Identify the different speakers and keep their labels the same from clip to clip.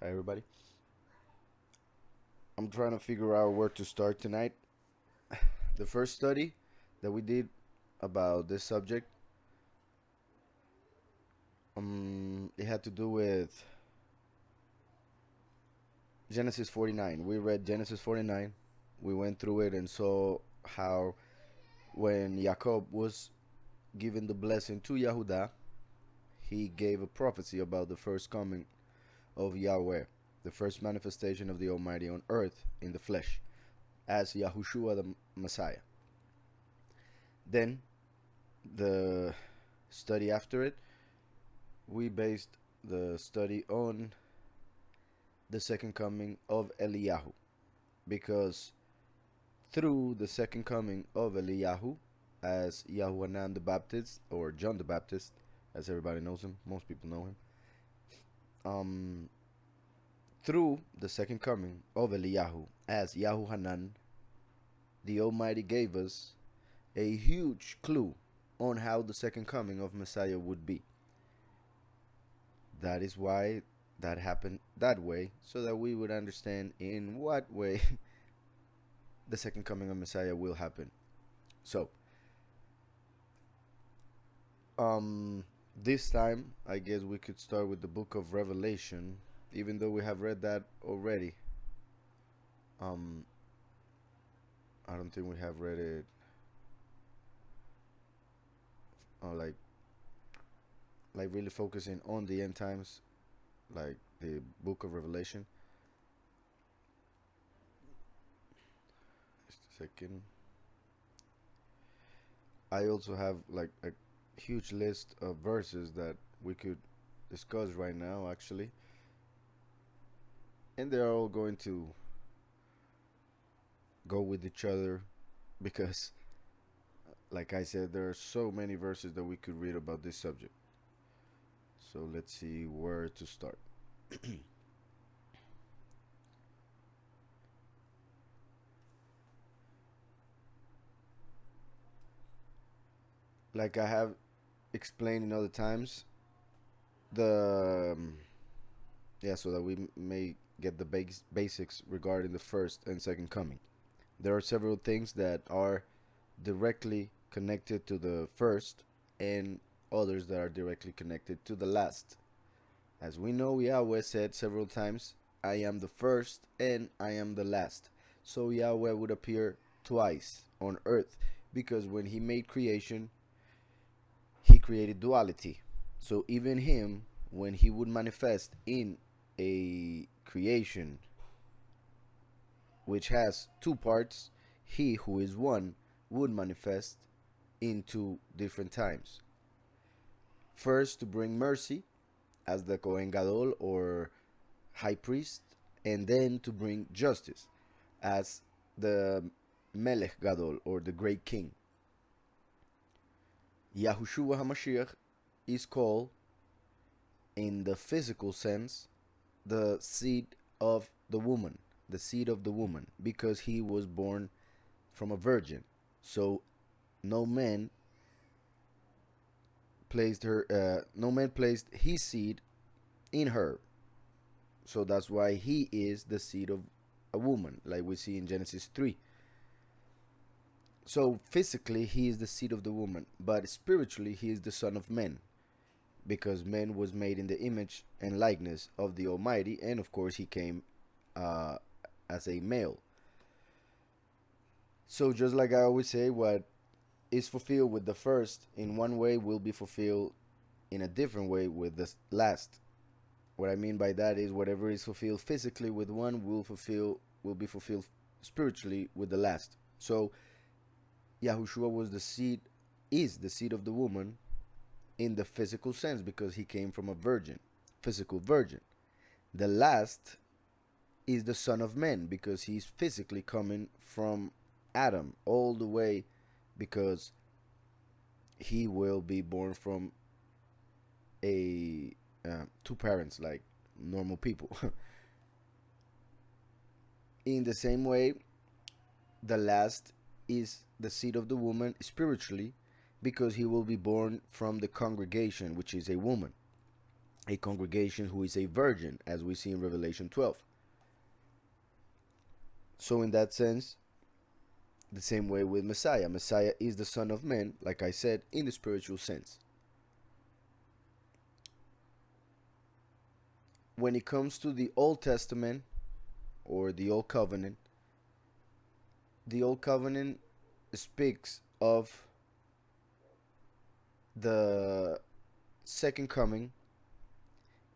Speaker 1: Hi, everybody. I'm trying to figure out where to start tonight. The first study that we did about this subject, it had to do with Genesis 49. We read Genesis 49. We went through it and saw how when Jacob was given the blessing to Yehuda, he gave a prophecy about the first coming of Yahweh, the first manifestation of the Almighty on earth in the flesh, as Yahushua the Messiah. Then the study after it, we based the study on the second coming of Eliyahu, because through the second coming of Eliyahu, as Yahuanan the Baptist, or John the Baptist, as everybody knows him, most people know him, um, through the second coming of Eliyahu as Yahuanan, the Almighty gave us a huge clue on how the second coming of Messiah would be. That is why that happened that way, so that we would understand in what way the second coming of Messiah will happen. So, this time I guess we could start with the book of Revelation, even though we have read that already. Um, I don't think we have read it like really focusing on the end times, like the book of Revelation. Just a second. I also have like a huge list of verses that we could discuss right now, actually, and they're all going to go with each other because, like I said, there are so many verses that we could read about this subject. So let's see where to start. Like I have explained in other times, the yeah, so that we may get the basics regarding the first and second coming. There are several things that are directly connected to the first, and others that are directly connected to the last. As we know, Yahweh said several times, I am the first and I am the last. So Yahweh would appear twice on earth, because when he made creation, he created duality. So even him, when he would manifest in a creation which has two parts, he who is one would manifest in two different times. First, to bring mercy as the Kohen Gadol, or high priest, and then to bring justice as the Melech Gadol, or the great king. Yahushua HaMashiach is called, in the physical sense, the seed of the woman, because he was born from a virgin. So no man no man placed his seed in her. So that's why he is the seed of a woman, like we see in Genesis 3. So physically he is the seed of the woman, but spiritually he is the son of man, because man was made in the image and likeness of the Almighty, and of course he came uh, as a male. So just like I always say, what is fulfilled with the first in one way will be fulfilled in a different way with the last. What I mean by that is, whatever is fulfilled physically with one will be fulfilled spiritually with the last. So Yahushua is the seed of the woman in the physical sense, because he came from a physical virgin. The last is the son of man, because he's physically coming from Adam all the way, because he will be born from a two parents, like normal people. In the same way, the last is the seed of the woman spiritually, because he will be born from the congregation, which is a woman. a congregation who is a virgin, as we see in Revelation 12. So in that sense, the same way with Messiah. Messiah is the Son of Man, like I said, in the spiritual sense. When it comes to the Old Testament or the Old Covenant speaks of the second coming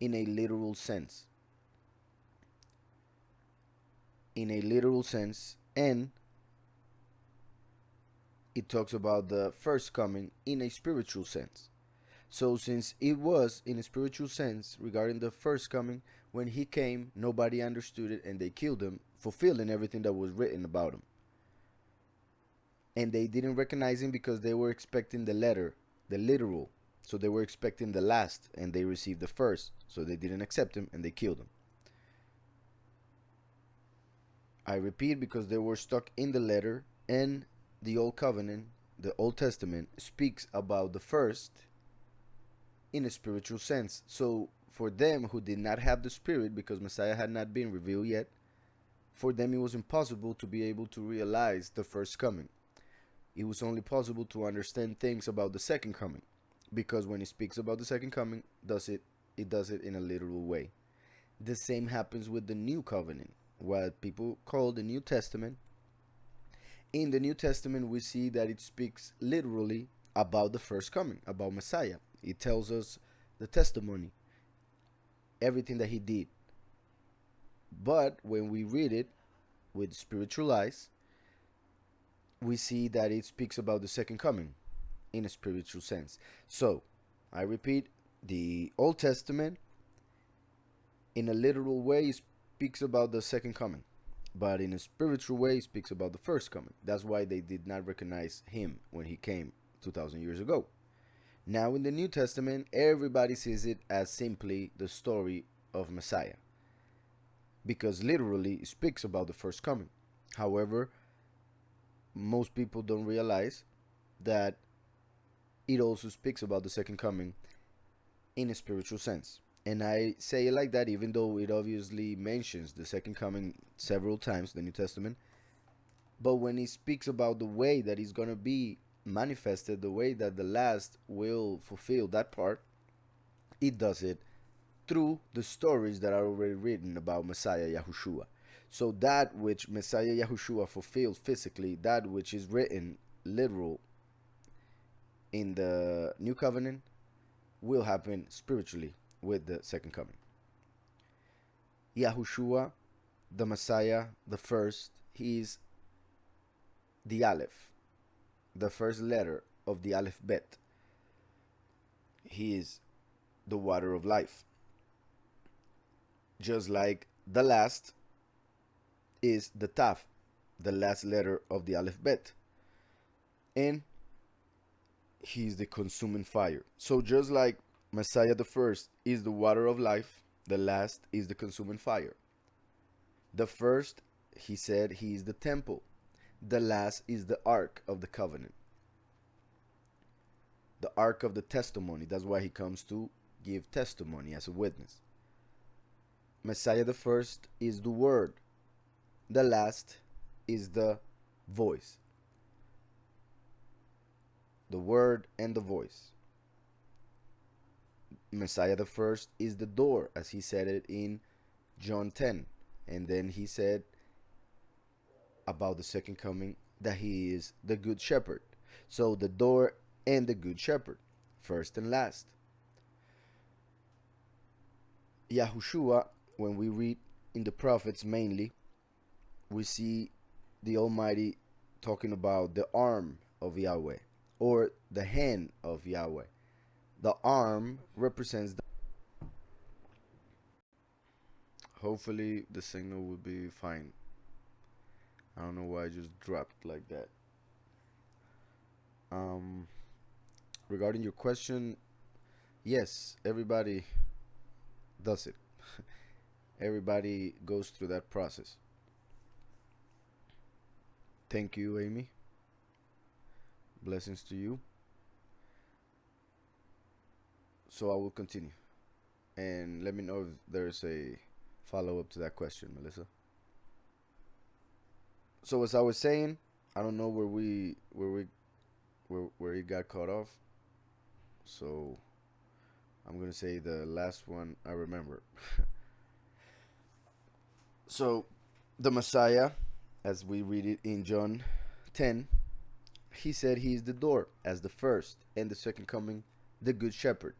Speaker 1: in a literal sense. And it talks about the first coming in a spiritual sense. So since it was in a spiritual sense regarding the first coming, when he came, nobody understood it and they killed him, fulfilling everything that was written about him. And they didn't recognize him because they were expecting the letter, the literal. So they were expecting the last and they received the first. So they didn't accept him and they killed him. I repeat, because they were stuck in the letter, and the Old Covenant, the Old Testament, speaks about the first in a spiritual sense. So for them who did not have the Spirit, because Messiah had not been revealed yet, for them it was impossible to be able to realize the first coming. It was only possible to understand things about the second coming, because when it speaks about the second coming, it does it in a literal way. The same happens with the New Covenant, what people call the New Testament. In the New Testament, we see that it speaks literally about the first coming, about Messiah. It tells us the testimony, everything that he did. But when we read it with spiritual eyes, we see that it speaks about the second coming in a spiritual sense. So, I repeat, the Old Testament, in a literal way, speaks about the second coming. But in a spiritual way, it speaks about the first coming. That's why they did not recognize him when he came 2,000 years ago. Now in the New Testament, everybody sees it as simply the story of Messiah, because literally it speaks about the first coming. However, most people don't realize that it also speaks about the second coming in a spiritual sense. And I say it like that even though it obviously mentions the second coming several times, the New Testament. But when he speaks about the way that he's going to be manifested, the way that the last will fulfill that part, it does it through the stories that are already written about Messiah Yahushua. So that which Messiah Yahushua fulfilled physically, that which is written literal in the New Covenant, will happen spiritually with the second coming. Yahushua, the Messiah, the first, he is the Aleph, the first letter of the Aleph Bet. He is the water of life. Just like the last is the Taf, the last letter of the Aleph Bet. And he's the consuming fire. So just like Messiah the first is the water of life, the last is the consuming fire. The first, he said, he is the temple. The last is the ark of the covenant, the ark of the testimony. That's why he comes to give testimony as a witness. Messiah the first is the word. The last is the voice. The word and the voice. Messiah the first is the door, as he said it in John 10. And then he said about the second coming that he is the good shepherd. So the door and the good shepherd, first and last. Yahushua, when we read in the prophets mainly, we see the Almighty talking about the arm of Yahweh or the hand of Yahweh. The arm represents the... Hopefully the signal will be fine. I don't know why I just dropped like that. Regarding your question, yes, everybody does it. Everybody goes through that process. Thank you, Amy. Blessings to you. So I will continue. And let me know if there's a follow-up to that question, Melissa. So as I was saying, I don't know where it got cut off. So I'm gonna say the last one I remember. So the Messiah, as we read it in John 10, he said he is the door as the first and the second coming, the good shepherd.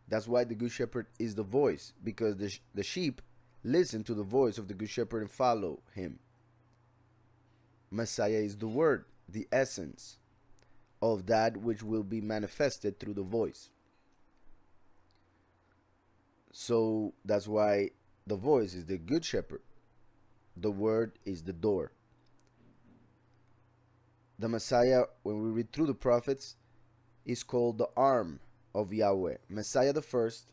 Speaker 1: That's why the good shepherd is the voice, because the sheep listen to the voice of the good shepherd and follow him. Messiah is the word, the essence of that which will be manifested through the voice. So that's why the voice is the good shepherd. The word is the door. The Messiah, when we read through the prophets, is called the arm of Yahweh. Messiah the first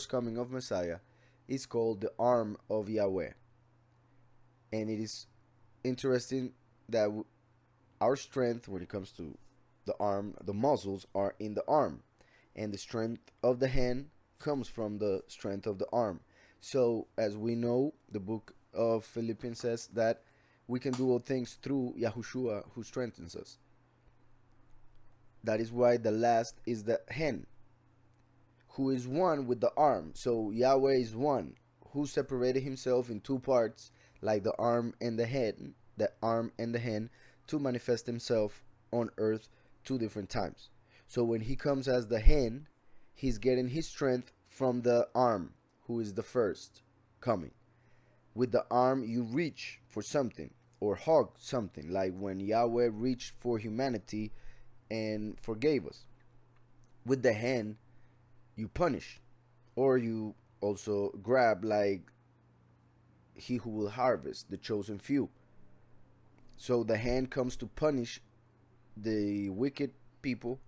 Speaker 1: coming of Messiah, is called the arm of Yahweh. And it is interesting that our strength when it comes to the arm, the muscles are in the arm, and the strength of the hand comes from the strength of the arm. So as we know, the book of Philippians says that we can do all things through Yahushua who strengthens us. That is why the last is the hand, who is one with the arm. So Yahweh is one, who separated himself in two parts, like the arm and the head, the arm and the hand, to manifest himself on earth two different times. So when he comes as the hand, he's getting his strength from the arm, who is the first coming. With the arm, you reach for something or hug something, like when Yahweh reached for humanity and forgave us. With the hand, you punish, or you also grab, like he who will harvest the chosen few. So the hand comes to punish the wicked people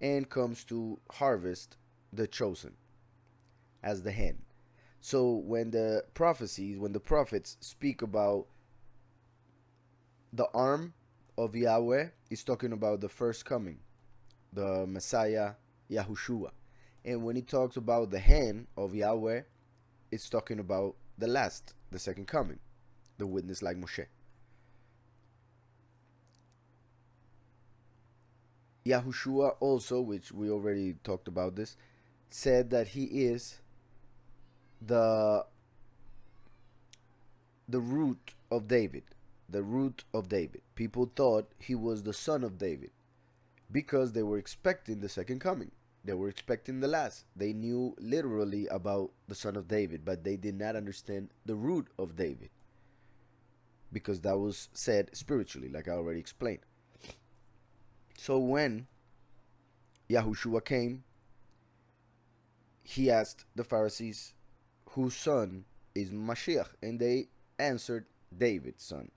Speaker 1: and comes to harvest the chosen as the hand. So when the prophets speak about the arm of Yahweh, is talking about the first coming, the Messiah, Yahushua. And when he talks about the hand of Yahweh, it's talking about the last, the second coming, the witness like Moshe. Yahushua also, which we already talked about this, said that he is the root of David. The root of David. People thought he was the son of David because they were expecting the second coming. They were expecting the last. They knew literally about the son of David, but they did not understand the root of David, because that was said spiritually, like I already explained. So when Yahushua came, he asked the Pharisees, whose son is Mashiach? And they answered, David's son.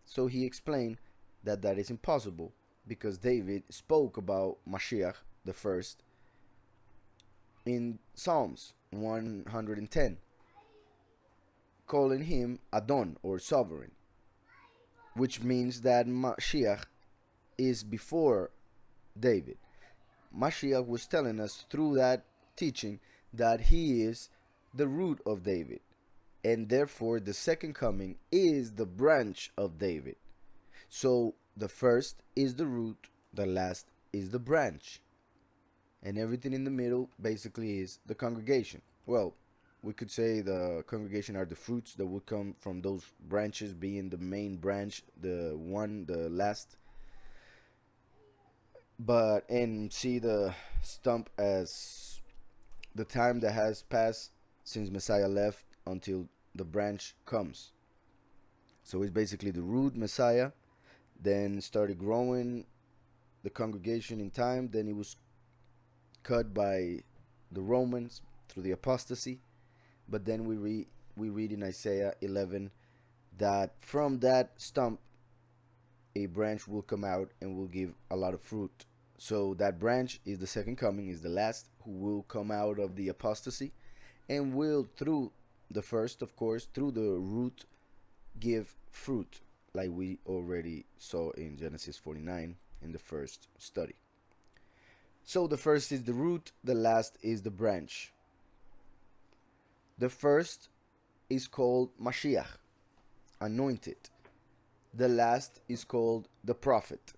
Speaker 1: So he explained that that is impossible, because David spoke about Mashiach the first in Psalms 110, calling him Adon, or sovereign, which means that Mashiach is before David. Mashiach was telling us through that teaching that he is the root of David, and therefore the second coming is the branch of David. So the first is the root, the last is the branch, and everything in the middle basically is the congregation. Well, we could say the congregation are the fruits that would come from those branches, being the main branch, the last, but and see the stump as the time that has passed since Messiah left until the branch comes. So it's basically the root, Messiah, then started growing the congregation in time, then it was cut by the Romans through the apostasy. But then we read in Isaiah 11 that from that stump a branch will come out and will give a lot of fruit. So that branch is the second coming, is the last, who will come out of the apostasy and will, through the first, of course, through the root, give fruit, like we already saw in Genesis 49 in the first study. So the first is the root, the last is the branch. The first is called Mashiach, anointed. The last is called the prophet,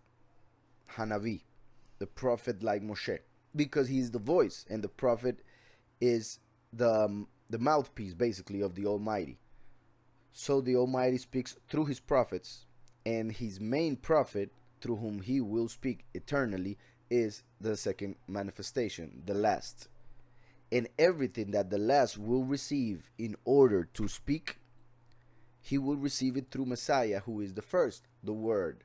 Speaker 1: Hanavi, the prophet like Moshe, because he's the voice, and the prophet is the mouthpiece basically of the Almighty. So the Almighty speaks through his prophets, and his main prophet, through whom he will speak eternally, is the second manifestation, the last. And everything that the last will receive in order to speak, he will receive it through Messiah, who is the first, the Word.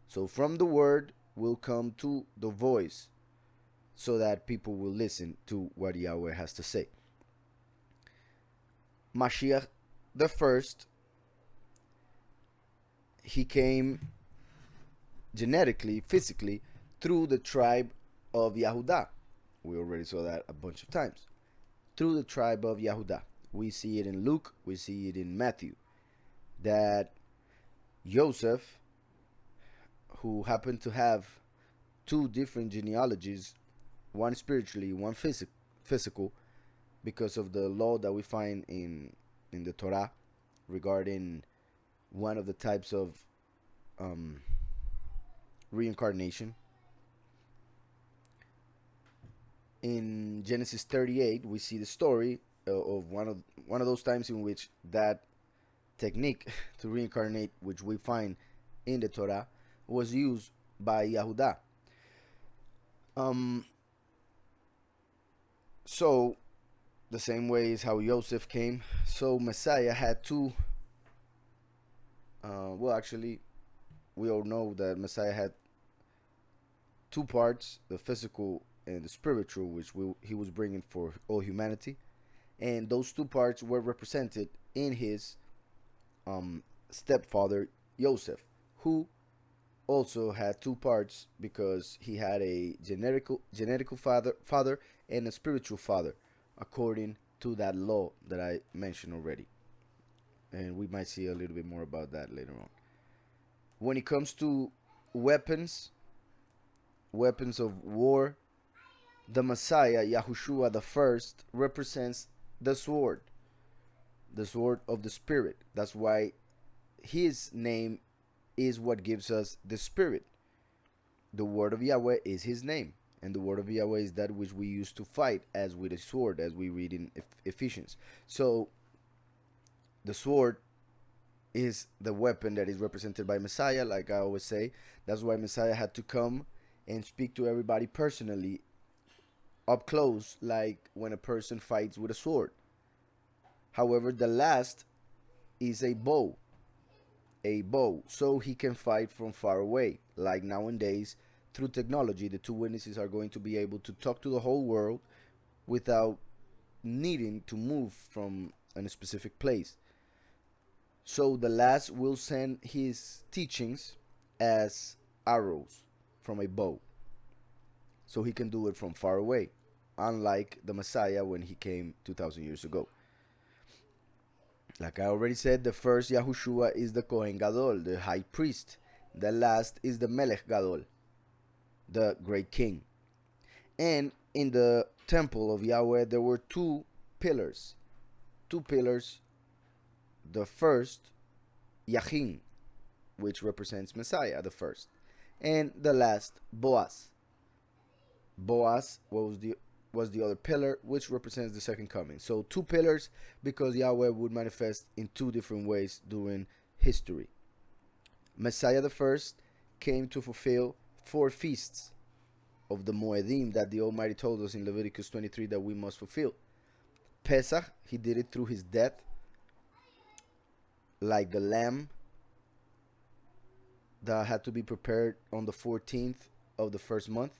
Speaker 1: So from the Word will come to the voice, so that people will listen to what Yahweh has to say. Mashiach the first, he came genetically, physically, through the tribe of Yehudah. We already saw that a bunch of times. Through the tribe of Yehudah. We see it in Luke, we see it in Matthew, that Joseph, who happened to have two different genealogies, one spiritually, one physical, because of the law that we find in the Torah regarding one of the types of reincarnation. In Genesis 38, we see the story of one of those times in which that technique to reincarnate, which we find in the Torah, was used by Yehudah. So the same way is how Joseph came. So Messiah had two. Well, actually, we all know that Messiah had two parts: the physical and the spiritual, which he was bringing for all humanity. And those two parts were represented in his stepfather Joseph, who also had two parts because he had a genetical father and a spiritual father, according to that law that I mentioned already. And we might see a little bit more about that later on. When it comes to weapons of war, the Messiah, Yahushua the first, represents the sword of the Spirit. That's why his name is what gives us the Spirit. The word of Yahweh is his name, and the word of Yahweh is that which we use to fight, as with a sword, as we read in Ephesians. So the sword is the weapon that is represented by Messiah, like I always say. That's why Messiah had to come and speak to everybody personally, up close, like when a person fights with a sword. However, the last is a bow, so he can fight from far away. Like nowadays, through technology, the two witnesses are going to be able to talk to the whole world without needing to move from a specific place. So the last will send his teachings as arrows from a bow, so he can do it from far away, unlike the Messiah when he came 2,000 years ago. Like I already said, the first Yahushua is the Kohen Gadol, the high priest. The last is the Melech Gadol, the great king. And in the temple of Yahweh, there were two pillars. The first, Yachin, which represents Messiah, the first. And the last, Boaz. Boaz was the other pillar, which represents the second coming. So two pillars, because Yahweh would manifest in two different ways during history. Messiah the first came to fulfill 4 feasts of the Moedim that the Almighty told us in Leviticus 23 that we must fulfill. Pesach, he did it through his death, like the lamb that had to be prepared on the 14th of the first month.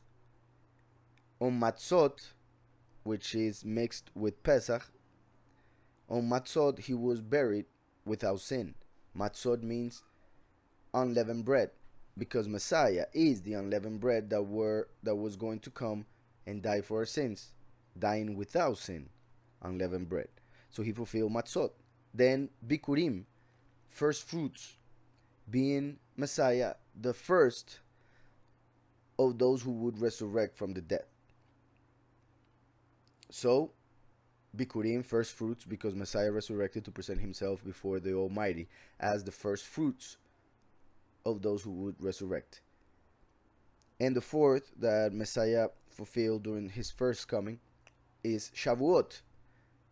Speaker 1: On Matzot, which is mixed with Pesach, on Matzot he was buried without sin. Matzot means unleavened bread, because Messiah is the unleavened bread that was going to come and die for our sins, dying without sin, unleavened bread. So he fulfilled Matzot. Then Bikurim, first fruits, being Messiah, the first of those who would resurrect from the dead. So, Bikurim, first fruits, because Messiah resurrected to present himself before the Almighty as the first fruits of those who would resurrect. And the fourth that Messiah fulfilled during his first coming is Shavuot,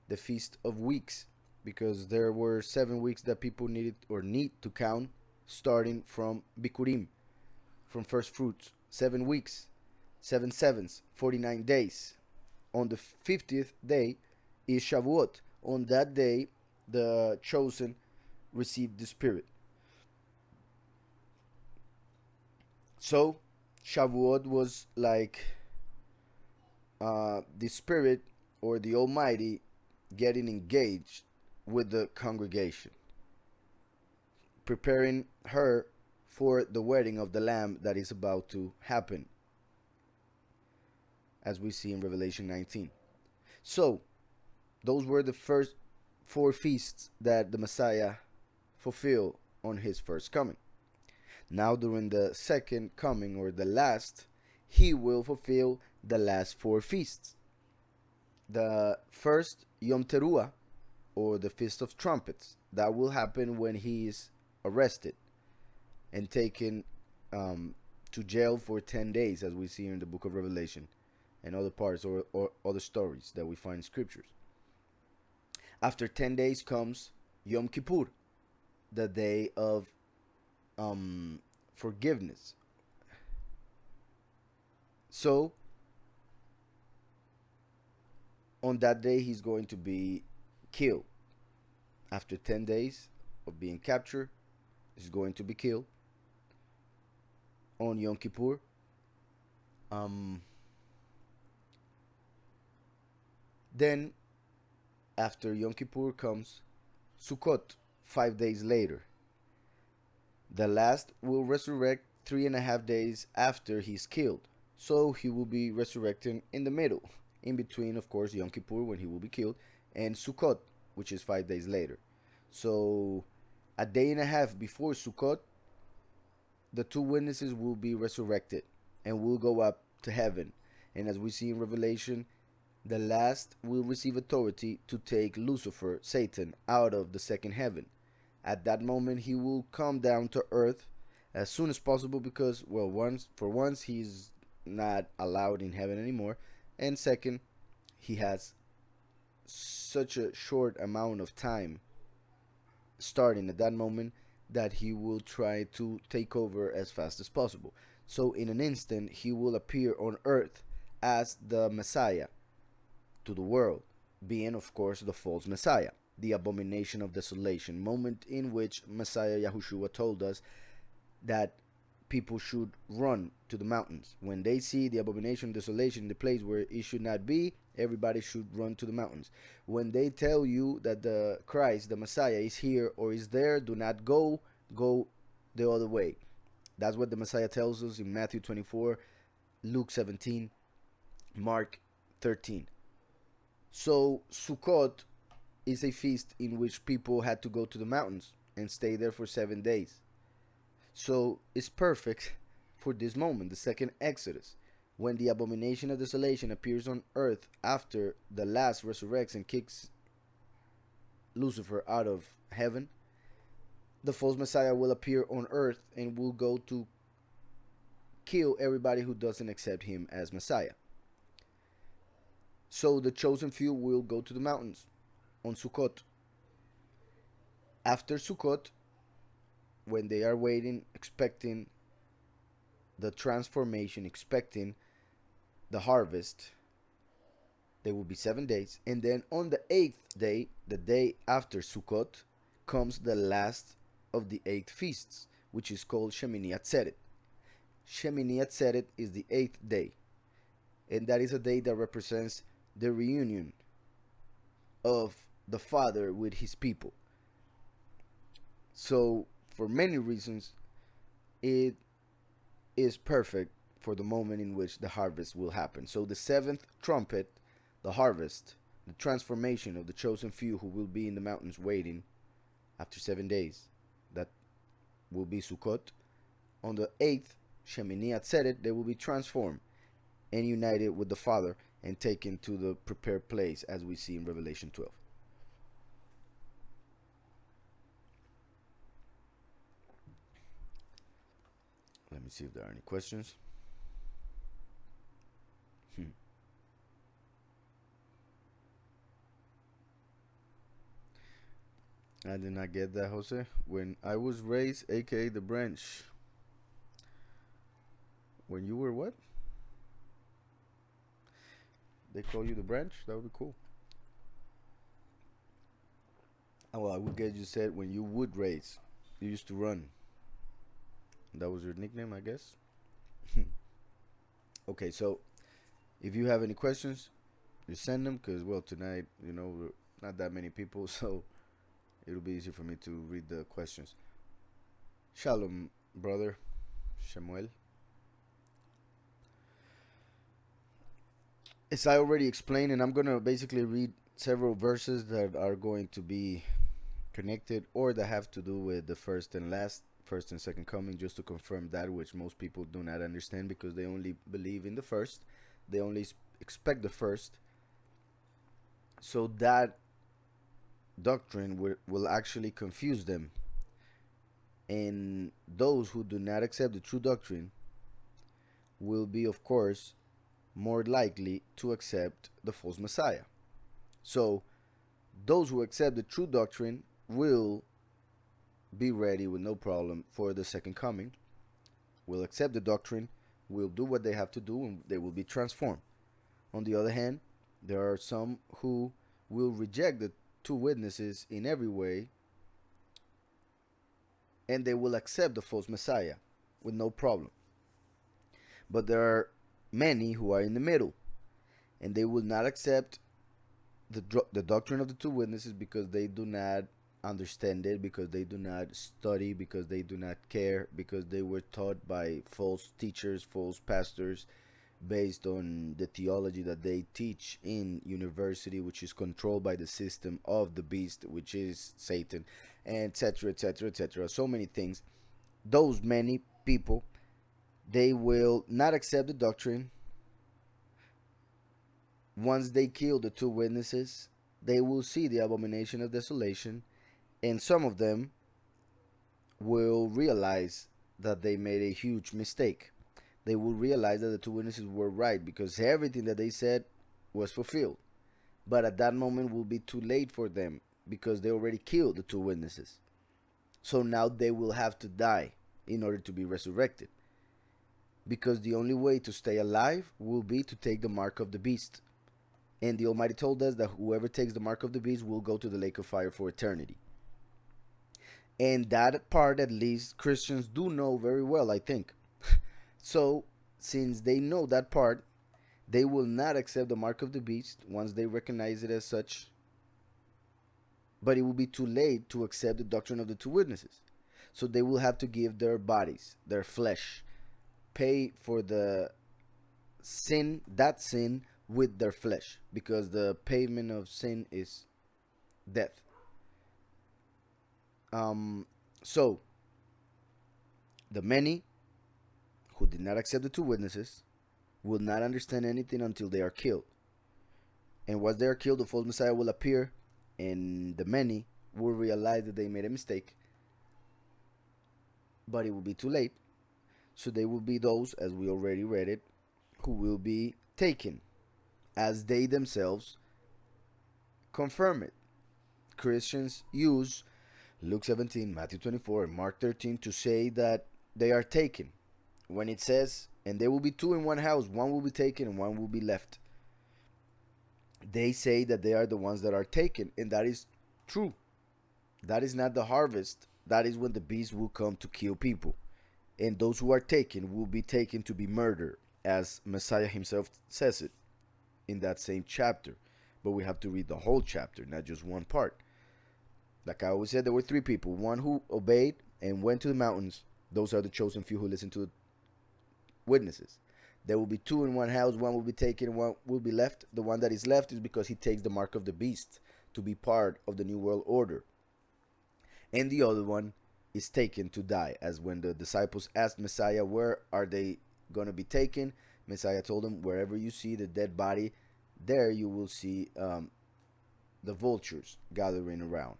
Speaker 1: the Feast of Weeks, because there were 7 weeks that people needed or need to count, starting from Bikurim, from first fruits. 7 weeks, 7 sevens, 49 days. On the 50th day is Shavuot. On that day, the chosen received the Spirit. So, Shavuot was like the Spirit or the Almighty getting engaged with the congregation, preparing her for the wedding of the Lamb that is about to happen, as we see in Revelation 19. So, those were the first 4 feasts that the Messiah fulfilled on his first coming. Now, during the second coming, or the last, he will fulfill the last 4 feasts. The first, Yom Teruah, or the Feast of Trumpets, that will happen when he is arrested and taken to jail for 10 days, as we see in the book of Revelation and other parts or other stories that we find in scriptures. After 10 days comes Yom Kippur, the day of forgiveness. So, on that day, he's going to be killed. After 10 days of being captured, he's going to be killed on Yom Kippur. Then, after Yom Kippur comes Sukkot, 5 days later. The last will resurrect 3.5 days after he's killed. So he will be resurrecting in the middle, in between, of course, Yom Kippur, when he will be killed, and Sukkot, which is 5 days later. So, a day and a half before Sukkot, the 2 witnesses will be resurrected and will go up to heaven. And as we see in Revelation, the last will receive authority to take Lucifer, Satan, out of the second heaven. At that moment, he will come down to earth as soon as possible, because, well, once he's not allowed in heaven anymore, and second, he has such a short amount of time starting at that moment that he will try to take over as fast as possible. So in an instant, he will appear on earth as the Messiah to the world, being, of course, the false Messiah, the abomination of desolation, moment in which Messiah Yahushua told us that people should run to the mountains. When they see the abomination of desolation, the place where it should not be, everybody should run to the mountains. When they tell you that the Christ, the Messiah, is here or is there, do not go the other way. That's what the Messiah tells us in Matthew 24, Luke 17, Mark 13. So Sukkot is a feast in which people had to go to the mountains and stay there for 7 days. So it's perfect for this moment, the second Exodus, when the abomination of desolation appears on earth after the last resurrects and kicks Lucifer out of heaven. The false Messiah will appear on earth and will go to kill everybody who doesn't accept him as Messiah. So the chosen few will go to the mountains on Sukkot. After Sukkot, when they are waiting, expecting the transformation, expecting the harvest, there will be 7 days. And then on the 8th day, the day after Sukkot, comes the last of the 8 feasts, which is called Shemini Atzeret. Shemini Atzeret is the 8th day. And that is a day that represents the reunion of the Father with his people. So, for many reasons, it is perfect for the moment in which the harvest will happen. So the 7th trumpet, the harvest, the transformation of the chosen few who will be in the mountains waiting after 7 days, that will be Sukkot. On the 8th, Shemini Atzeret, they will be transformed and united with the Father and taken to the prepared place, as we see in Revelation 12. Let me see if there are any questions. I did not get that, Jose. When I was raised, aka the branch. When you were what? They call you the branch? That would be cool. Oh, well, I would get you said when you would race. You used to run. That was your nickname, I guess. Okay, so if you have any questions, you send them because, well, tonight, not that many people, so it'll be easy for me to read the questions. Shalom, brother. Shemuel. As I already explained, and I'm going to basically read several verses that are going to be connected or that have to do with the first and second coming, just to confirm that which most people do not understand because they only believe in the first. They only expect the first. So that doctrine will actually confuse them. And those who do not accept the true doctrine will be, of course, more likely to accept the false Messiah. So those who accept the true doctrine will be ready with no problem for the second coming, will accept the doctrine, will do what they have to do, and they will be transformed. On the other hand, there are some who will reject the two witnesses in every way, and they will accept the false Messiah with no problem. But there are many who are in the middle, and they will not accept the doctrine of the two witnesses because they do not understand it, because they do not study, because they do not care, because they were taught by false teachers, false pastors, based on the theology that they teach in university, which is controlled by the system of the beast, which is Satan, etc., etc., etc. So many things. Those many people, they will not accept the doctrine. Once they kill the two witnesses, they will see the abomination of desolation, and some of them will realize that they made a huge mistake. They will realize that the two witnesses were right because everything that they said was fulfilled. But at that moment will be too late for them because they already killed the two witnesses. So now they will have to die in order to be resurrected. Because the only way to stay alive will be to take the mark of the beast. And the Almighty told us that whoever takes the mark of the beast will go to the lake of fire for eternity. And that part, at least, Christians do know very well, I think. So, since they know that part, they will not accept the mark of the beast once they recognize it as such. But it will be too late to accept the doctrine of the two witnesses. So they will have to give their bodies, their flesh, pay for the sin, that sin, with their flesh, because the payment of sin is death. So the many who did not accept the two witnesses will not understand anything until they are killed. And once they are killed, the false Messiah will appear, and the many will realize that they made a mistake. But it will be too late. So they will be those, as we already read it, who will be taken, as they themselves confirm it. Christians use Luke 17, Matthew 24, and Mark 13 to say that they are taken. When it says, and there will be two in one house, one will be taken and one will be left. They say that they are the ones that are taken, and that is true. That is not the harvest. That is when the beast will come to kill people. And those who are taken will be taken to be murdered, as Messiah himself says it in that same chapter. But we have to read the whole chapter, not just one part. Like I always said, there were three people. One who obeyed and went to the mountains. Those are the chosen few who listen to the witnesses. There will be two in one house. One will be taken and one will be left. The one that is left is because he takes the mark of the beast to be part of the New World Order. And the other one is taken to die. As when the disciples asked Messiah, where are they going to be taken? Messiah told them, wherever you see the dead body, there you will see the vultures gathering around.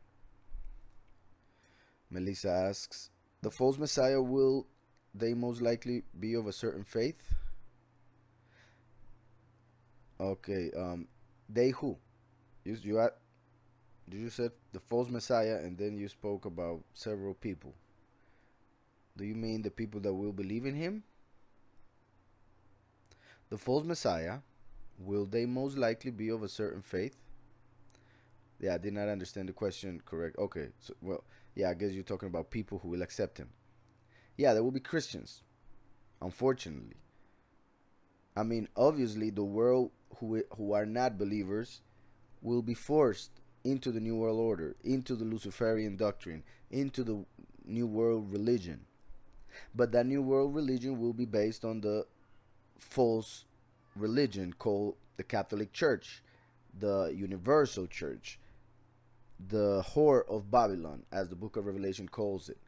Speaker 1: Melissa asks, the false Messiah, will they most likely be of a certain faith? Okay, they who? You said the false Messiah, and then you spoke about several people. Do you mean the people that will believe in him? The false Messiah, will they most likely be of a certain faith? Yeah, I did not understand the question correct. Okay, so, well, yeah, I guess you're talking about people who will accept him. Yeah, there will be Christians, unfortunately. I mean, obviously, the world who are not believers will be forced into the New World Order, into the Luciferian doctrine, into the New World religion. But that New World religion will be based on the false religion called the Catholic Church, the Universal Church, the whore of Babylon, as the book of Revelation calls it.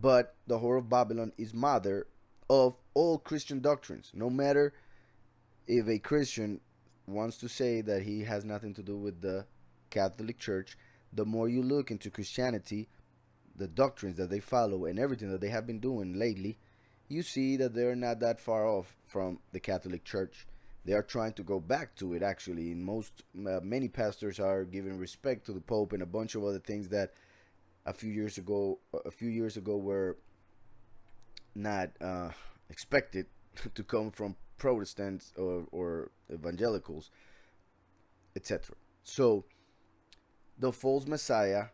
Speaker 1: But the whore of Babylon is mother of all Christian doctrines. No matter if a Christian wants to say that he has nothing to do with the Catholic Church, the more you look into Christianity, the doctrines that they follow, and everything that they have been doing lately, you see that they're not that far off from the Catholic Church. They are trying to go back to it. Actually, in many pastors are giving respect to the Pope and a bunch of other things that a few years ago were not expected to come from Protestants or evangelicals, etc. So the false Messiah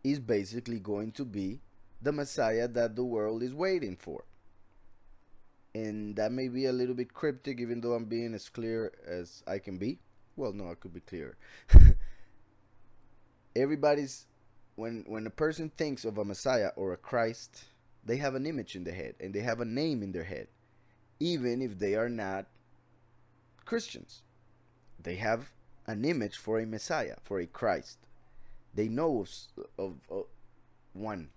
Speaker 1: is basically going to be the Messiah that the world is waiting for. And that may be a little bit cryptic, even though I'm being as clear as I can be. Well, no, I could be clearer. Everybody's when a person thinks of a Messiah or a Christ, they have an image in their head and they have a name in their head, even if they are not Christians. They have an image for a Messiah, for a Christ. They know of one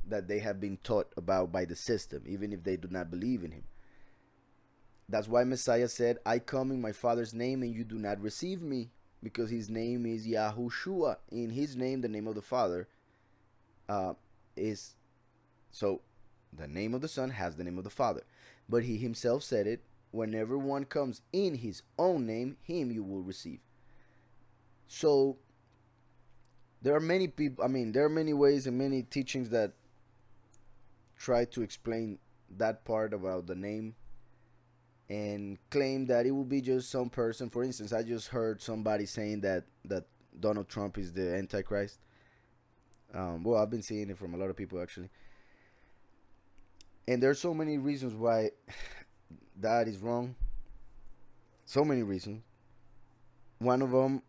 Speaker 1: that they have been taught about by the system, even if they do not believe in him. That's why Messiah said, I come in my Father's name and you do not receive me, because his name is Yahushua. In his name, the name of the Father is, so the name of the Son has the name of the Father. But he himself said it, whenever one comes in his own name, him you will receive. So there are many people, there are many ways and many teachings that try to explain that part about the name and claim that it will be just some person. For instance, I just heard somebody saying that Donald Trump is the Antichrist. Well, I've been seeing it from a lot of people, actually. And there's so many reasons why that is wrong. So many reasons. One of them,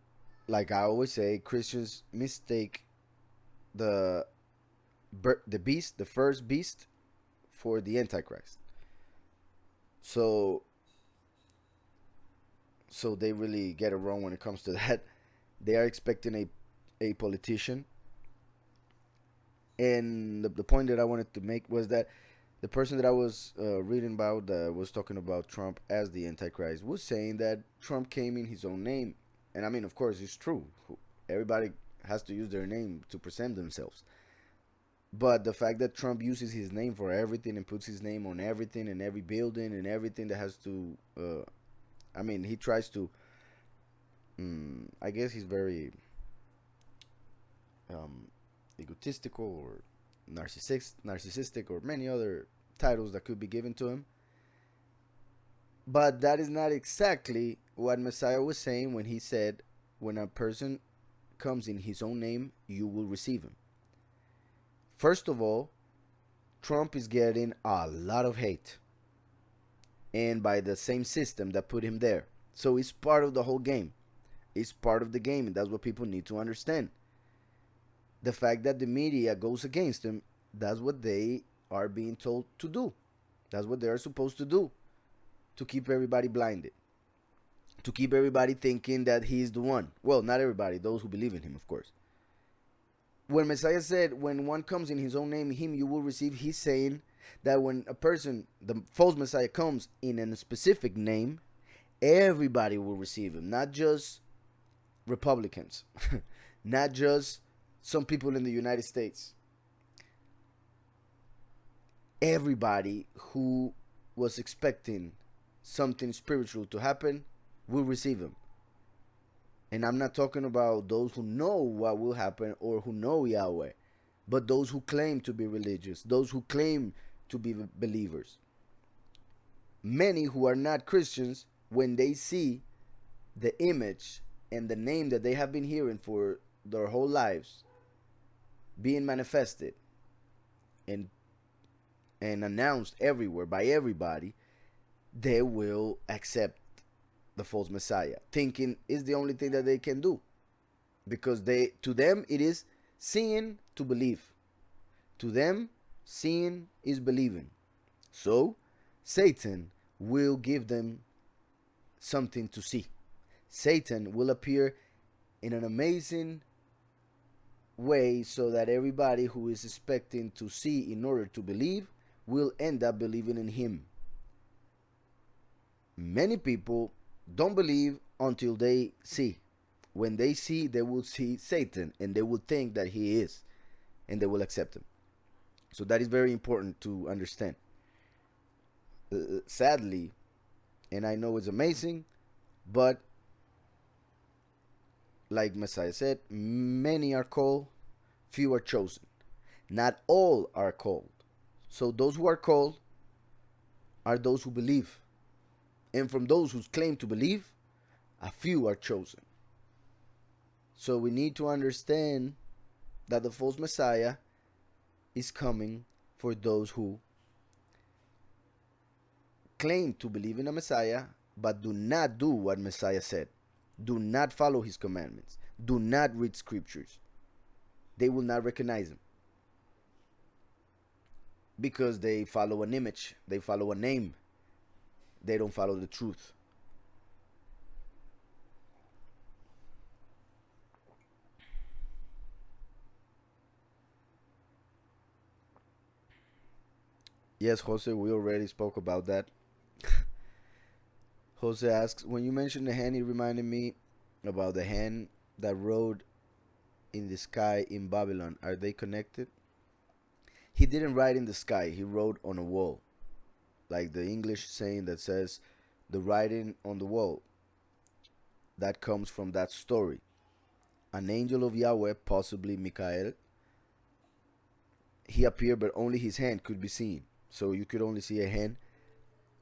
Speaker 1: like I always say, Christians mistake the beast, the first beast, for the Antichrist. So they really get it wrong when it comes to that. They are expecting a politician. And the point that I wanted to make was that the person that I was reading about that was talking about Trump as the Antichrist was saying that Trump came in his own name. And I mean, of course, it's true. Everybody has to use their name to present themselves. But the fact that Trump uses his name for everything and puts his name on everything and every building and everything that has to, he tries to, I guess he's very egotistical or narcissistic or many other titles that could be given to him. But that is not exactly what Messiah was saying when he said, when a person comes in his own name, you will receive him. First of all, Trump is getting a lot of hate. And by the same system that put him there. So it's part of the whole game. It's part of the game, and that's what people need to understand. The fact that the media goes against him, that's what they are being told to do. That's what they are supposed to do. To keep everybody blinded. To keep everybody thinking that he's the one. Well, not everybody, those who believe in him, of course. When Messiah said, when one comes in his own name, him you will receive, he's saying that when a person, the false Messiah, comes in a specific name, Everybody will receive him, not just Republicans, not just some people in the United States. Everybody who was expecting something spiritual to happen will receive him. And I'm not talking about those who know what will happen or who know Yahweh, but those who claim to be religious, those who claim to be believers. Many who are not Christians, when they see the image and the name that they have been hearing for their whole lives being manifested and announced everywhere by everybody, they will accept the false Messiah, thinking it's the only thing that they can do, because to them it is seeing to believe. To them, seeing is believing. So Satan will give them something to see. Satan will appear in an amazing way so that everybody who is expecting to see in order to believe will end up believing in him. Many people don't believe until they see. When they see, they will see Satan and they will think that he is, and they will accept him. So that is very important to understand. Sadly, and I know it's amazing, but like Messiah said, many are called, few are chosen. Not all are called. So those who are called are those who believe. And from those who claim to believe, a few are chosen. So we need to understand that the false Messiah is coming for those who claim to believe in a Messiah, but do not do what Messiah said. Do not follow his commandments. Do not read scriptures. They will not recognize him, because they follow an image. They follow a name. They don't follow the truth. Yes, Jose, we already spoke about that. Jose asks, when you mentioned the hand, it reminded me about the hand that rode in the sky in Babylon. Are they connected? He didn't ride in the sky. He rode on a wall. Like the English saying that says, the writing on the wall. That comes from that story. An angel of Yahweh, possibly Michael, he appeared, but only his hand could be seen. So you could only see a hand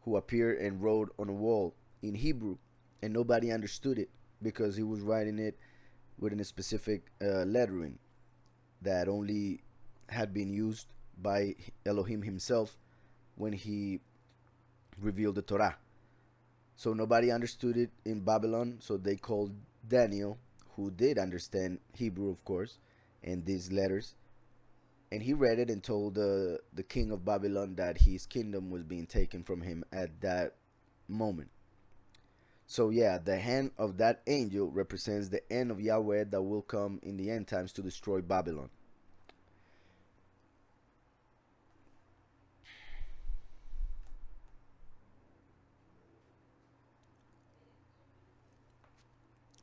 Speaker 1: who appeared and wrote on a wall in Hebrew, and nobody understood it because he was writing it within a specific lettering that only had been used by Elohim himself when he revealed the Torah. So nobody understood it in Babylon, so they called Daniel, who did understand Hebrew, of course, and these letters, and he read it and told the king of Babylon that his kingdom was being taken from him at that moment. So yeah, the hand of that angel represents the end of Yahweh that will come in the end times to destroy Babylon.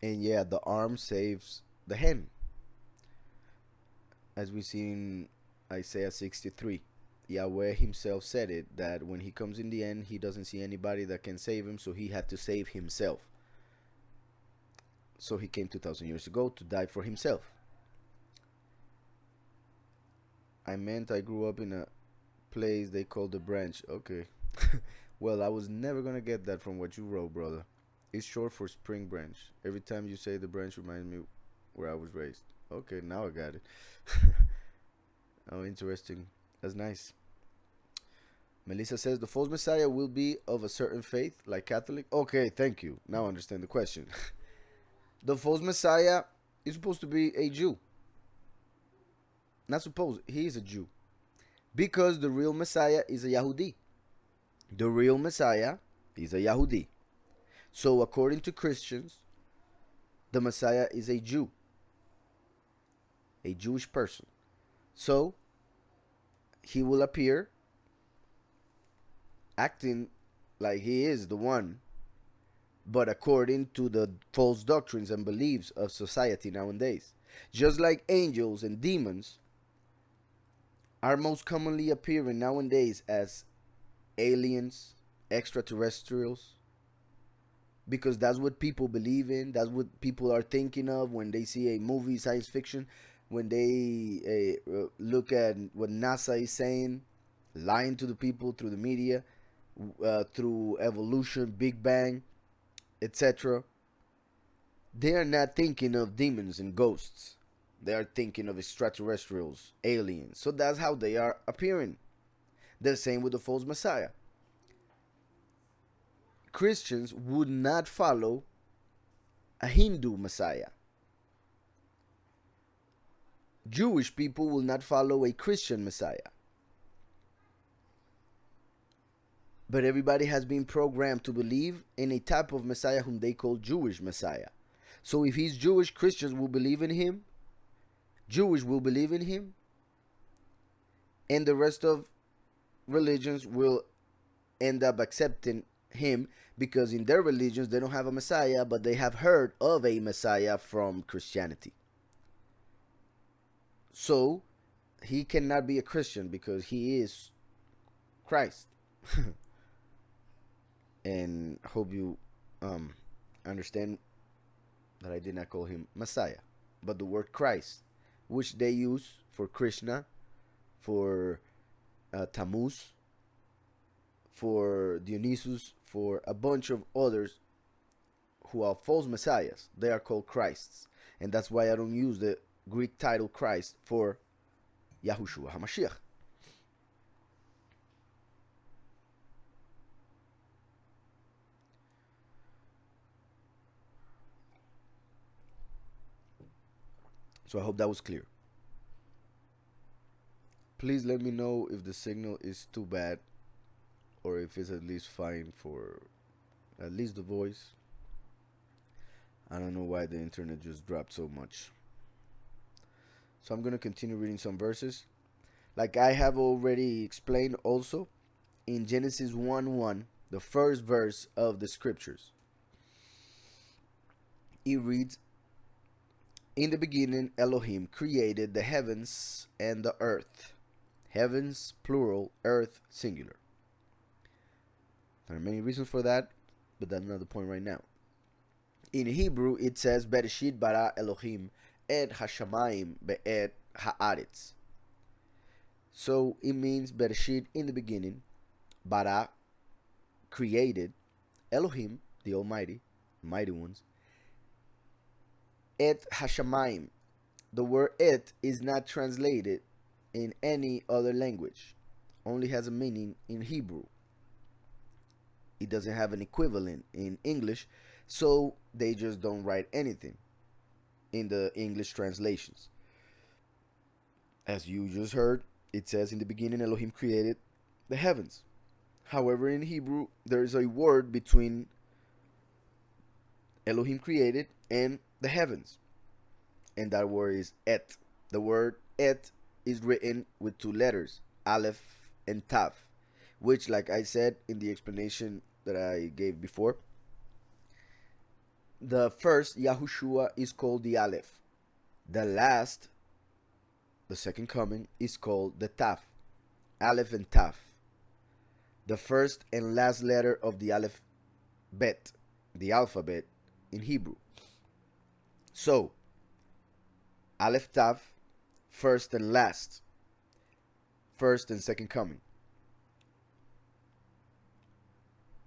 Speaker 1: And yeah, the arm saves the hand, as we see in Isaiah 63. Yahweh himself said it, that when he comes in the end, he doesn't see anybody that can save him, so he had to save himself. So he came 2,000 years ago to die for himself. I meant I grew up in a place they called the branch. Okay. Well, I was never gonna get that from what you wrote, brother. It's short for spring branch. Every time you say the branch reminds me where I was raised. Okay, now I got it. Oh, interesting. That's nice. Melissa says the false Messiah will be of a certain faith, like Catholic. Okay, thank you. Now I understand the question. The false Messiah is supposed to be a Jew. Not supposed. He is a Jew. Because the real Messiah is a Yahudi. The real Messiah is a Yahudi. So according to Christians, the Messiah is a Jew. A Jewish person. So he will appear acting like he is the one but according to the false doctrines and beliefs of society nowadays. Just like angels and demons are most commonly appearing nowadays as aliens, extraterrestrials, because that's what people believe in. That's what people are thinking of when they see a movie, science fiction, when they look at what NASA is saying, lying to the people through the media, through evolution, Big Bang, etc. They are not thinking of demons and ghosts. They are thinking of extraterrestrials, aliens. So that's how they are appearing. The same with the false Messiah. Christians would not follow a Hindu Messiah. Jewish people will not follow a Christian Messiah. But everybody has been programmed to believe in a type of Messiah whom they call Jewish Messiah. So if he's Jewish, Christians will believe in him, Jewish will believe in him, and the rest of religions will end up accepting him, because in their religions they don't have a Messiah, but they have heard of a Messiah from Christianity. So he cannot be a Christian because he is Christ. And hope you understand that I did not call him Messiah, but the word Christ, which they use for Krishna, for Tammuz, for Dionysus, for a bunch of others who are false messiahs. They are called Christs, and that's why I don't use the Greek title Christ for Yahushua HaMashiach. So I hope that was clear. Please let me know if the signal is too bad, or if it's at least fine for at least the voice. I don't know why the internet just dropped so much. So I'm going to continue reading some verses. Like I have already explained also, in Genesis 1:1, the first verse of the scriptures, it reads, "In the beginning Elohim created the heavens and the earth." Heavens plural, earth singular. There are many reasons for that, but that's not the point right now. In Hebrew it says Bereshit bara Elohim et hashamayim be'et haaretz. So it means Bereshit, in the beginning, bara, created, Elohim, the Almighty, mighty ones, et hashamayim. The word et is not translated in any other language, only has a meaning in Hebrew. It doesn't have an equivalent in English, so they just don't write anything in the English translations. As you just heard, it says in the beginning Elohim created the heavens. However, in Hebrew, there is a word between Elohim created and the heavens, and that word is et. The word et is written with two letters, Aleph and Tav, which, like I said in the explanation that I gave before, the first Yahushua is called the Aleph. The last, the second coming, is called the Tav. Aleph and Tav. The first and last letter of the Aleph Bet, the alphabet in Hebrew. So, Aleph Tav, first and last, first and second coming.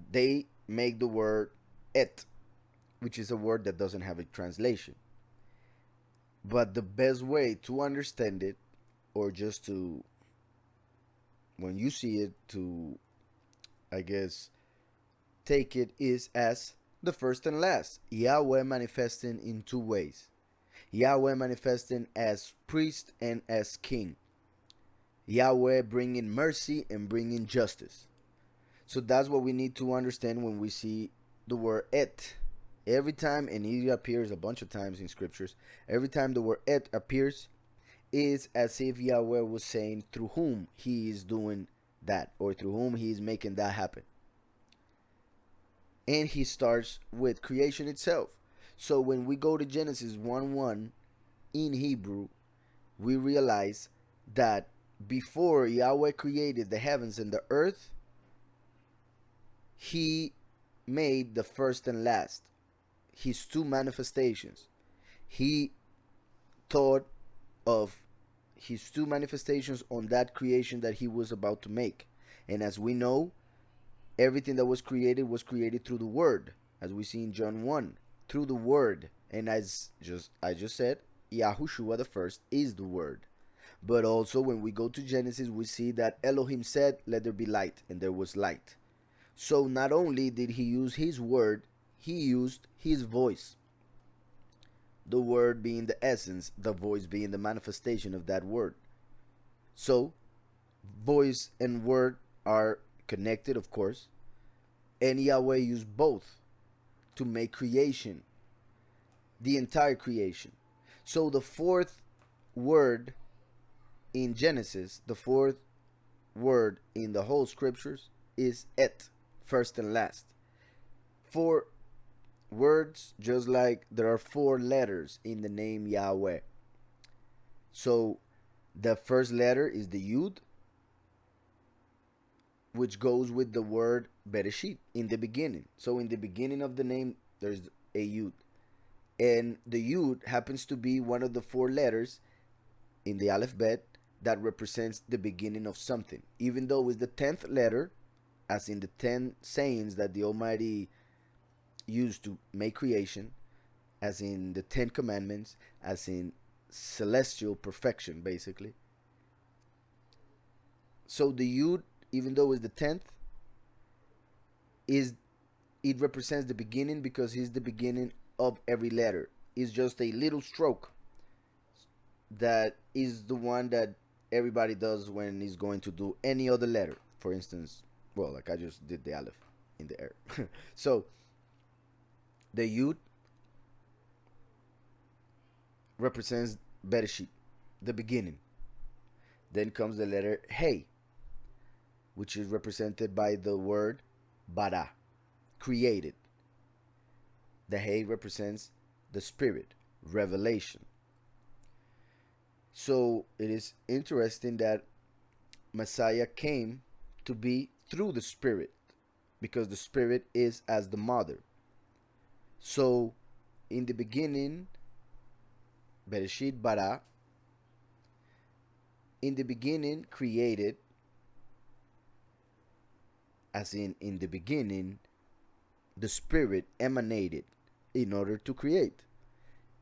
Speaker 1: They make the word et, which is a word that doesn't have a translation. But the best way to understand it, or just to, when you see it, to, I guess, take it, is as the first and last. Yahweh manifesting in two ways. Yahweh manifesting as priest and as king. Yahweh bringing mercy and bringing justice. So that's what we need to understand when we see the word et. Every time, and it appears a bunch of times in scriptures, every time the word et appears, is as if Yahweh was saying through whom he is doing that, or through whom he is making that happen. And he starts with creation itself. So when we go to Genesis 1:1 in Hebrew, we realize that before Yahweh created the heavens and the earth, he made the first and last, his two manifestations. He thought of his two manifestations on that creation that he was about to make. And as we know, everything that was created through the word, as we see in John 1, through the word. And as I just said, Yahushua the first is the word. But also when we go to Genesis, we see that Elohim said, let there be light, and there was light. So not only did he use his word, he used his voice. The word being the essence, the voice being the manifestation of that word. So voice and word are connected, of course, and Yahweh used both to make creation, the entire creation. So the fourth word in Genesis, the fourth word in the whole scriptures is et, first and last. Four words, just like there are four letters in the name Yahweh. So the first letter is the Yud, which goes with the word Bereshit, in the beginning. So in the beginning of the name, there's a Yud. And the Yud happens to be one of the four letters in the alphabet that represents the beginning of something. Even though it's the 10th letter, as in the 10 sayings that the Almighty used to make creation, as in the 10 commandments, as in celestial perfection, basically. So the Yud, even though it's the 10th, it represents the beginning because it's the beginning of every letter. It's just a little stroke that is the one that everybody does when he's going to do any other letter. For instance, well, like I just did the aleph in the air. So the Yud represents Bereshit, the beginning. Then comes the letter Hey, which is represented by the word Bara, created. The Hey represents the spirit, revelation. So it is interesting that Messiah came to be through the spirit, because the spirit is as the mother. So in the beginning, Bereshit Bara, in the beginning created, as in the beginning, the spirit emanated in order to create.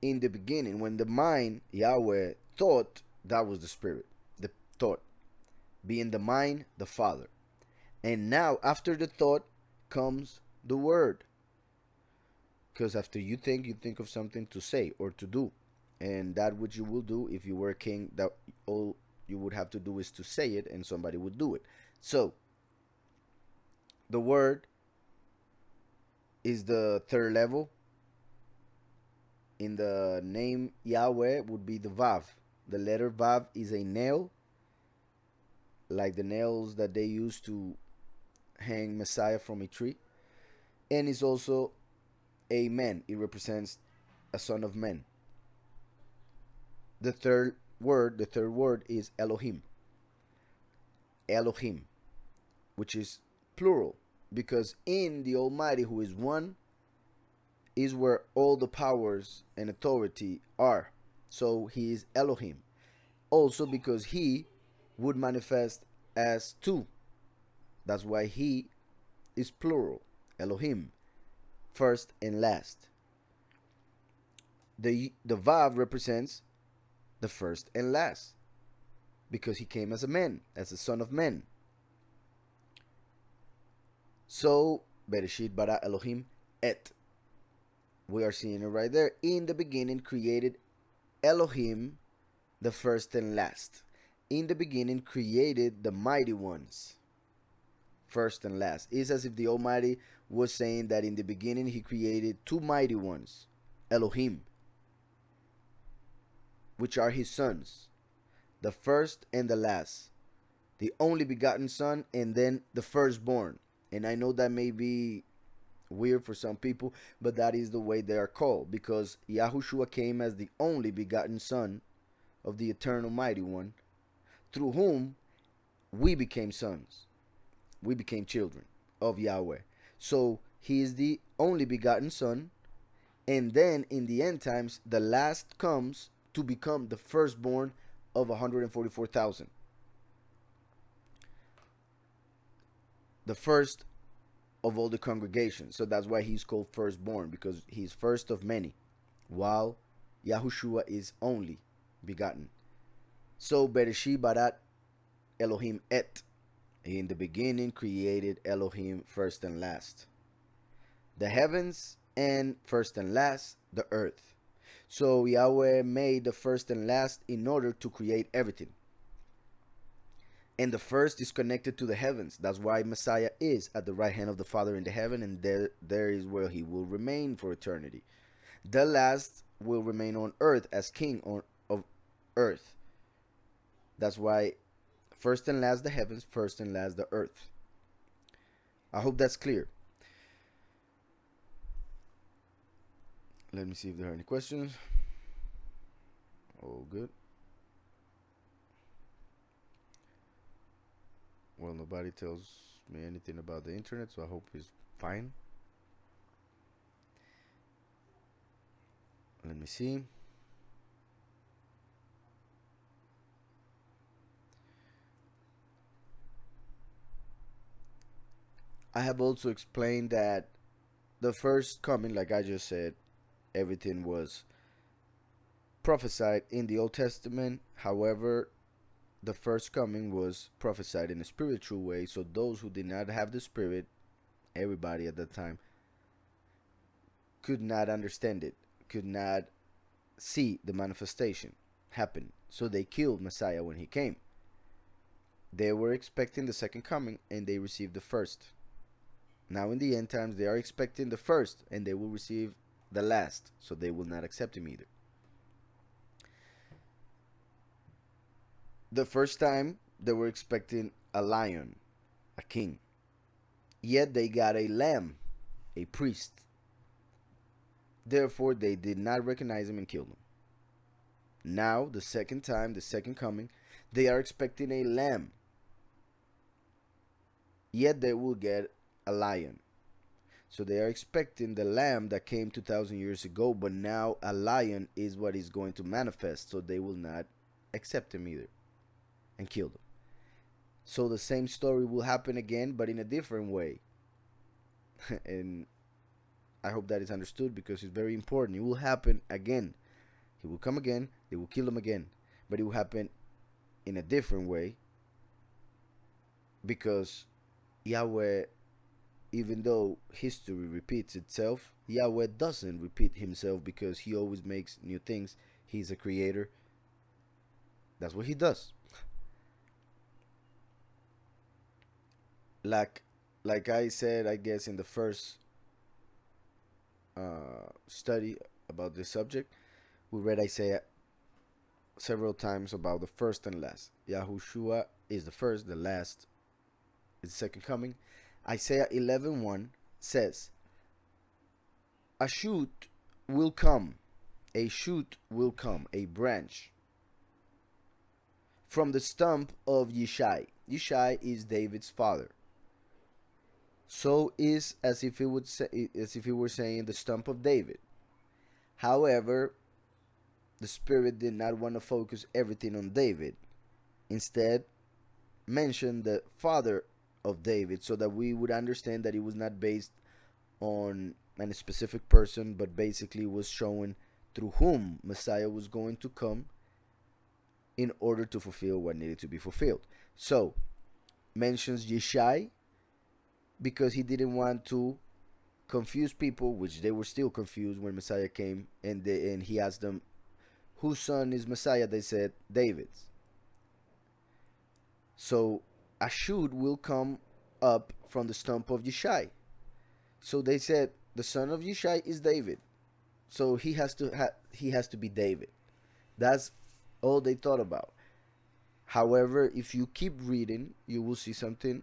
Speaker 1: In the beginning, when the mind, Yahweh, thought, that was the spirit, the thought, being the mind, the Father. And now, after the thought, comes the word. Because after you think of something to say or to do. And that which you will do, if you were a king, that all you would have to do is to say it, and somebody would do it. So, the word is the third level. In the name Yahweh would be the Vav. The letter Vav is a nail, like the nails that they used to hang Messiah from a tree. And it's also a man. It represents a son of man. The third word is Elohim. Elohim, which is plural, because in the Almighty, who is one, is where all the powers and authority are. So he is Elohim. Also because he would manifest as two. That's why he is plural. Elohim, first and last. The Vav represents the first and last, because he came as a man, as a son of man. So Bereshit bara Elohim et. We are seeing it right there. In the beginning created Elohim, the first and last. In the beginning created the mighty ones, first and last. It's as if the Almighty was saying that in the beginning he created two mighty ones, Elohim, which are his sons, the first and the last, the only begotten son, and then the firstborn. And I know that may be weird for some people, but that is the way they are called, because Yahushua came as the only begotten Son of the Eternal Mighty One, through whom we became sons. We became children of Yahweh. So he is the only begotten Son, and then in the end times, the last comes to become the firstborn of 144,000. The first of all the congregations. So that's why he's called firstborn, because he's first of many, while Yahushua is only begotten. So Bereshit barat Elohim et. In the beginning created Elohim first and last. The heavens and first and last, the earth. So Yahweh made the first and last in order to create everything. And the first is connected to the heavens. That's why Messiah is at the right hand of the Father in the heaven, and there is where he will remain for eternity. The last will remain on earth as king of earth. That's why first and last the heavens, first and last the earth. I hope that's clear. Let me see if there are any questions. Oh, good. Well, nobody tells me anything about the internet, so I hope it's fine. Let me see. I have also explained that the first coming, like I just said, everything was prophesied in the Old Testament. However, the first coming was prophesied in a spiritual way, so those who did not have the Spirit, everybody at that time, could not understand it, could not see the manifestation happen. So they killed Messiah when he came. They were expecting the second coming, and they received the first. Now in the end times, they are expecting the first, and they will receive the last, so they will not accept him either. The first time, they were expecting a lion, a king. Yet they got a lamb, a priest. Therefore, they did not recognize him and killed him. Now, the second time, the second coming, they are expecting a lamb. Yet they will get a lion. So they are expecting the lamb that came 2,000 years ago, but now a lion is what is going to manifest, so they will not accept him either and kill them. So the same story will happen again, but in a different way. And I hope that is understood, because it's very important. It will happen again. He will come again, they will kill him again, but it will happen in a different way, because Yahweh, even though history repeats itself, Yahweh doesn't repeat himself, because he always makes new things. He's a creator. That's what he does. Like I said, I guess in the first study about this subject, we read Isaiah several times about the first and last. Yahushua is the first, the last is the second coming. Isaiah 11:1 says, a shoot will come, a shoot will come, a branch from the stump of Yishai. Yishai is David's father. So is as if he were saying the stump of David. However, the Spirit did not want to focus everything on David. Instead, mentioned the father of David, so that we would understand that it was not based on a specific person, but basically was showing through whom Messiah was going to come in order to fulfill what needed to be fulfilled. So, mentions Yishai because he didn't want to confuse people, which they were still confused when Messiah came, and he asked them, whose son is Messiah? They said, David's. So a shoot will come up from the stump of Yishai. So they said the son of Yishai is David. So he has to be David. That's all they thought about. However, if you keep reading, you will see something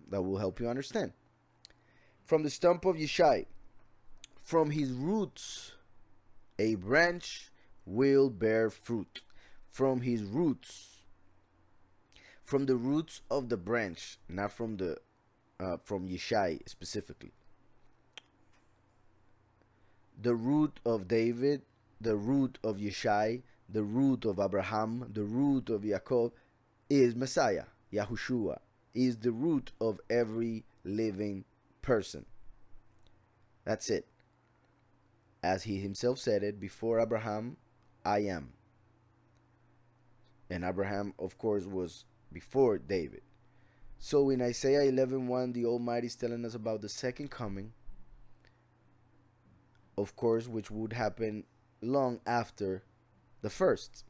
Speaker 1: that will help you understand. From the stump of Yeshai, from his roots, a branch will bear fruit. From his roots, from the roots of the branch, not from the from Yeshai specifically. The root of David, the root of Yeshai, the root of Abraham, the root of Jacob is Messiah. Yahushua is the root of every living person. That's it. As he himself said it, before Abraham, I am. And Abraham, of course, was before David. So in Isaiah 11:1, the Almighty is telling us about the second coming, of course, which would happen long after the first.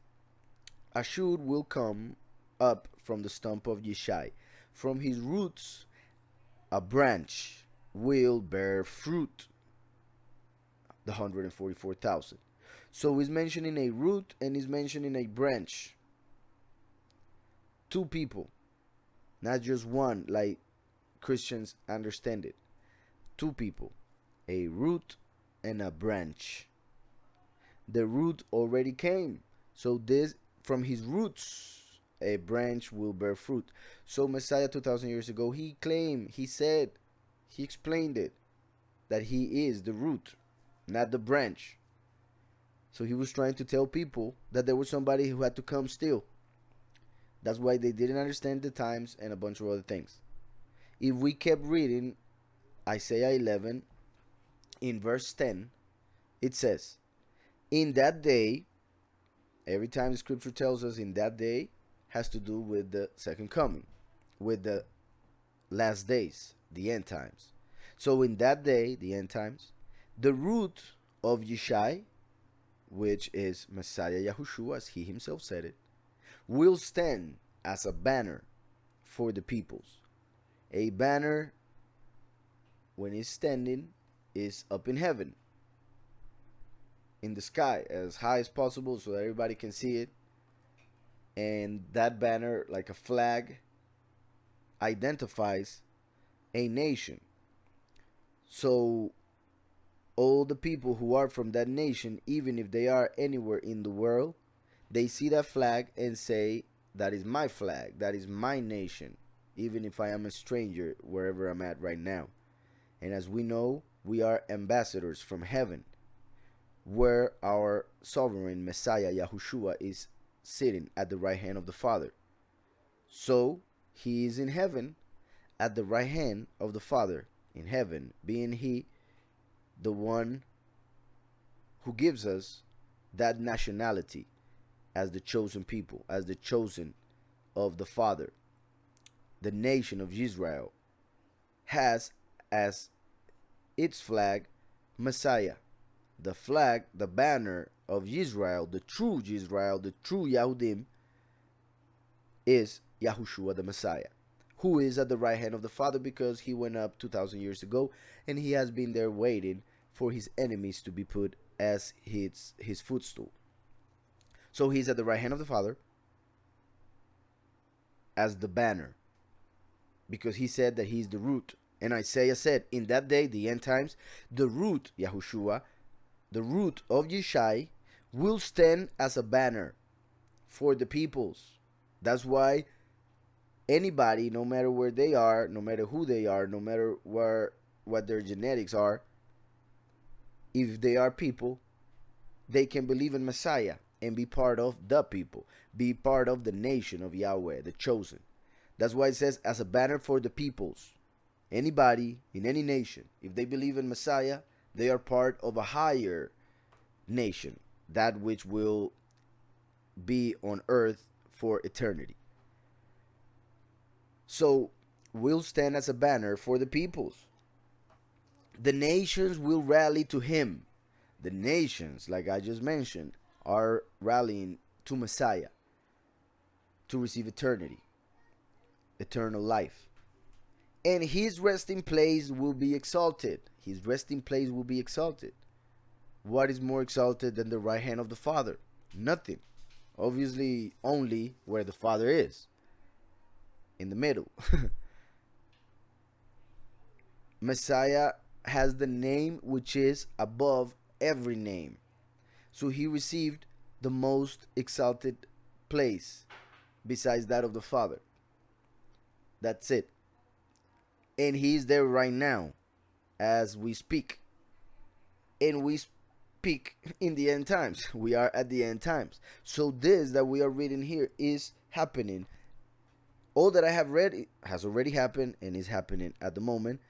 Speaker 1: A shoot will come up from the stump of Yeshai. From his roots, a branch will bear fruit. The 144,000. So he's mentioning a root and he's mentioning a branch. Two people, not just one, like Christians understand it. Two people, a root and a branch. The root already came, so this from his roots a branch will bear fruit. So Messiah 2,000 years ago, he claimed, he said, he explained it, that he is the root, not the branch. So he was trying to tell people that there was somebody who had to come still. That's why they didn't understand the times and a bunch of other things. If we kept reading Isaiah 11, in verse 10, it says, in that day, every time the scripture tells us in that day, has to do with the second coming, with the last days, the end times. So in that day, the end times, the root of Yeshai, which is Messiah Yahushua, as he himself said it, will stand as a banner for the peoples. A banner, when it's standing, is up in heaven, in the sky, as high as possible so that everybody can see it. And that banner, like a flag, identifies a nation. So all the people who are from that nation, even if they are anywhere in the world, they see that flag and say, that is my flag, that is my nation, even if I am a stranger wherever I'm at right now. And as we know, we are ambassadors from heaven, where our sovereign Messiah Yahushua is sitting at the right hand of the Father. So he is in heaven at the right hand of the Father, in heaven, being he the one who gives us that nationality as the chosen people, as the chosen of the Father. The nation of Israel has as its flag Messiah. The flag, the banner of Israel, the true Israel, the true Yahudim, is Yahushua the Messiah, who is at the right hand of the Father, because he went up 2,000 years ago and he has been there waiting for his enemies to be put as his footstool. So he's at the right hand of the Father as the banner, because he said that he's the root. And Isaiah said, in that day, the end times, the root, Yahushua, the root of Yeshai, will stand as a banner for the peoples. That's why anybody, no matter where they are, no matter who they are, no matter what their genetics are, if they are people, they can believe in Messiah and be part of the people, be part of the nation of Yahweh, the chosen. That's why it says, as a banner for the peoples. Anybody in any nation, if they believe in Messiah, they are part of a higher nation, that which will be on earth for eternity. So will stand as a banner for the peoples. The nations will rally to him. The nations, like I just mentioned, are rallying to Messiah to receive eternity, eternal life. And his resting place will be exalted. His resting place will be exalted. What is more exalted than the right hand of the Father? Nothing. Obviously, only where the Father is, in the middle. Messiah has the name which is above every name. So he received the most exalted place besides that of the Father. That's it. And he's there right now as we speak. And we speak in the end times. We are at the end times. So this that we are reading here is happening. All that I have read has already happened and is happening at the moment.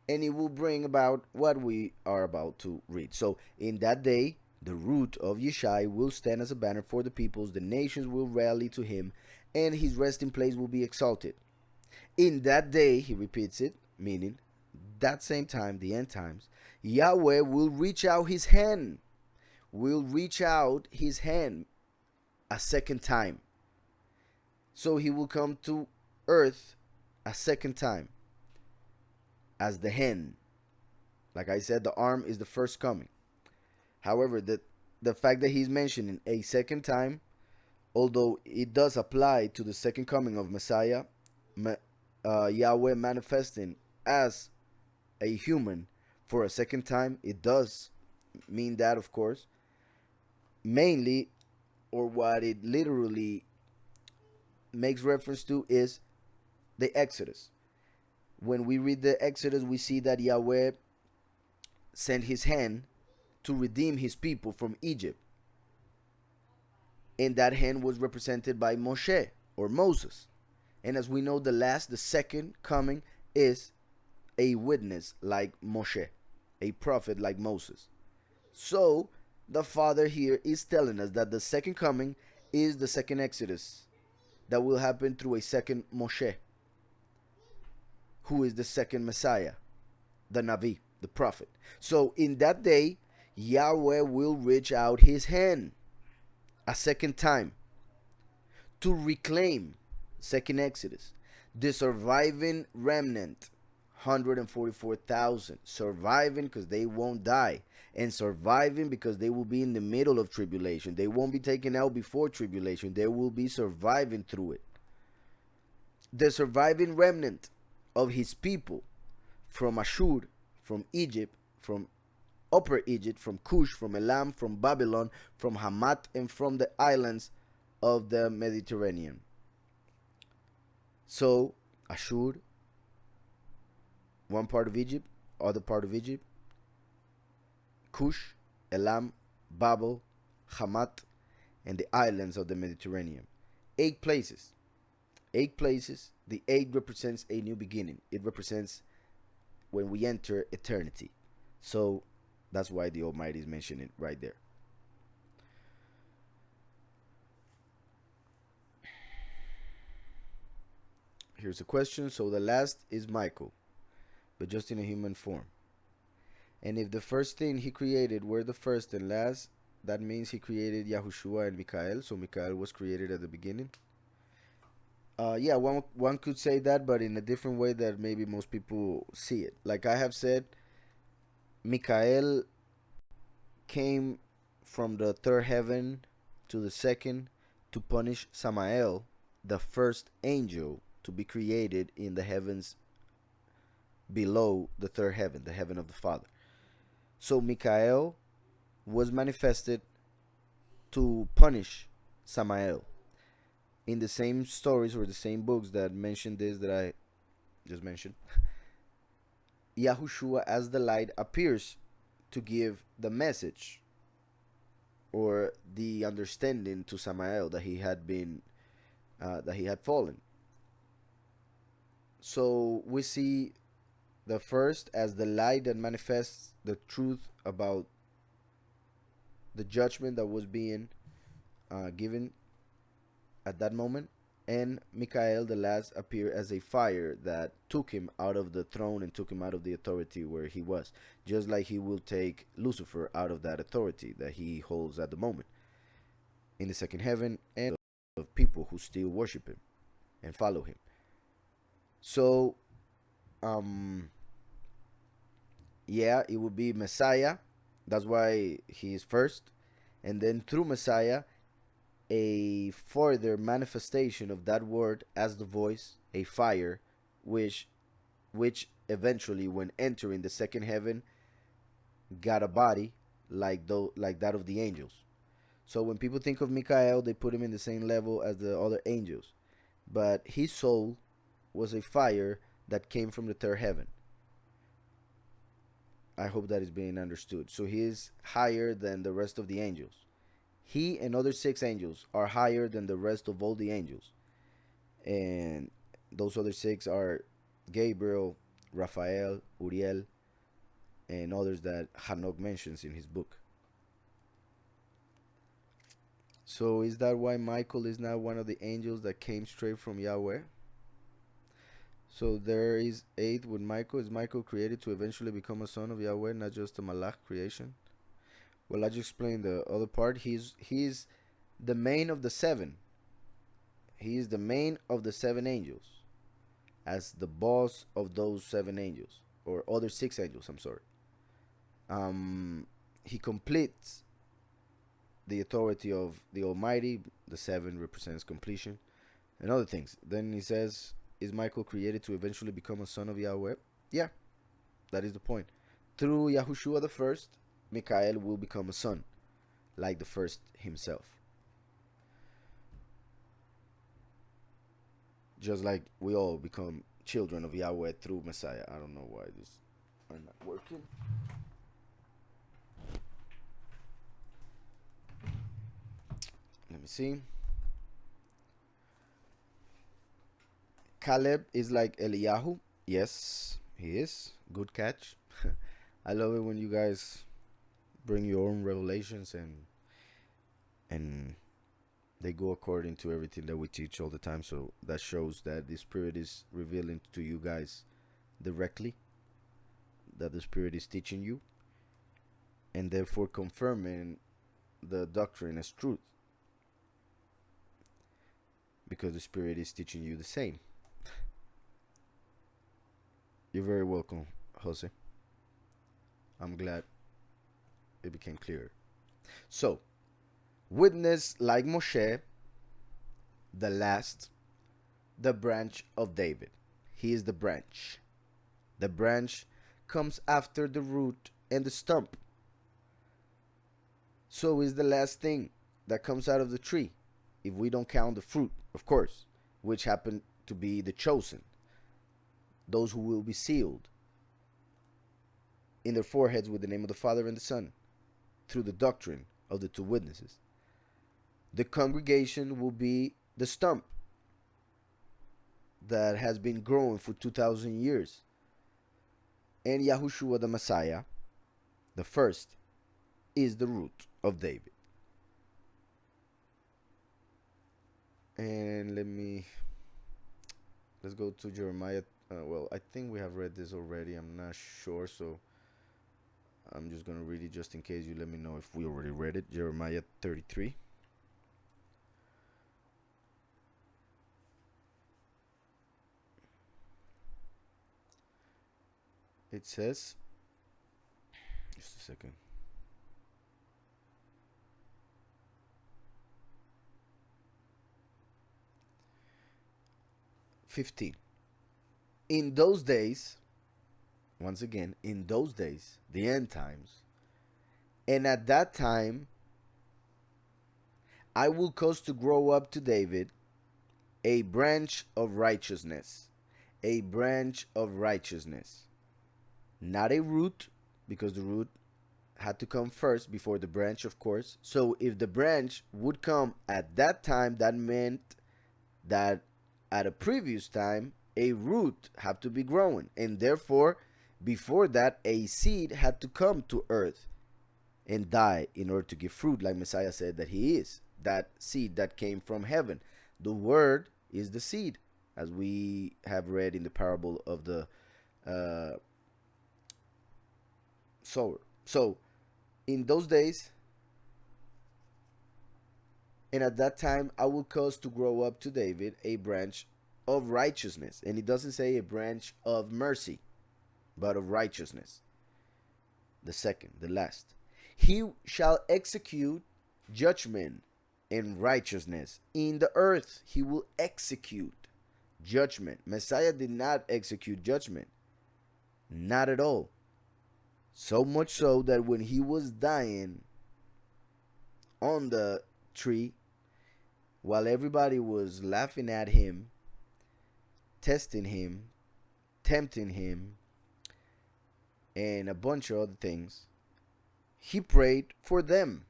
Speaker 1: And it will bring about what we are about to read. So in that day, the root of Yeshai will stand as a banner for the peoples. The nations will rally to him, and his resting place will be exalted. In that day, he repeats it, meaning that same time, the end times, Yahweh will reach out his hand, a second time. So he will come to earth a second time as the hand. Like I said, the arm is the first coming. However, the fact that he's mentioning a second time, although it does apply to the second coming of Messiah, Yahweh manifesting as a human for a second time, it does mean that, of course. Mainly, or what it literally makes reference to, is the Exodus. When we read the Exodus, we see that Yahweh sent his hand to redeem his people from Egypt. And that hand was represented by Moshe or Moses. And as we know, the second coming is a witness like Moshe, a prophet like Moses. So the Father here is telling us that the second coming is the second Exodus that will happen through a second Moshe, who is the second Messiah, the Navi, the prophet. So in that day, Yahweh will reach out his hand a second time to reclaim, second Exodus, the surviving remnant, 144,000, surviving because they won't die, and surviving because they will be in the middle of tribulation. They won't be taken out before tribulation. They will be surviving through it. The surviving remnant of his people from Ashur, from Egypt, from Upper Egypt, from Cush, from Elam, from Babylon, from Hamat, and from the islands of the Mediterranean. So Ashur, one part of Egypt, other part of Egypt, Cush, Elam, Babel, Hamat, and the islands of the Mediterranean. 8 places. 8 places. The 8 represents a new beginning. It represents when we enter eternity. So that's why the Almighty is mentioning it right there. Here's a question. So the last is Michael, but just in a human form. And if the first thing he created were the first and last, that means he created Yahushua and Mikael. So Mikael was created at the beginning. Yeah, one could say that, but in a different way that maybe most people see it. Like I have said, Mikael came from the third heaven to the second to punish Samael, the first angel to be created in the heavens below the third heaven, the heaven of the Father. So Mikael was manifested to punish Samael. In the same stories or the same books that mention this that I just mentioned, Yahushua as the light appears to give the message or the understanding to Samael that he had been that he had fallen. So we see the first as the light that manifests the truth about the judgment that was being given at that moment, and Mikael the last appeared as a fire that took him out of the throne and took him out of the authority where he was, just like he will take Lucifer out of that authority that he holds at the moment in the second heaven, and of people who still worship him and follow him. So yeah, it will be Messiah. That's why he is first, and then through Messiah a further manifestation of that word as the voice, a fire, which eventually, when entering the second heaven, got a body like that of the angels. So when people think of Michael, they put him in the same level as the other angels. But his soul was a fire that came from the third heaven. I hope that is being understood. So he is higher than the rest of the angels. He and other 6 angels are higher than the rest of all the angels. And those other 6 are Gabriel, Raphael, Uriel, and others that Hanok mentions in his book. So is that why Michael is not one of the angels that came straight from Yahweh? So there is 8 with Michael. Is Michael created to eventually become a son of Yahweh, not just a Malach creation? Well, I just explained the other part. He's the main of the 7. He is the main of the 7 angels, as the boss of those 7 angels, or other 6 angels. I'm sorry. He completes the authority of the Almighty. The 7 represents completion and other things. Then he says, is Michael created to eventually become a son of Yahweh? Yeah, that is the point. Through Yahushua the first, Michael will become a son, like the first himself. Just like we all become children of Yahweh through Messiah. I don't know why this are not working. Let me see. Caleb is like Eliyahu. Yes, he is. Good catch. I love it when you guys bring your own revelations and they go according to everything that we teach all the time. So that shows that the Spirit is revealing to you guys directly, that the Spirit is teaching you, and therefore confirming the doctrine as truth, because the Spirit is teaching you the same. You're very welcome, Jose. I'm glad it became clear. So, witness like Moshe, the last, the branch of David. He is the branch. The branch comes after the root and the stump. So is the last thing that comes out of the tree, if we don't count the fruit, of course, which happen to be the chosen, those who will be sealed in their foreheads with the name of the Father and the Son, through the doctrine of the 2 witnesses. The congregation will be the stump that has been growing for 2,000 years. And Yahushua the Messiah, the first, is the root of David. And let's go to Jeremiah. Well, I think we have read this already. I'm not sure, so I'm just going to read it just in case you let me know if we already read it. Jeremiah 33. It says, just a second. "15. In those days," once again, in those days, the end times, "and at that time I will cause to grow up to David a branch of righteousness." A branch of righteousness. Not a root, because the root had to come first before the branch, of course. So if the branch would come at that time, that meant that at a previous time, a root had to be growing. And therefore, before that, a seed had to come to earth and die in order to give fruit, like Messiah said that he is. That seed that came from heaven. The word is the seed, as we have read in the parable of the sower. So, in those days, and at that time, I will cause to grow up to David a branch of righteousness. And it doesn't say a branch of mercy, but of righteousness. The second, the last. He shall execute judgment and righteousness in the earth. He will execute judgment. Messiah did not execute judgment. Not at all. So much so that when he was dying on the tree, while everybody was laughing at him, testing him, tempting him, and a bunch of other things, he prayed for them.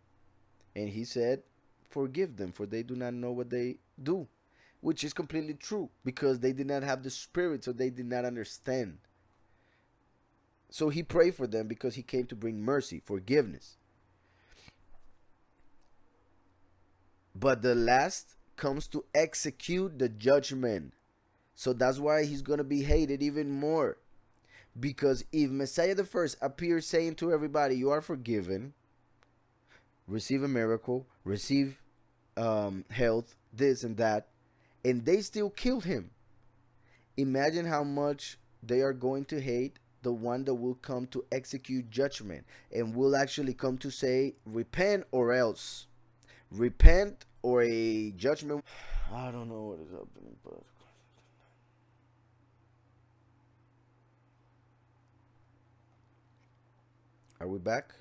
Speaker 1: And he said, "Forgive them, for they do not know what they do." Which is completely true, because they did not have the spirit, so they did not understand. So he prayed for them because he came to bring mercy, forgiveness. But the last comes to execute the judgment. So that's why he's going to be hated even more. Because if Messiah the first appears saying to everybody, "You are forgiven, receive a miracle, receive health, this and that," and they still killed him, imagine how much they are going to hate the one that will come to execute judgment and will actually come to say, "Repent or else." Repent or a judgment. I don't know what is happening, but are we back?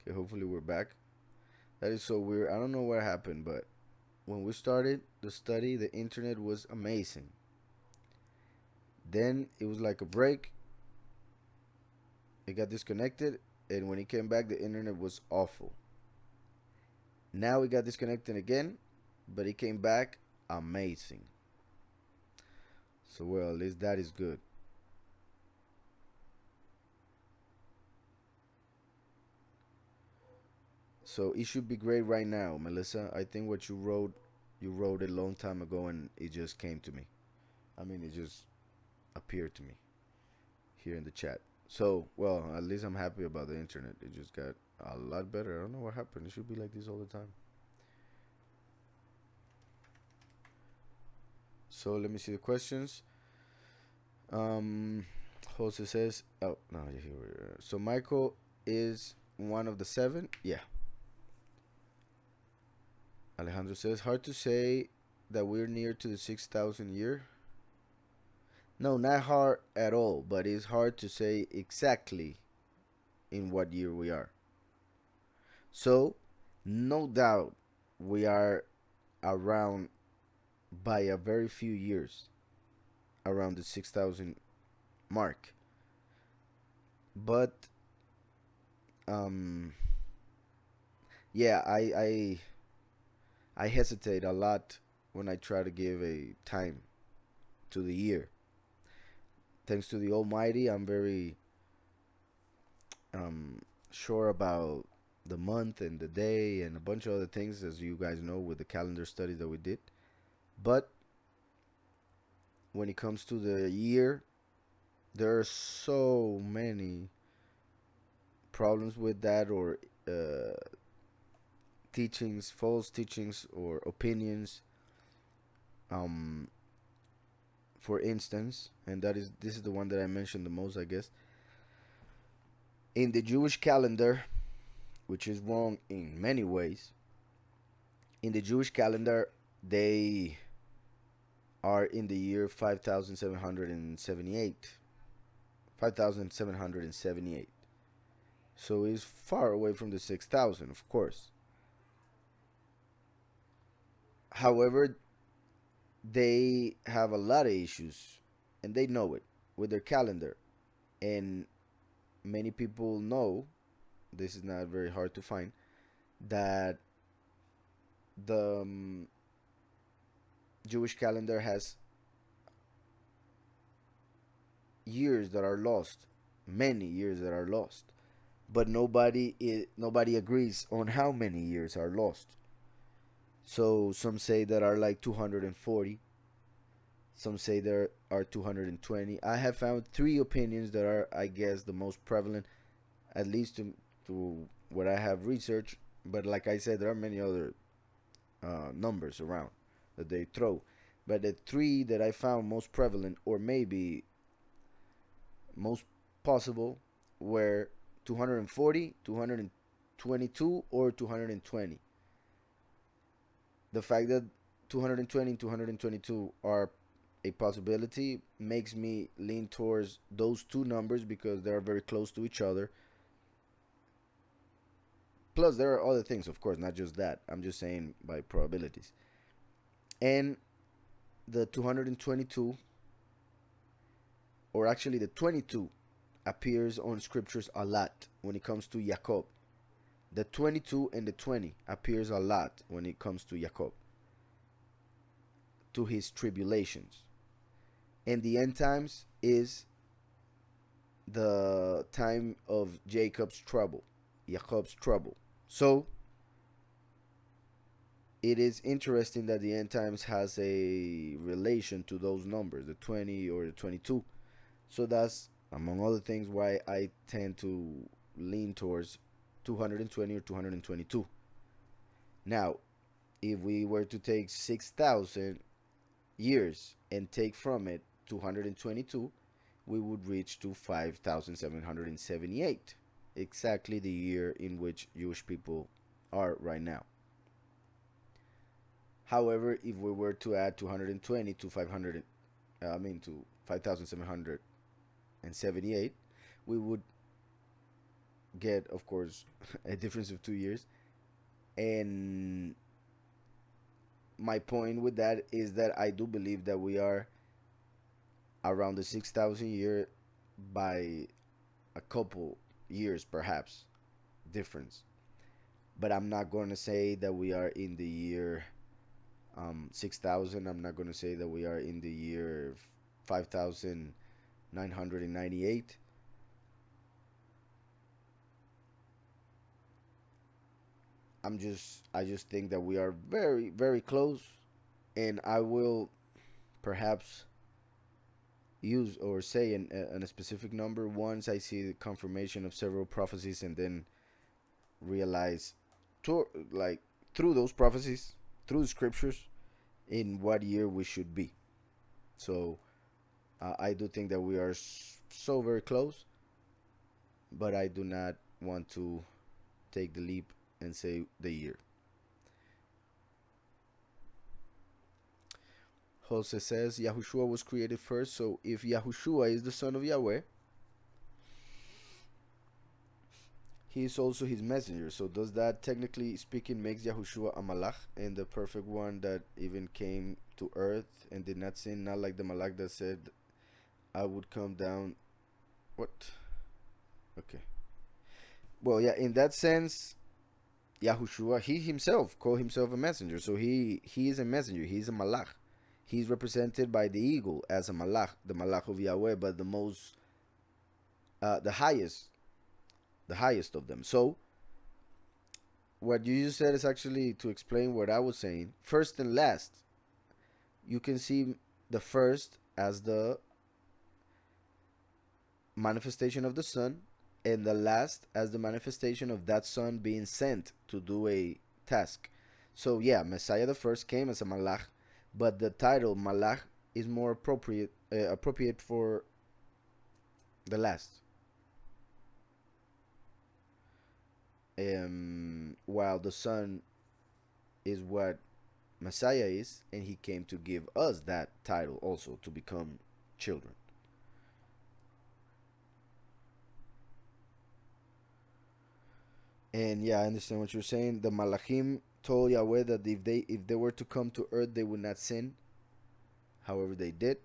Speaker 1: Okay, hopefully we're back. That is so weird. I don't know what happened, but when we started the study, the internet was amazing. Then it was like a break. It got disconnected, and when it came back, the internet was awful. Now it got disconnected again, but it came back amazing. So, well, at least that is good. So it should be great right now, Melissa. I think what you wrote it a long time ago, and it just came to me. I mean, it just appeared to me here in the chat. So, well, at least I'm happy about the internet. It just got a lot better. I don't know what happened. It should be like this all the time. So let me see the questions. Um, Jose says, "Oh no, here we are." So Michael is one of the seven. Yeah. Alejandro says, "Hard to say that we're near to the 6,000 year." No, not hard at all, but it's hard to say exactly in what year we are. So, no doubt we are around by a very few years around the 6,000 mark. But um yeah, I hesitate a lot when I try to give a time to the year. Thanks to the Almighty, I'm very sure about the month and the day and a bunch of other things, as you guys know, with the calendar study that we did. But when it comes to the year, there are so many problems with that, or uh, teachings, false teachings, or opinions. Um, for instance, and this is the one that I mentioned the most, I guess. In the Jewish calendar, which is wrong in many ways, in the Jewish calendar, they are in the year 5,778. 5,778. So it's far away from the 6,000, of course. However, they have a lot of issues, and they know it with their calendar. And many people know, this is not very hard to find, that the Jewish calendar has years that are lost, many years that are lost, but nobody agrees on how many years are lost. So some say that are like 240, some say there are 220. I have found three opinions that are, I guess, the most prevalent, at least to what I have researched. But like I said, there are many other numbers around that they throw. But the three that I found most prevalent, or maybe most possible, were 240, 222, or 220. The fact that 220 and 222 are a possibility, makes me lean towards those two numbers because they are very close to each other. Plus, there are other things, of course, not just that. I'm just saying by probabilities. And the 222, or actually the 22, appears on scriptures a lot when it comes to Jacob. The 22 and the 20 appears a lot when it comes to Jacob, to his tribulations. And the end times is the time of Jacob's trouble, Jacob's trouble. So it is interesting that the end times has a relation to those numbers, the 20 or the 22. So that's, among other things, why I tend to lean towards 220 or 222. Now, if we were to take 6,000 years and take from it 222, we would reach to 5,778, exactly the year in which Jewish people are right now. However, if we were to add 220 to 500, to 5,778, we would get, of course, a difference of 2 years. And my point with that is that I do believe that we are around the 6,000 year by a couple years, perhaps, difference. But I'm not going to say that we are in the year 6,000. I'm not going to say that we are in the year 5,998. I just think that we are very, very close, and I will perhaps use or say a specific number once I see the confirmation of several prophecies, and then realize, to, like, through those prophecies, through the scriptures, in what year we should be. So I do think that we are so very close, but I do not want to take the leap and say the year. Jose says Yahushua was created first, so if Yahushua is the son of Yahweh, he is also his messenger. So does that, technically speaking, makes Yahushua a malach and the perfect one that even came to earth and did not sin, not like the malach that said, I would come down. What? Okay. Well, yeah, in that sense, Yahushua, he himself called himself a messenger. So he is a messenger. He's a malach. He's represented by the eagle as a malach, the malach of Yahweh, but the most, the highest of them. So what you just said is actually to explain what I was saying. First and last, you can see the first as the manifestation of the Son, and the last as the manifestation of that Son being sent to do a task. So yeah, Messiah the first came as a malach, but the title malach is more appropriate for the last. While the Son is what Messiah is, and he came to give us that title also, to become children. And yeah, I understand what you're saying. The Malachim told Yahweh that if they were to come to earth, they would not sin. However, they did,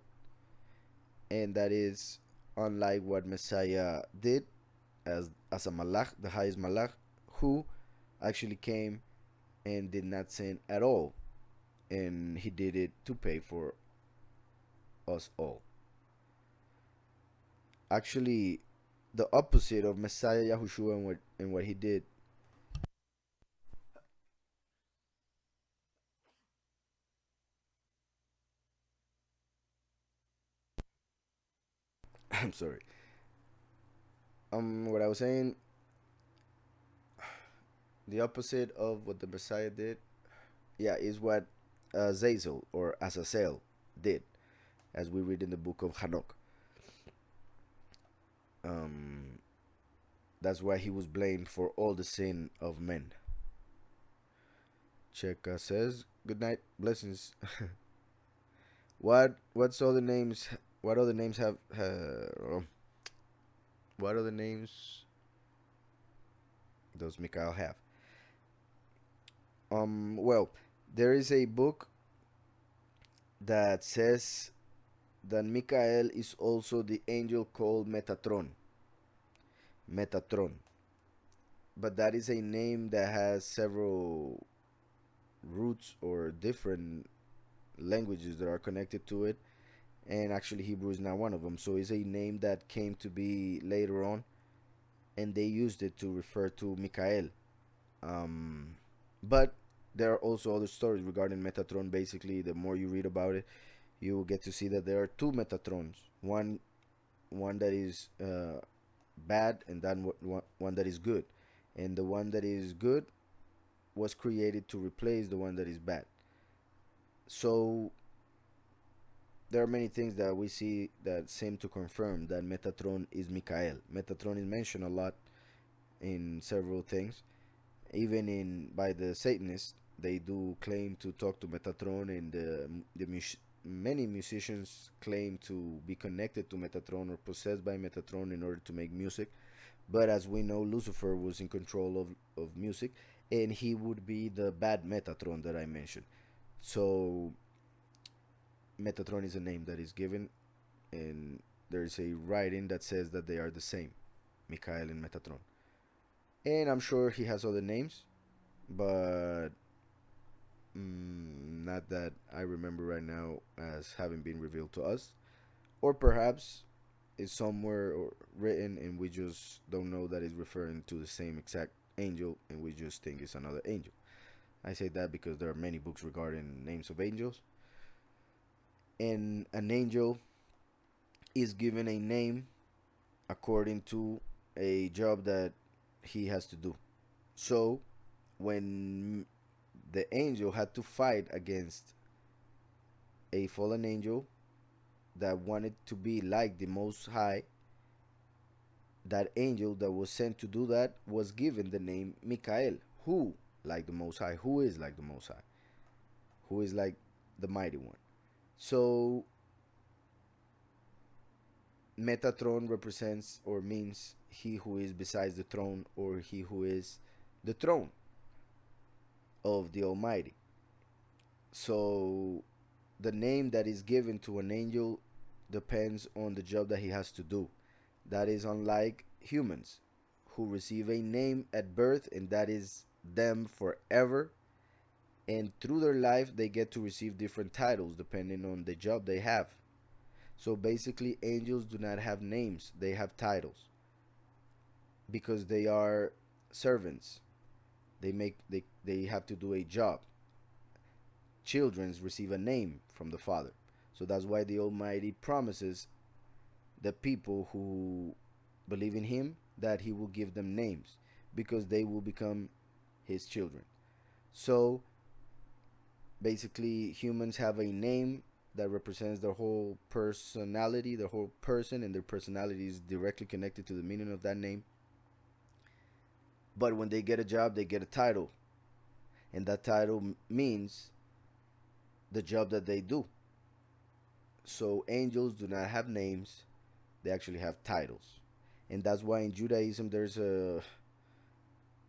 Speaker 1: and that is unlike what Messiah did as a Malach, the highest Malach, who actually came and did not sin at all, and he did it to pay for us all. Actually, the opposite of Messiah Yahushua and what he did. I'm sorry. What I was saying, the opposite of what the Messiah did, yeah, is what Zazel or Azazel did, as we read in the book of Hanok. Um, that's why he was blamed for all the sin of men. Cheka says, "Good night, blessings." What's all the names? What other names have? What other names does Mikael have? Well, there is a book that says that Mikael is also the angel called Metatron. Metatron. But that is a name that has several roots or different languages that are connected to it, and actually Hebrew is not one of them. So it's a name that came to be later on, and they used it to refer to Mikael. Um, but there are also other stories regarding Metatron. Basically, the more you read about it, you will get to see that there are two Metatrons. One that is bad, and then one that is good. And the one that is good was created to replace the one that is bad. So there are many things that we see that seem to confirm that Metatron is Mikael. Metatron is mentioned a lot in several things, even in by the Satanists. They do claim to talk to Metatron, and many musicians claim to be connected to Metatron or possessed by Metatron in order to make music. But as we know, Lucifer was in control of music, and he would be the bad Metatron that I mentioned. So Metatron is a name that is given, and there's a writing that says that they are the same, Mikael and Metatron. And I'm sure he has other names, but not that I remember right now as having been revealed to us. Or perhaps it's somewhere or written and we just don't know that it's referring to the same exact angel and we just think it's another angel. I say that because there are many books regarding names of angels, and an angel is given a name according to a job that he has to do. So when the angel had to fight against a fallen angel that wanted to be like the Most High, that angel that was sent to do that was given the name Mikael, who like the Most High, who is like the Most High, who is like the Mighty One. So Metatron represents or means he who is besides the throne, or he who is the throne of the Almighty. So the name that is given to an angel depends on the job that he has to do. That is unlike humans who receive a name at birth, and that is them forever. And through their life, they get to receive different titles depending on the job they have. So basically, angels do not have names, they have titles because they are servants. They have to do a job. Children receive a name from the Father. So that's why the Almighty promises the people who believe in Him that He will give them names because they will become His children. So basically, humans have a name that represents their whole personality, their whole person, and their personality is directly connected to the meaning of that name. But when they get a job, they get a title, and that title means the job that they do. So angels do not have names, they actually have titles. And that's why in Judaism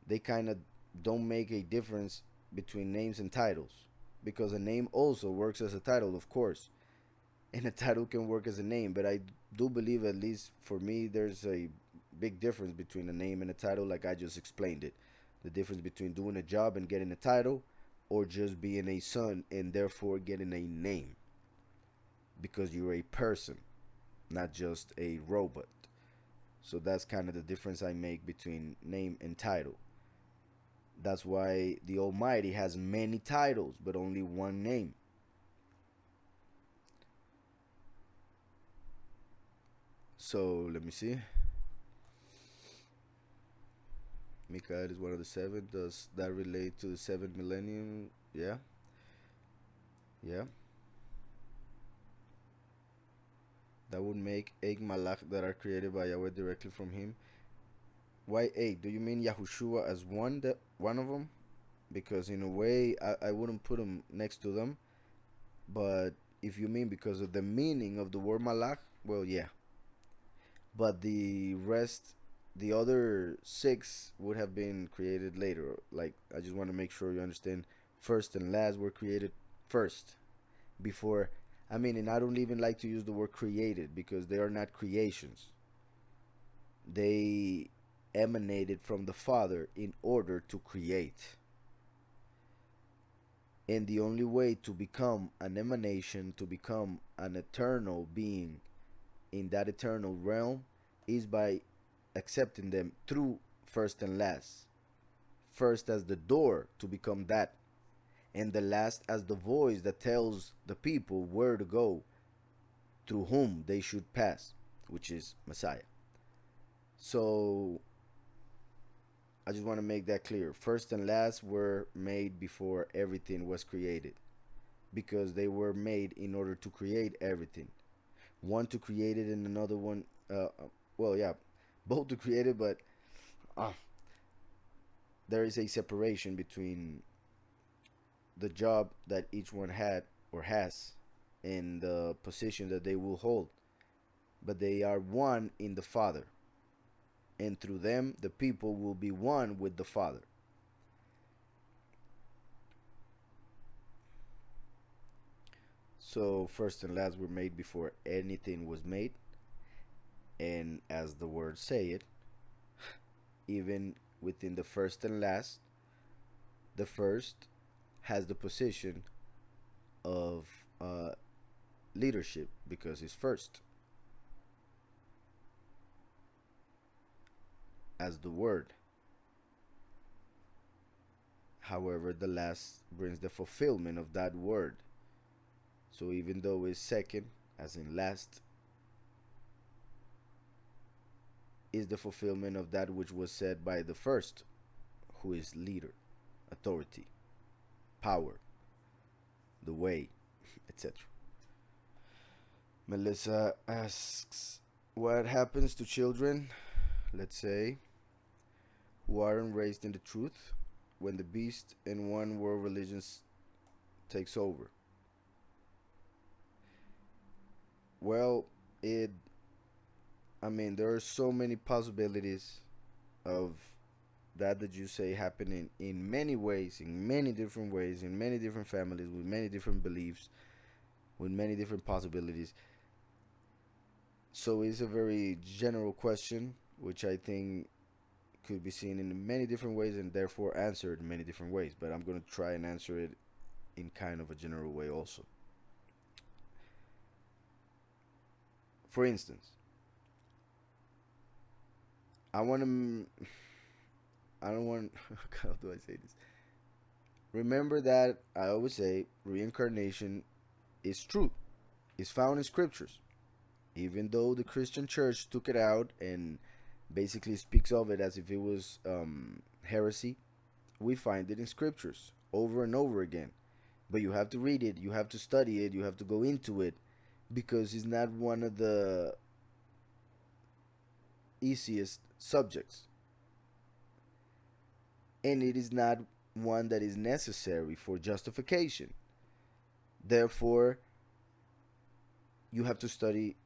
Speaker 1: they kind of don't make a difference between names and titles, because a name also works as a title, of course, and a title can work as a name. But I do believe, at least for me, there's a big difference between a name and a title, like I just explained it. The difference between doing a job and getting a title, or just being a son and therefore getting a name, because you're a person, not just a robot. So that's kind of the difference I make between name and title. That's why the Almighty has many titles but only one name. So let me see. Mikael is one of the seven. Does that relate to the seventh millennium? Yeah. Yeah. That would make eight Malach that are created by Yahweh directly from Him. Why eight? Do you mean Yahushua as one of them? Because in a way, I wouldn't put him next to them, but if you mean because of the meaning of the word malach, well, yeah. But the rest, the other six would have been created later. Like, I just want to make sure you understand. First and last were created first before. I mean, and I don't even like to use the word created because they are not creations. They emanated from the Father in order to create. And the only way to become an emanation, to become an eternal being in that eternal realm, is by accepting them through first and last. First as the door to become that, and the last as the voice that tells the people where to go, through whom they should pass, which is Messiah. So I just want to make that clear. First and last were made before everything was created, because they were made in order to create everything. One to create it and another one, well, yeah, both to create it, but uh, there is a separation between the job that each one had or has and the position that they will hold. But they are one in the Father, and through them the people will be one with the Father. So first and last were made before anything was made, and as the words say it, even within the first and last, the first has the position of leadership because it's first, as the word. However, the last brings the fulfillment of that word. So even though it's second, as in last, is the fulfillment of that which was said by the first, who is leader, authority, power, the way, etc. Melissa asks, what happens to children, let's say, who aren't raised in the truth when the beast and one world religions takes over? Well, it I mean, there are so many possibilities of that you say happening in many ways, in many different ways, in many different families, with many different beliefs, with many different possibilities. So it's a very general question, which I think could be seen in many different ways and therefore answered in many different ways. But I'm going to try and answer it in kind of a general way also. For instance, I want to. I don't want. How do I say this? Remember that I always say reincarnation is true. It's found in scriptures. Even though the Christian church took it out and basically speaks of it as if it was heresy, we find it in scriptures over and over again. But you have to read it, you have to study it, you have to go into it, because it's not one of the easiest subjects. And it is not one that is necessary for justification. Therefore, you have to study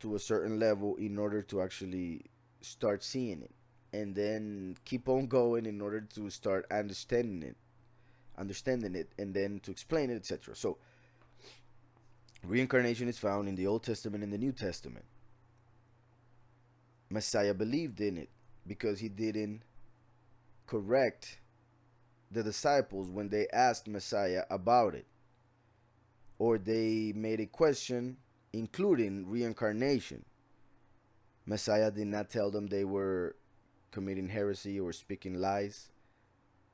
Speaker 1: to a certain level in order to actually start seeing it, and then keep on going in order to start understanding it, and then to explain it, etc. So reincarnation is found in the Old Testament and the New Testament. Messiah believed in it because he didn't correct the disciples when they asked Messiah about it, or they made a question including reincarnation. Messiah did not tell them they were committing heresy or speaking lies.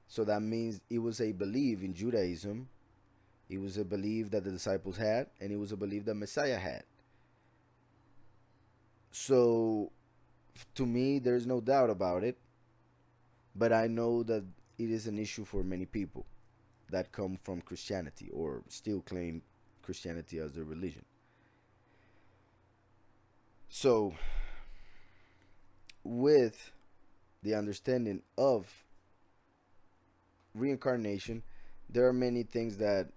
Speaker 1: So that means it was a belief in Judaism. It was a belief that the disciples had, and it was a belief that Messiah had. So to me, there's no doubt about it. But I know that it is an issue for many people that come from Christianity or still claim Christianity as their religion. So, with the understanding of reincarnation, there are many things that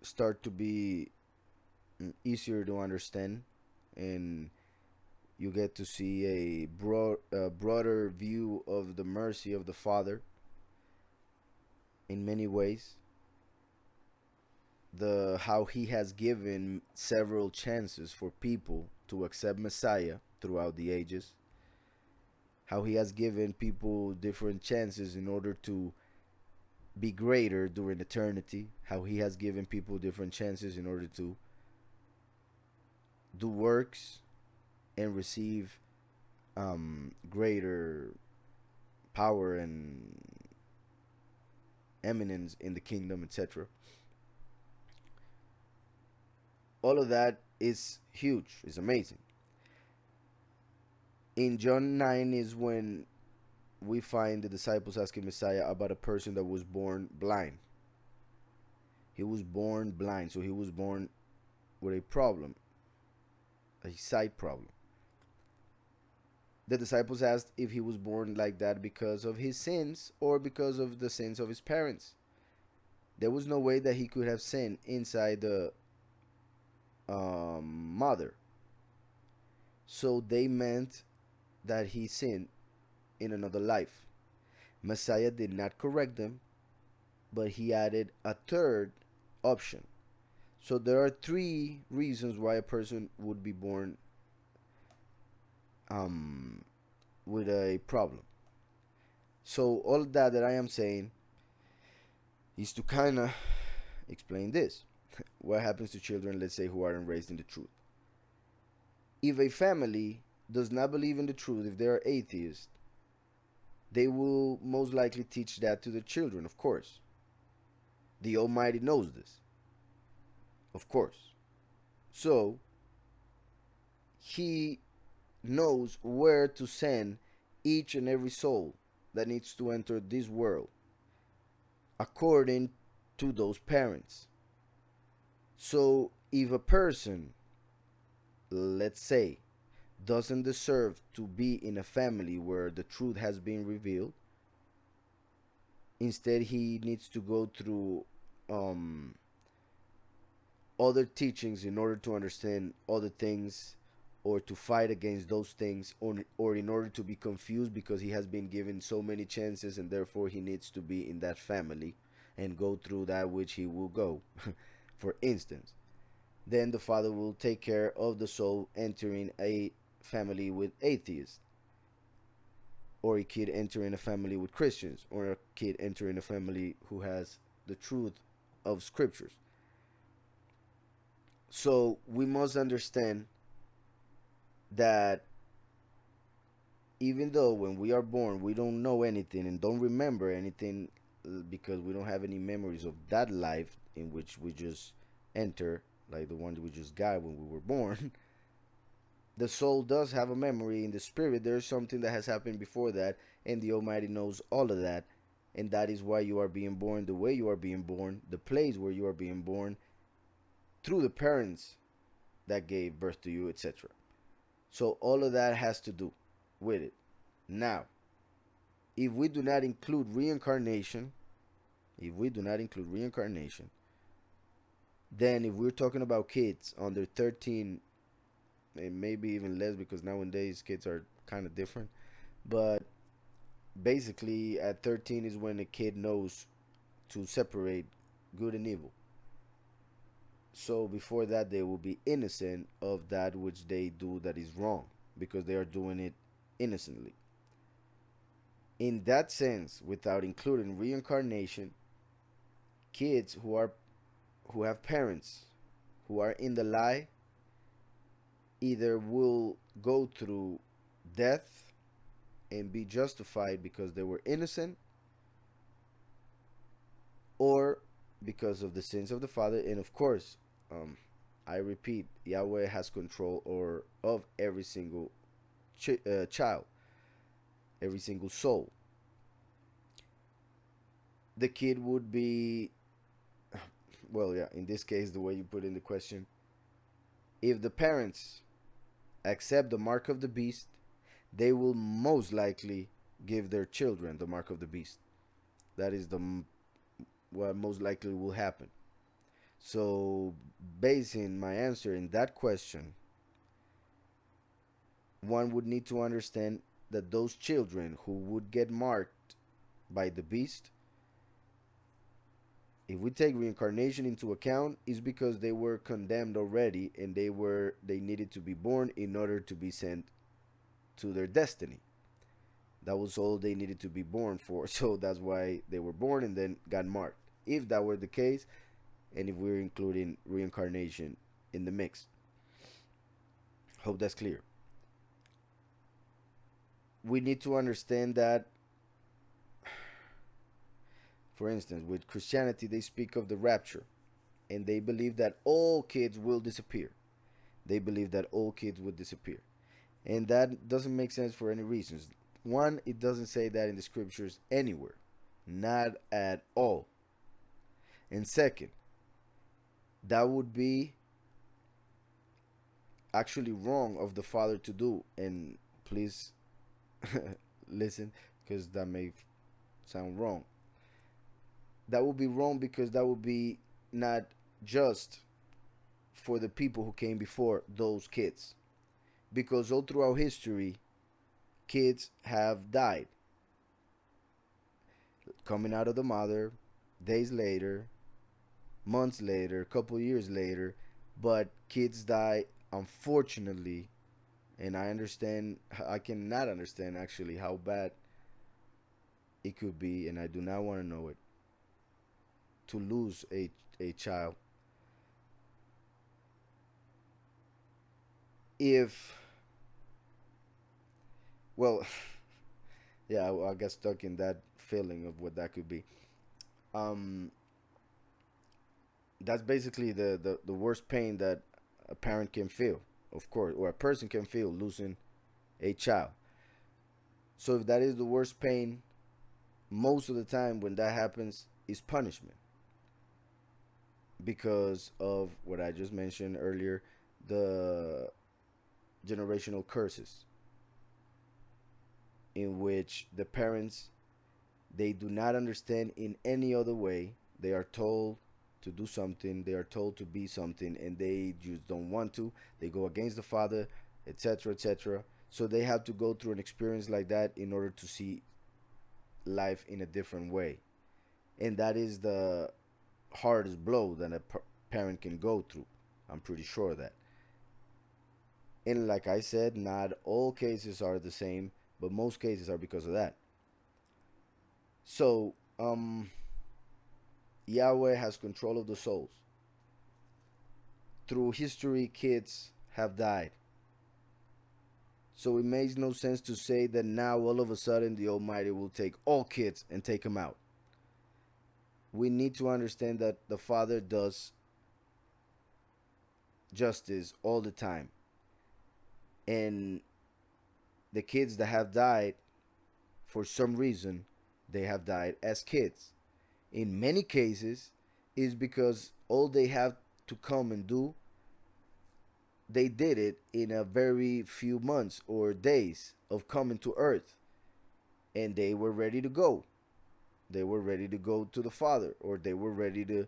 Speaker 1: start to be easier to understand, and you get to see broader view of the mercy of the Father in many ways. The how he has given several chances for people to accept Messiah throughout the ages. How he has given people different chances in order to be greater during eternity. How he has given people different chances in order to do works and receive greater power and eminence in the kingdom, etc. All of that is huge, is amazing. In John 9 is when we find the disciples asking Messiah about a person that was born blind. He was born blind, so he was born with a problem, a sight problem. The disciples asked if he was born like that because of his sins or because of the sins of his parents. There was no way that he could have sinned inside the mother. So they meant that he sinned in another life. Messiah did not correct them, but he added a third option. So there are three reasons why a person would be born with a problem. So all that I am saying is to kind of explain this. What happens to children, let's say, who aren't raised in the truth? If a family does not believe in the truth, if they are atheists, they will most likely teach that to their children, of course. The Almighty knows this, of course. So, he knows where to send each and every soul that needs to enter this world according to those parents. So, if a person, let's say, doesn't deserve to be in a family where the truth has been revealed, instead he needs to go through other teachings in order to understand other things, or to fight against those things, or in order to be confused because he has been given so many chances and therefore he needs to be in that family and go through that which he will go. For instance, then the Father will take care of the soul entering a family with atheists, or a kid entering a family with Christians, or a kid entering a family who has the truth of scriptures. So we must understand that even though when we are born we don't know anything and don't remember anything, because we don't have any memories of that life in which we just enter, like the one that we just got when we were born, the soul does have a memory in the spirit. There's something that has happened before that, and the Almighty knows all of that, and that is why you are being born the way you are being born, the place where you are being born, through the parents that gave birth to you, etc. So all of that has to do with it. Now, if we do not include reincarnation, then if we're talking about kids under 13, and maybe even less because nowadays kids are kind of different, but basically at 13 is when a kid knows to separate good and evil. So before that, they will be innocent of that which they do that is wrong, because they are doing it innocently. In that sense, without including reincarnation, kids who have parents who are in the lie either will go through death and be justified because they were innocent, or because of the sins of the father. And of course, I repeat, Yahweh has control of every single child, every single soul. The kid would be, well, yeah, in this case, the way you put in the question, if the parents accept the mark of the beast, they will most likely give their children the mark of the beast. That is what most likely will happen. So, basing my answer in that question, one would need to understand that those children who would get marked by the beast, if we take reincarnation into account, is because they were condemned already and they needed to be born in order to be sent to their destiny. That was all they needed to be born for. So that's why they were born and then got marked. If that were the case, and if we're including reincarnation in the mix. Hope that's clear. We need to understand that, for instance, with Christianity, they speak of the rapture and they believe that all kids will disappear. They believe that all kids would disappear. And that doesn't make sense for any reasons. One, it doesn't say that in the scriptures anywhere, not at all. And second, that would be actually wrong of the father to do. And please listen, because that may sound wrong. That would be wrong because that would be not just for the people who came before those kids. Because all throughout history, kids have died. Coming out of the mother, days later, months later, a couple years later, but kids die, unfortunately. And I cannot understand actually how bad it could be, and I do not want to know it, to lose a child. If, well, yeah, I got stuck in that feeling of what that could be. Um, that's basically the worst pain that a parent can feel, of course, or a person can feel losing a child. So if that is the worst pain, most of the time when that happens is punishment because of what I just mentioned earlier, the generational curses in which the parents, they do not understand in any other way. They are told to do something, they are told to be something, and they just don't want to. They go against the father, etc., etc. So they have to go through an experience like that in order to see life in a different way. And that is the hardest blow that a parent can go through. I'm pretty sure of that. And like I said, not all cases are the same, but most cases are because of that. So, Yahweh has control of the souls. Through history, kids have died. So it makes no sense to say that now all of a sudden the Almighty will take all kids and take them out. We need to understand that the Father does justice all the time. And the kids that have died, for some reason, they have died as kids. In many cases, is because all they have to come and do, they did it in a very few months or days of coming to earth, and they were ready to go. They were ready to go to the Father, or they were ready to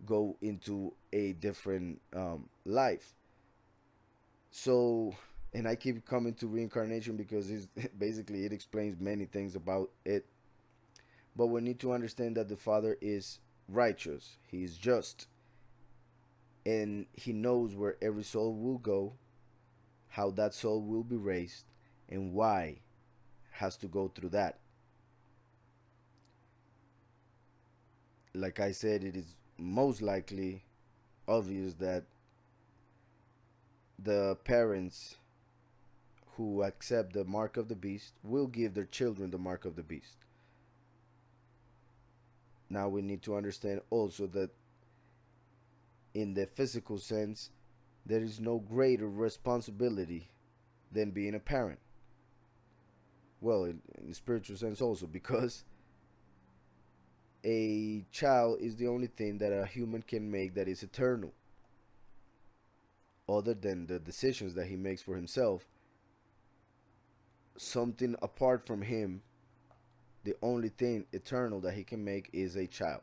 Speaker 1: go into a different life. So, and I keep coming to reincarnation because it's basically it explains many things about it. But we need to understand that the Father is righteous, He is just, and He knows where every soul will go, how that soul will be raised, and why has to go through that. Like I said, it is most likely obvious that the parents who accept the mark of the beast will give their children the mark of the beast. Now we need to understand also that in the physical sense, there is no greater responsibility than being a parent. Well, in the spiritual sense also, because a child is the only thing that a human can make that is eternal. Other than the decisions that he makes for himself, something apart from him, the only thing eternal that he can make is a child.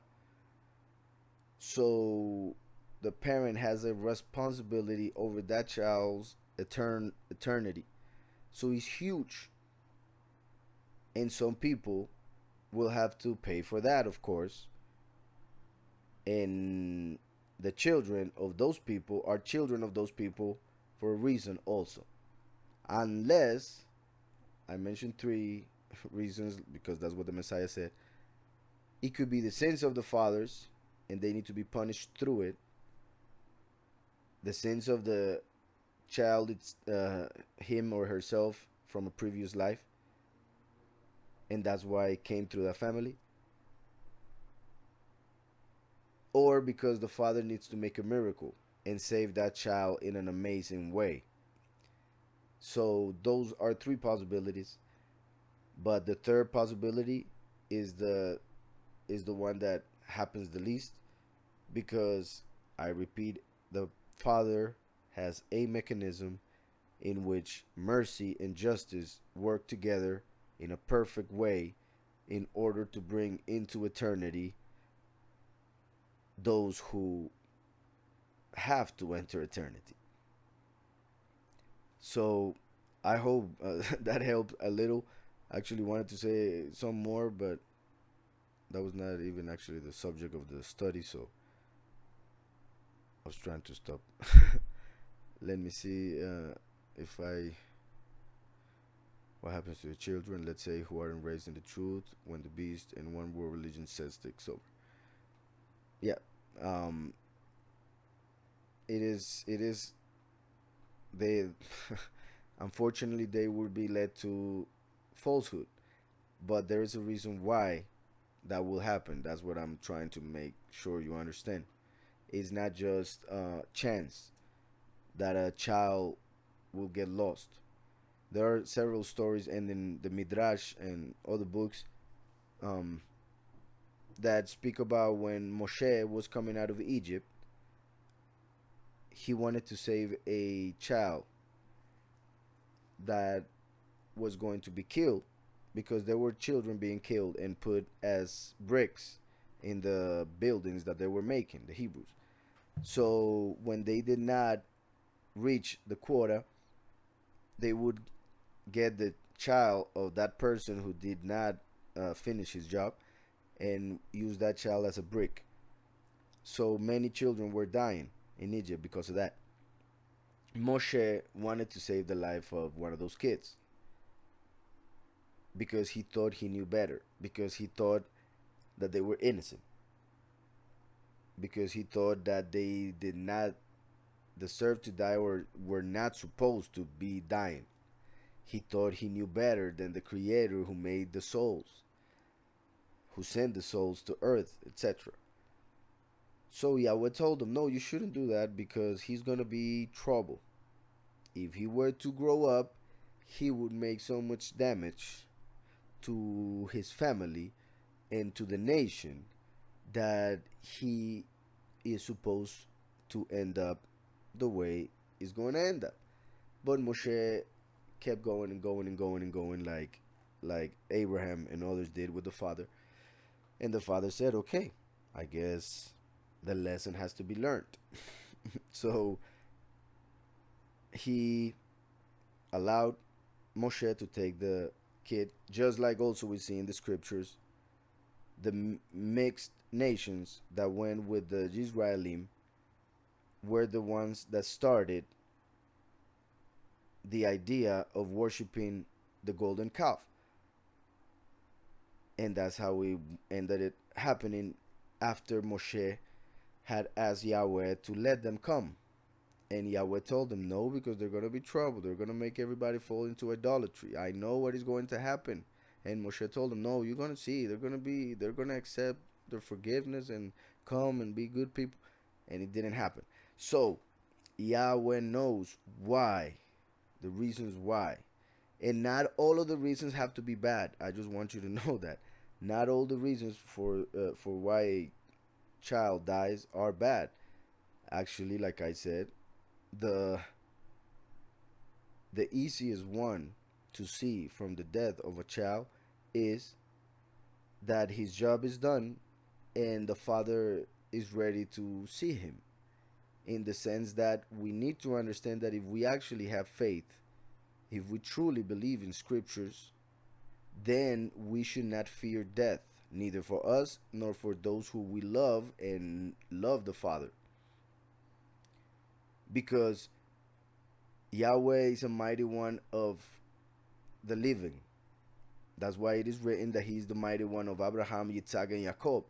Speaker 1: So the parent has a responsibility over that child's eternity. So it's huge, and some people will have to pay for that, of course. And the children of those people are children of those people for a reason also. Unless I mentioned three reasons because that's what the Messiah said. It could be the sins of the fathers, and they need to be punished through it. The sins of the child, it's him or herself from a previous life, and that's why it came through the family. Or because the father needs to make a miracle and save that child in an amazing way. So those are three possibilities, but the third possibility is the one that happens the least, because I repeat, the father has a mechanism in which mercy and justice work together in a perfect way in order to bring into eternity those who have to enter eternity. So I hope that helped a little. I actually wanted to say some more, but that was not even actually the subject of the study, so I was trying to stop. Let me see if I. What happens to the children, let's say, who aren't raised in the truth when the beast and one world religion says takes over? Yeah, um, it is. It is. They, unfortunately, they would be led to falsehood, but there is a reason why that will happen. That's what I'm trying to make sure you understand. It's not just chance that a child will get lost. There are several stories, and in the Midrash and other books, um, that speak about when Moshe was coming out of Egypt. He wanted to save a child that was going to be killed because there were children being killed and put as bricks in the buildings that they were making, the Hebrews. So when they did not reach the quota, they would get the child of that person who did not finish his job and use that child as a brick. So many children were dying in Egypt because of that. Moshe wanted to save the life of one of those kids because he thought he knew better, because he thought that they were innocent, because he thought that they did not deserve to die or were not supposed to be dying. He thought he knew better than the creator who made the souls, who sent the souls to earth, etc. So Yahweh told him, no, you shouldn't do that because he's going to be trouble. If he were to grow up, he would make so much damage to his family and to the nation that he is supposed to end up the way he's going to end up. But Moshe kept going and going and going and going, like Abraham and others did with the father. And the father said, okay, I guess the lesson has to be learned. So he allowed Moshe to take the kid, just like also we see in the scriptures, the mixed nations that went with the Israelim were the ones that started the idea of worshiping the golden calf. And that's how we ended it happening after Moshe had asked Yahweh to let them come. And Yahweh told them no, because they're going to be trouble. They're going to make everybody fall into idolatry. I know what is going to happen. And Moshe told them, no, you're going to see. They're going to accept their forgiveness and come and be good people. And it didn't happen. So Yahweh knows why, the reasons why. And not all of the reasons have to be bad. I just want you to know that. Not all the reasons for why a child dies are bad. Actually, like I said, the easiest one to see from the death of a child is that his job is done and the father is ready to see him. in the sense that we need to understand that if we actually have faith, if we truly believe in scriptures, then we should not fear death, neither for us nor for those who we love and love the Father. Because Yahweh is a mighty one of the living. That's why it is written that he is the mighty one of Abraham, Yitzhak, and Jacob.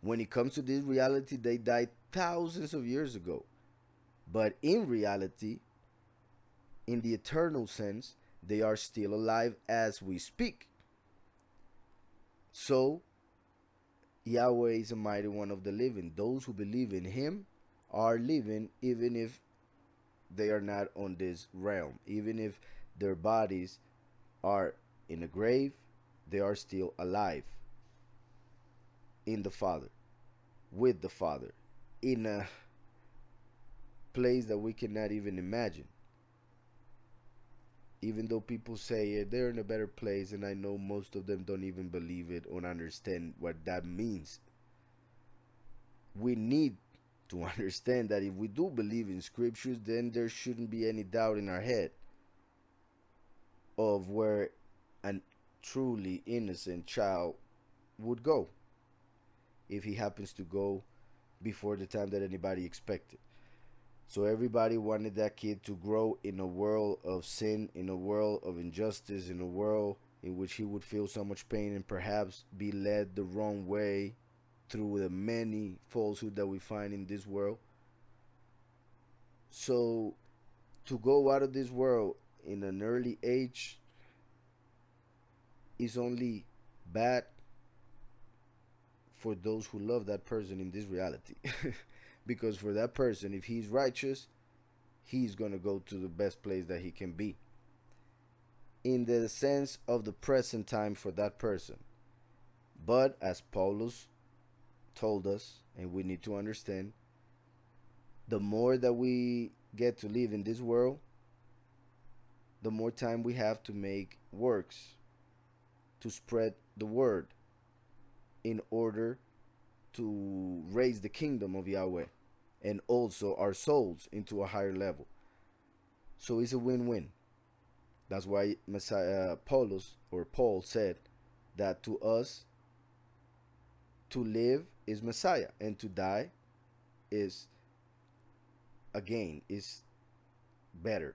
Speaker 1: When it comes to this reality, they died thousands of years ago. But in reality, in the eternal sense, they are still alive as we speak. So, Yahweh is a mighty one of the living. Those who believe in him are living, even if they are not on this realm. Even if their bodies are in a grave, they are still alive in the Father, with the Father, in a place that we cannot even imagine. Even though people say they're in a better place, and I know most of them don't even believe it or understand what that means. We need to understand that if we do believe in scriptures, then there shouldn't be any doubt in our head of where a truly innocent child would go, if he happens to go before the time that anybody expected. So everybody wanted that kid to grow in a world of sin, in a world of injustice, in a world in which he would feel so much pain and perhaps be led the wrong way through the many falsehoods that we find in this world. So to go out of this world in an early age is only bad for those who love that person in this reality. Because for that person, if he's righteous, he's going to go to the best place that he can be in the sense of the present time for that person. But as Paulus told us, and we need to understand, the more that we get to live in this world, the more time we have to make works to spread the word in order to raise the kingdom of Yahweh and also our souls into a higher level. So it's a win-win. That's why Messiah Paul said that to us, to live is Messiah and to die is a gain, is better.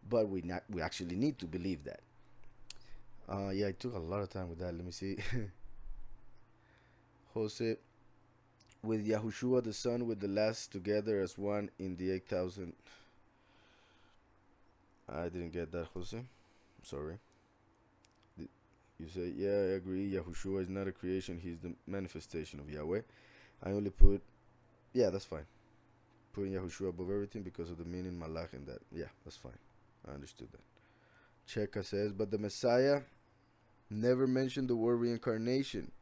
Speaker 1: But we actually need to believe that. Yeah, I took a lot of time with that. Let me see. Jose, with Yahushua the Son, with the last together as one in the 8,000. I didn't get that, Jose. Sorry. You say, yeah, I agree. Yahushua is not a creation. He's the manifestation of Yahweh. I only put, yeah, that's fine. Putting Yahushua above everything because of the meaning Malach and that. Yeah, that's fine. I understood that. Cheka says, but the Messiah never mentioned the word reincarnation.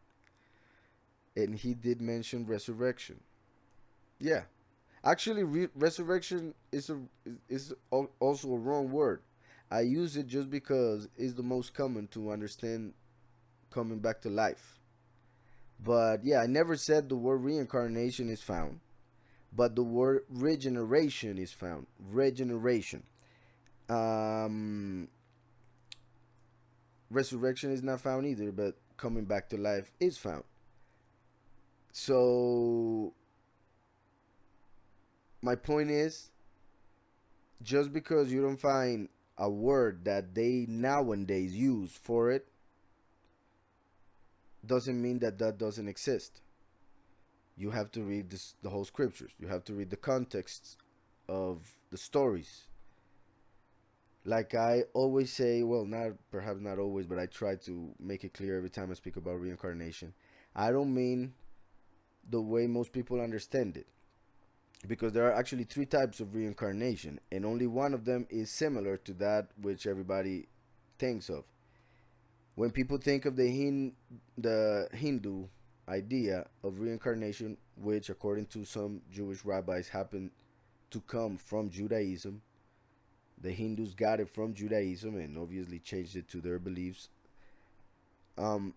Speaker 1: And he did mention resurrection. Yeah. Actually, resurrection is also a wrong word. I use it just because it's the most common to understand coming back to life. But yeah, I never said the word reincarnation is found, but the word regeneration is found. Regeneration. Resurrection is not found either, but coming back to life is found. So my point is, just because you don't find a word that they nowadays use for it doesn't mean that that doesn't exist. You have to read the whole scriptures. You have to read the context of the stories. Like I always say, well, not perhaps not always, but I try to make it clear every time I speak about reincarnation. I don't mean the way most people understand it, because there are actually three types of reincarnation, and only one of them is similar to that which everybody thinks of. When people think of the Hindu idea of reincarnation, which according to some Jewish rabbis happened to come from Judaism, the Hindus got it from Judaism and obviously changed it to their beliefs. In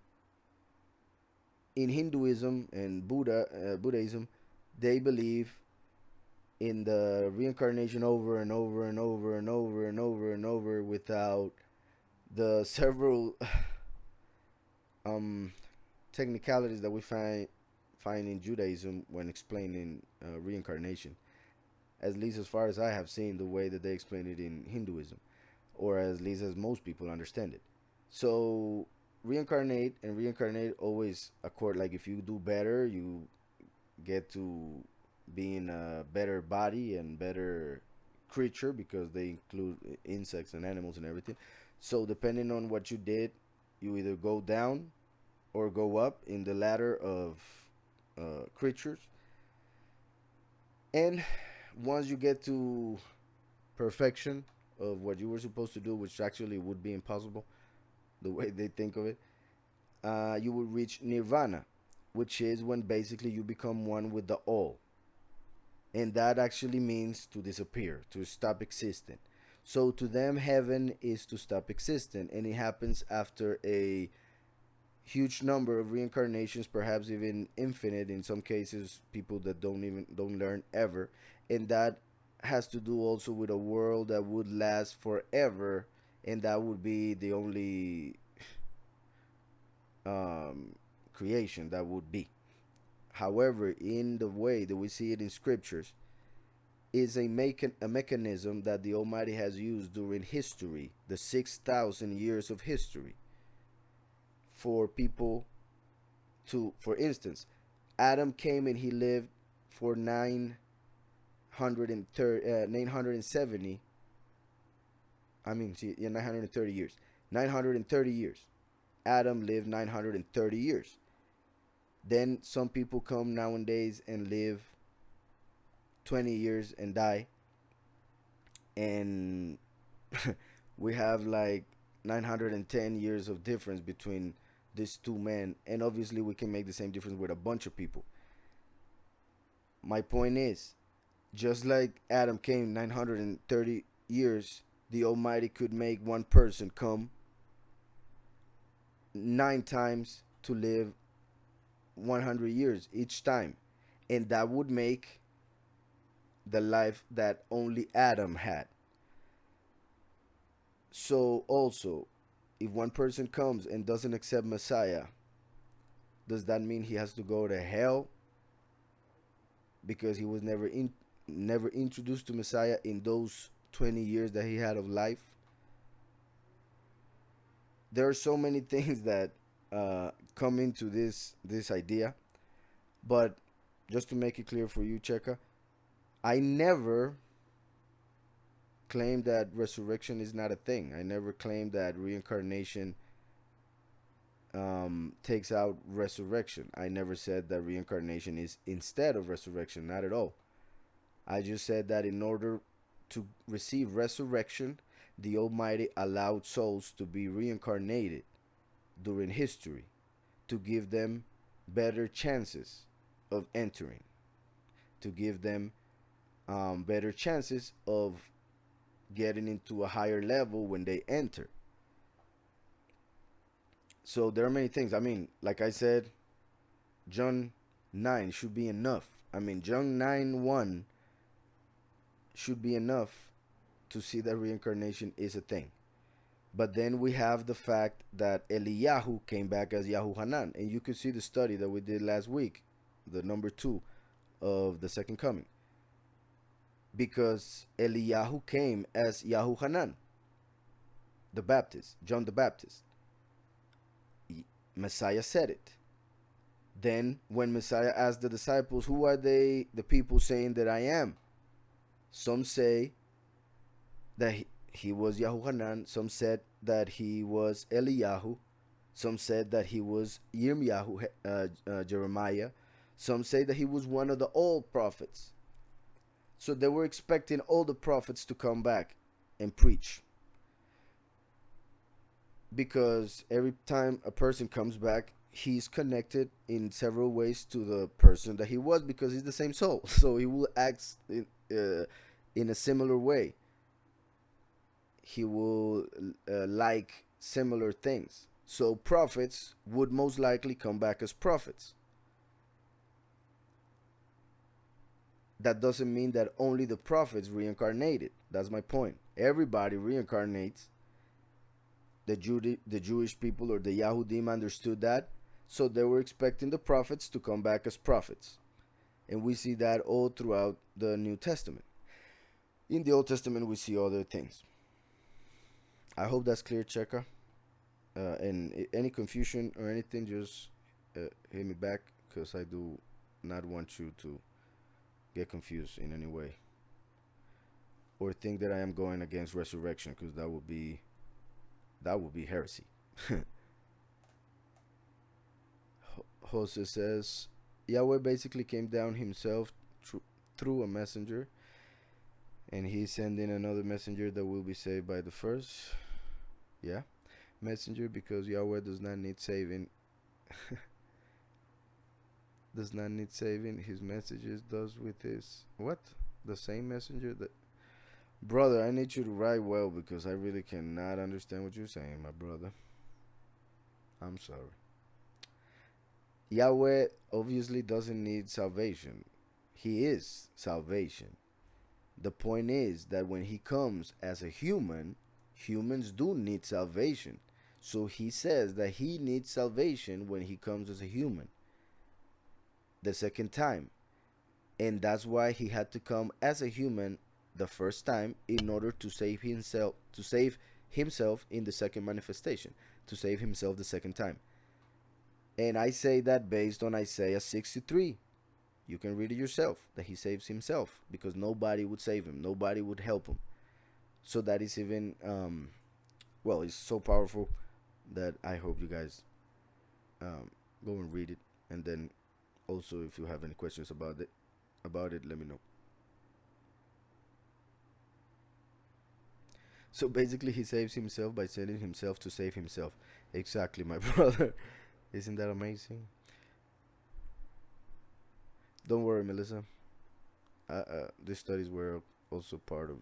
Speaker 1: Hinduism and Buddhism, they believe in the reincarnation over and over and over and over and over and over without the several um, technicalities that we find in Judaism when explaining reincarnation. At least as far as I have seen, the way that they explain it in Hinduism, or at least as most people understand it. So reincarnate always accord. Like if you do better, you get to be in a better body and better creature because they include insects and animals and everything. So depending on what you did, you either go down or go up in the ladder of creatures. And once you get to perfection of what you were supposed to do, which actually would be impossible, the way they think of it, you will reach nirvana, which is when basically you become one with the all. And that actually means to disappear, to stop existing. So to them, heaven is to stop existing, and it happens after a huge number of reincarnations, perhaps even infinite in some cases. People that don't learn ever, and that has to do also with a world that would last forever, and that would be the only um, creation that would be. However, in the way that we see it in scriptures, is a mechanism that the Almighty has used during history, the 6,000 years of history, for people to, for instance, Adam came and he lived for 970, I mean, see, yeah, 930 years. 930 years. Adam lived 930 years. Then some people come nowadays and live 20 years and die. And we have like 910 years of difference between these two men. And obviously, we can make the same difference with a bunch of people. My point is, just like Adam came 930 years, the Almighty could make one person come 9 times to live 100 years each time. And that would make the life that only Adam had. So, also, if one person comes and doesn't accept Messiah, does that mean he has to go to hell because he was never introduced to Messiah in those 20 years that he had of life? There are so many things that come into this idea, but just to make it clear for you, Cheka, I never claimed that resurrection is not a thing. I never claimed that reincarnation takes out resurrection. I never said that reincarnation is instead of resurrection. Not at all. I just said that in order to receive resurrection, the Almighty allowed souls to be reincarnated during history to give them better chances of entering, to give them better chances of getting into a higher level when they enter. So there are many things. I mean, like I said, John 9 should be enough. I mean, John 9:1 should be enough to see that reincarnation is a thing. But then we have the fact that Eliyahu came back as Yahuhanan. And you could see the study that we did last week, the number 2 of the second coming. Because Eliyahu came as Yahuhanan, the Baptist, John the Baptist. Messiah said it. Then when Messiah asked the disciples, who are they, the people saying that I am? Some say that he was Yahuhanan. Some said that he was Eliyahu. Some said that he was Yirmiyahu, Jeremiah. Some say that he was one of the old prophets. So they were expecting all the prophets to come back and preach. Because every time a person comes back, he's connected in several ways to the person that he was, because he's the same soul. So he will act in a similar way. He will like similar things. So prophets would most likely come back as prophets. that doesn't mean that only the prophets reincarnated. That's my point. Everybody reincarnates. The Jewish people or the Yahudim understood that, so they were expecting the prophets to come back as prophets. And we see that all throughout the New Testament. In the Old Testament, we see other things. I hope that's clear, Cheka. And any confusion or anything, just hit me back, because I do not want you to get confused in any way or think that I am going against resurrection, because that would be heresy. Jose says Yahweh basically came down himself through a messenger, and he's sending another messenger that will be saved by the first. Yeah, messenger, because Yahweh does not need saving. Does not need saving. His messages does with his what? The same messenger that. Brother, I need you to write well, because I really cannot understand what you're saying, my brother. I'm sorry. Yahweh obviously doesn't need salvation. He is salvation. The point is that when he comes as a human, humans do need salvation. So he says that he needs salvation when he comes as a human the second time. And that's why he had to come as a human the first time, in order to save himself in the second manifestation, to save himself the second time. And I say that based on Isaiah 63. You can read it yourself, that he saves himself, because nobody would save him, nobody would help him. So that is even well, it's so powerful that I hope you guys go and read it. And then also, if you have any questions about it, let me know. So basically, he saves himself by sending himself to save himself. Exactly, my brother. Isn't that amazing? Don't worry, Melissa. These studies were also part of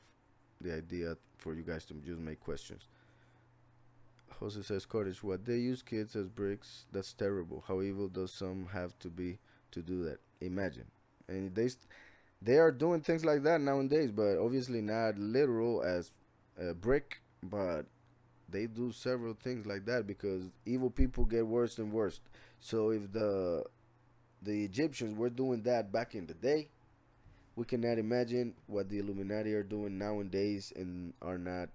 Speaker 1: the idea for you guys to just make questions. Jose says, Koresh, what they use kids as bricks, that's terrible. How evil does some have to be to do that? Imagine. And they are doing things like that nowadays, but obviously not literal as a brick, but they do several things like that, because evil people get worse and worse. So if the Egyptians were doing that back in the day, we cannot imagine what the Illuminati are doing nowadays and are not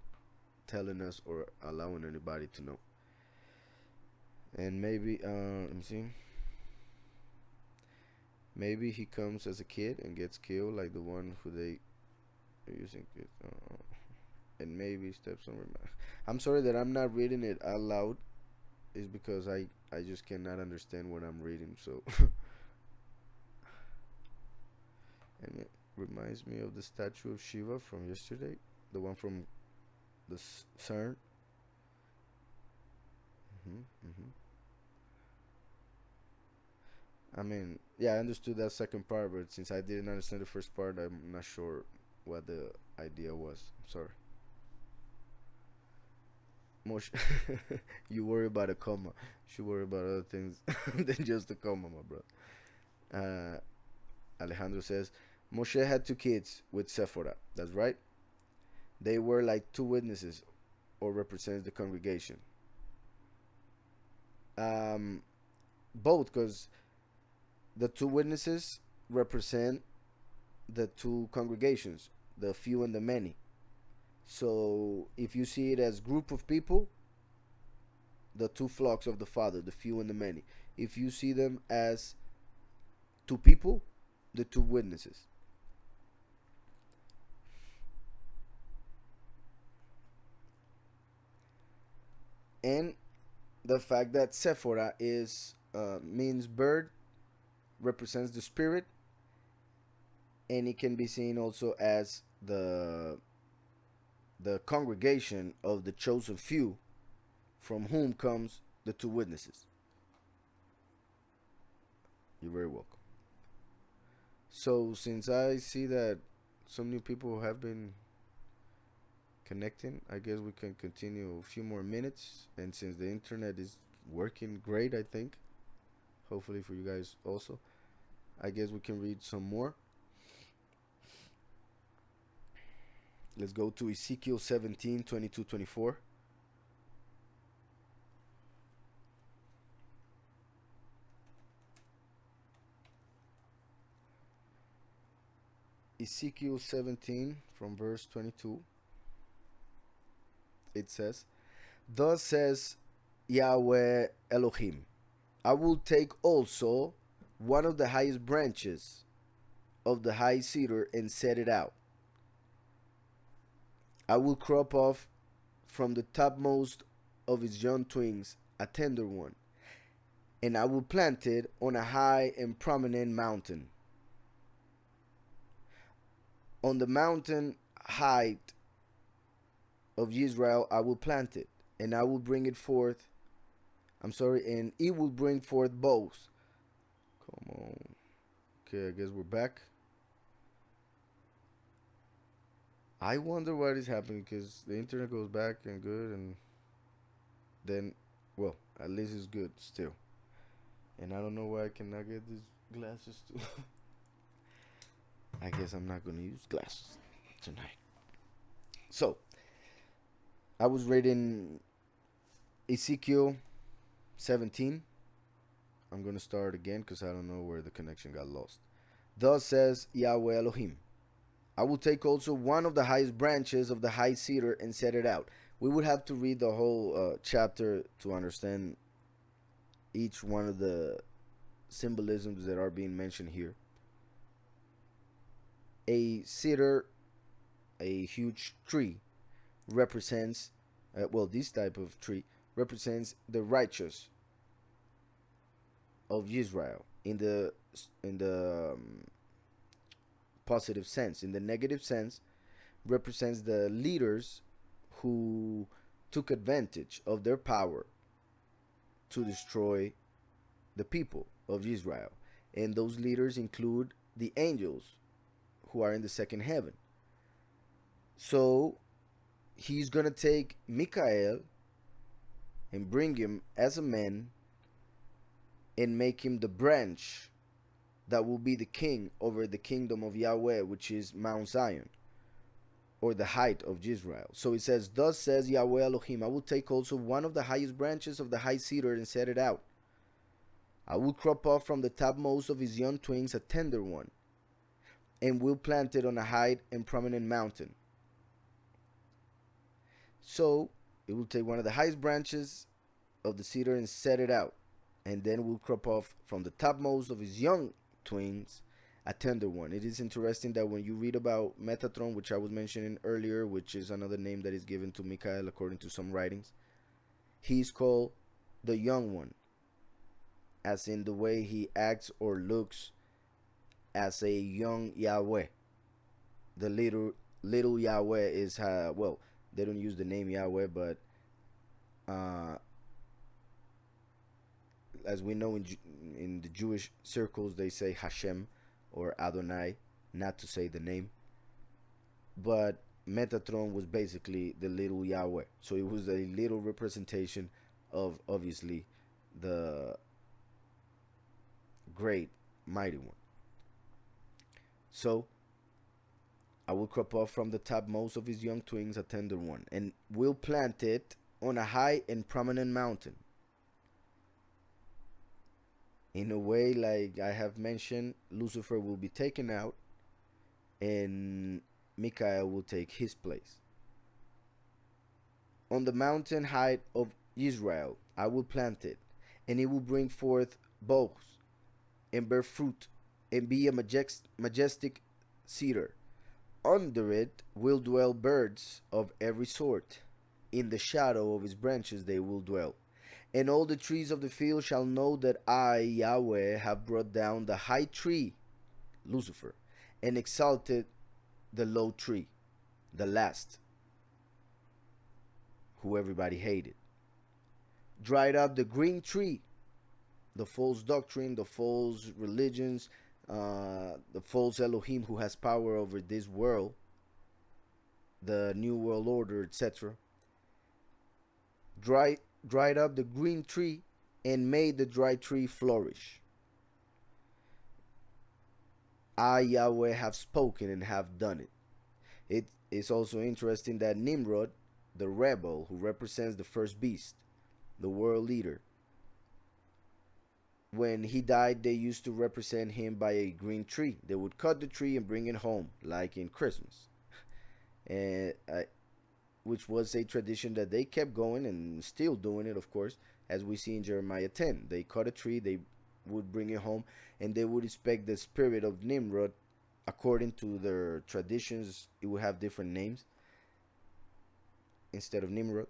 Speaker 1: telling us or allowing anybody to know. And maybe, let me see. Maybe he comes as a kid and gets killed, like the one who they are using. And maybe steps on. I'm sorry that I'm not reading it out loud. Is because I just cannot understand what I'm reading. So, and it reminds me of the statue of Shiva from yesterday, the one from the CERN. hmm hmm I mean, yeah, I understood that second part, but since I didn't understand the first part, I'm not sure what the idea was. I'm sorry. Moshe, you worry about a comma. You should worry about other things than just a comma, my brother. Alejandro says, Moshe had two kids with Sephora. That's right. They were like two witnesses, or represents the congregation. Um, Both, because the two witnesses represent the two congregations, the few and the many. So if you see it as group of people, the two flocks of the Father, the few and the many. If you see them as two people, the two witnesses. And the fact that Sephora is means bird, represents the spirit, and it can be seen also as the congregation of the chosen few, from whom comes the two witnesses. You're very welcome. So since I see that some new people have been connecting, I guess we can continue a few more minutes. And since the internet is working great, I think, hopefully for you guys also, I guess we can read some more. Let's go to Ezekiel 17, 22, 24. Ezekiel 17 from verse 22. It says, "Thus says Yahweh Elohim, I will take also one of the highest branches of the high cedar and set it out. I will crop off from the topmost of its young twigs a tender one, and I will plant it on a high and prominent mountain. On the mountain height of Israel I will plant it, and I will bring it forth. And it will bring forth boughs." Come on. Okay, I guess we're back. I wonder what is happening because the internet goes back and good, and then, well, at least it's good still. And I don't know why I cannot get these glasses too. I guess I'm not gonna use glasses tonight. So, I was reading Ezekiel 17. I'm gonna start again because I don't know where the connection got lost. "Thus says Yahweh Elohim, I will take also one of the highest branches of the high cedar and set it out." We would have to read the whole chapter to understand each one of the symbolisms that are being mentioned here. A cedar, a huge tree, represents, this type of tree represents the righteous of Israel in the positive sense. In the negative sense, represents the leaders who took advantage of their power to destroy the people of Israel. And those leaders include the angels who are in the second heaven. So he's going to take Michael and bring him as a man and make him the branch that will be the king over the kingdom of Yahweh, which is Mount Zion, or the height of Israel. So it says, "Thus says Yahweh Elohim, I will take also one of the highest branches of the high cedar and set it out. I will crop off from the topmost of his young twigs a tender one, and will plant it on a high and prominent mountain." So it will take one of the highest branches of the cedar and set it out, and then will crop off from the topmost of his young twigs a tender one. It is interesting that when you read about Metatron, which I was mentioning earlier, which is another name that is given to Michael according to some writings, he's called the young one, as in the way he acts or looks as a young Yahweh. The little Yahweh is they don't use the name Yahweh, but as we know in the Jewish circles, they say Hashem or Adonai, not to say the name. But Metatron was basically the little Yahweh. So it was a little representation of, obviously, the great, mighty one. So I will crop off from the topmost of his young twigs a tender one, and will plant it on a high and prominent mountain. In a way, like I have mentioned, Lucifer will be taken out, and Michael will take his place. "On the mountain height of Israel I will plant it, and it will bring forth boughs, and bear fruit, and be a majestic cedar. Under it will dwell birds of every sort. In the shadow of its branches they will dwell. And all the trees of the field shall know that I, Yahweh, have brought down the high tree," Lucifer, "and exalted the low tree," the last, who everybody hated. "Dried up the green tree," the false doctrine, the false religions, the false Elohim who has power over this world, the New World Order, etc. Dried up the green tree and made the dry tree flourish. I, Yahweh, have spoken and have done it. It is also interesting that Nimrod, the rebel who represents the first beast, the world leader, when he died, they used to represent him by a green tree. They would cut the tree and bring it home, like in Christmas, and which was a tradition that they kept going and still doing it, of course, as we see in Jeremiah 10. They cut a tree, they would bring it home, and they would expect the spirit of Nimrod. According to their traditions, it would have different names instead of Nimrod,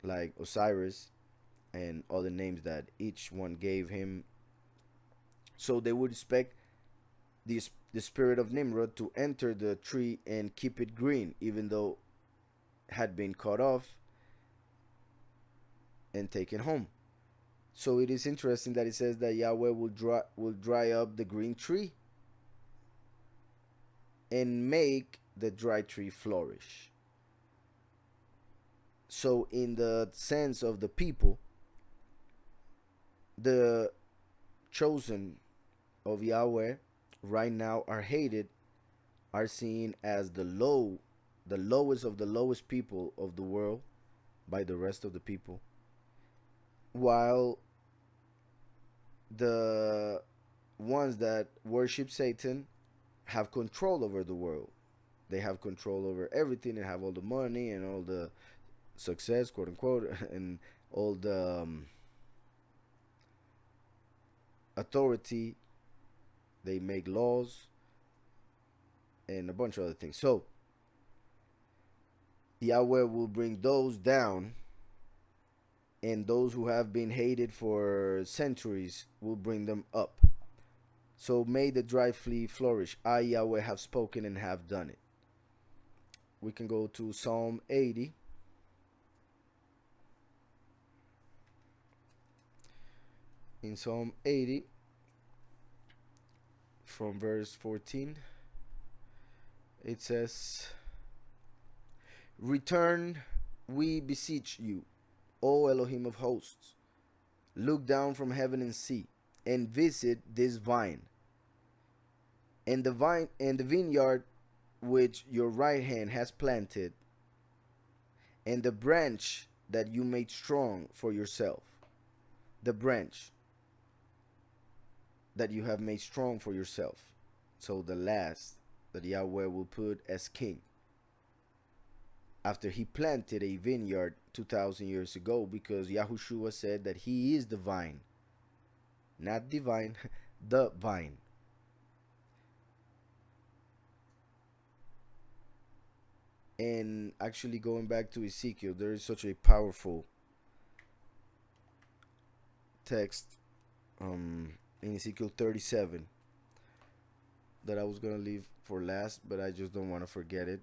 Speaker 1: like Osiris and other names that each one gave him. So they would expect the spirit of Nimrod to enter the tree and keep it green, even though it had been cut off and taken home. So it is interesting that it says that Yahweh will dry up the green tree and make the dry tree flourish. So in the sense of the people, the chosen of Yahweh right now are hated, are seen as the lowest of the lowest people of the world by the rest of the people, while the ones that worship Satan have control over the world. They have control over everything and have all the money and all the success, quote unquote, and all the authority. They make laws and a bunch of other things. So Yahweh will bring those down, and those who have been hated for centuries will bring them up. So may the dry tree flourish. I, Yahweh, have spoken and have done it. We can go to Psalm 80. In Psalm 80, from verse 14, it says, "Return, we beseech you, O Elohim of hosts. Look down from heaven and see, and visit this vine, and the vineyard which your right hand has planted, and the branch that you made strong for yourself." The branch that you have made strong for yourself. So the last that Yahweh will put as king, after he planted a vineyard 2,000 years ago, because Yahushua said that he is the vine, not divine, the vine. And actually, going back to Ezekiel, there is such a powerful text in Ezekiel 37 that I was going to leave for last, but I just don't want to forget it.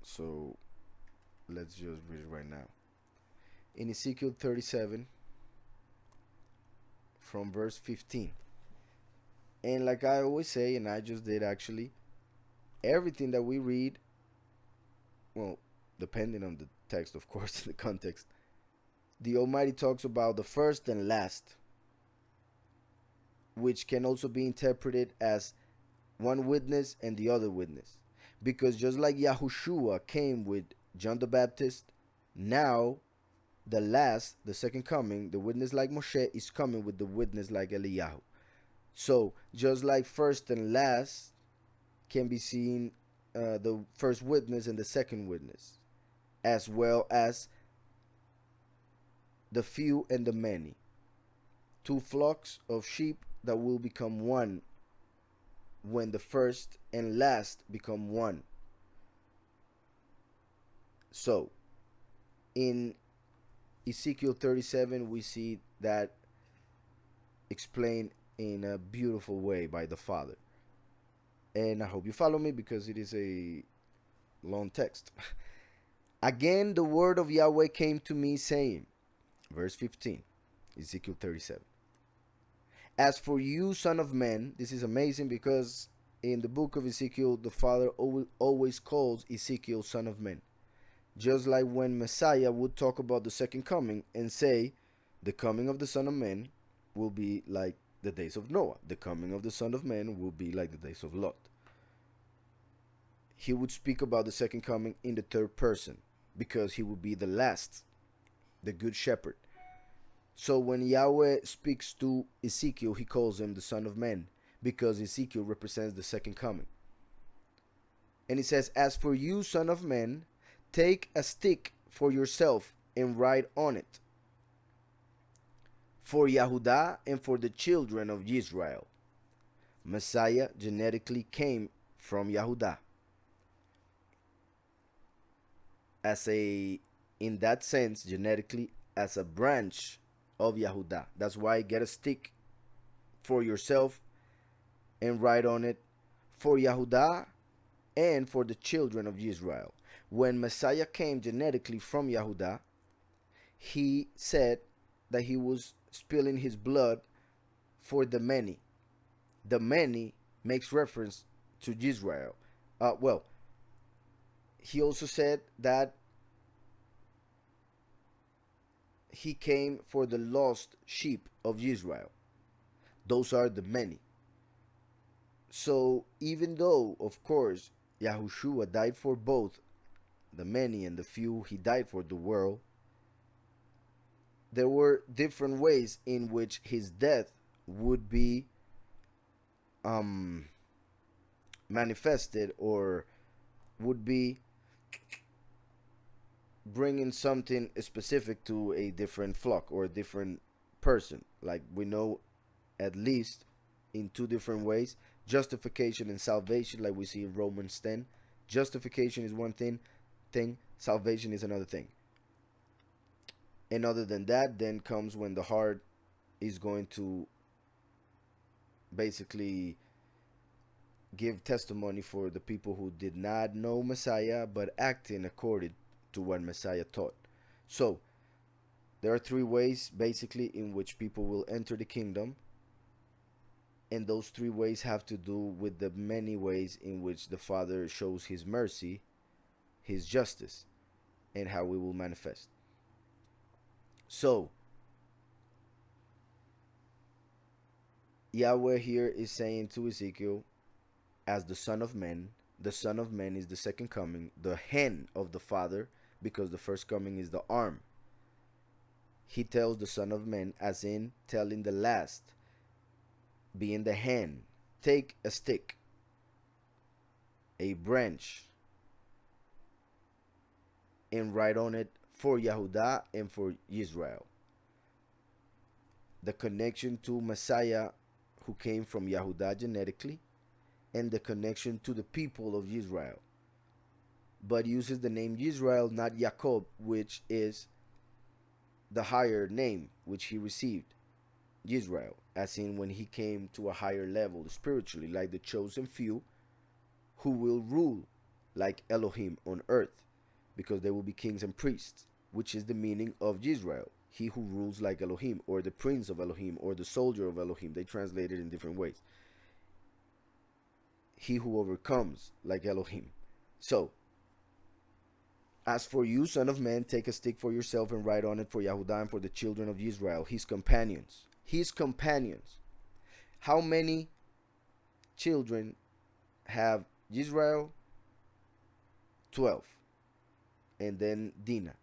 Speaker 1: So let's just read it right now. In Ezekiel 37, from verse 15. And like I always say, and I just did actually, everything that we read, well, depending on the text, of course, the context, the Almighty talks about the first and last, which can also be interpreted as one witness and the other witness. Because just like Yahushua came with John the Baptist, now the second coming, the witness like Moshe is coming with the witness like Eliyahu. So just like first and last can be seen, the first witness and the second witness, as well as the few and the many, two flocks of sheep that will become one when the first and last become one. So in Ezekiel 37 we see that explained in a beautiful way by the Father, and I hope you follow me because it is a long text. "Again the word of Yahweh came to me, saying," verse 15, Ezekiel 37, "As for you, son of man," this is amazing because in the book of Ezekiel, the Father always calls Ezekiel son of man. Just like when Messiah would talk about the second coming and say, the coming of the Son of Man will be like the days of Noah. The coming of the Son of Man will be like the days of Lot. he would speak about the second coming in the third person because he would be the last, the good shepherd. So when Yahweh speaks to Ezekiel, he calls him the Son of Man because Ezekiel represents the second coming. And he says, "As for you, Son of Man, take a stick for yourself and write on it, for Yehudah and for the children of Israel." Messiah genetically came from Yehudah. In that sense, genetically, as a branch of Yehudah. That's why get a stick for yourself and write on it, for Yehudah and for the children of Israel. When Messiah came genetically from Yehudah, he said that he was spilling his blood for the many. The many makes reference to Israel. He also said that he came for the lost sheep of Israel. Those are the many. So even though, of course, Yahushua died for both the many and the few, he died for the world, there were different ways in which his death would be manifested, or would be bringing something specific to a different flock or a different person. Like we know at least in two different ways: justification and salvation, like we see in Romans 10. Justification is one thing, salvation is another thing. And other than that, then comes when the heart is going to basically give testimony for the people who did not know Messiah but acting according to what Messiah taught. So there are three ways basically in which people will enter the kingdom, and those three ways have to do with the many ways in which the Father shows his mercy, his justice, and how we will manifest. So Yahweh here is saying to Ezekiel, as the Son of Man. The Son of Man is the second coming, the hand of the Father, because the first coming is the arm. He tells the Son of Man, as in telling the last, being the hand, take a stick, a branch, and write on it, for Yehudah and for Israel. The connection to Messiah, who came from Yehudah genetically, and the connection to the people of Israel, but uses the name Israel, not Jacob, which is the higher name which he received, Israel, as in when he came to a higher level spiritually, like the chosen few who will rule like Elohim on earth, because they will be kings and priests, which is the meaning of Israel, he who rules like Elohim, or the prince of Elohim, or the soldier of Elohim. They translate it in different ways. He who overcomes like Elohim. So, as for you, Son of Man, take a stick for yourself and write on it, for Yehudah and for the children of Israel, his companions. His companions. How many children have Israel? 12. And then Dinah.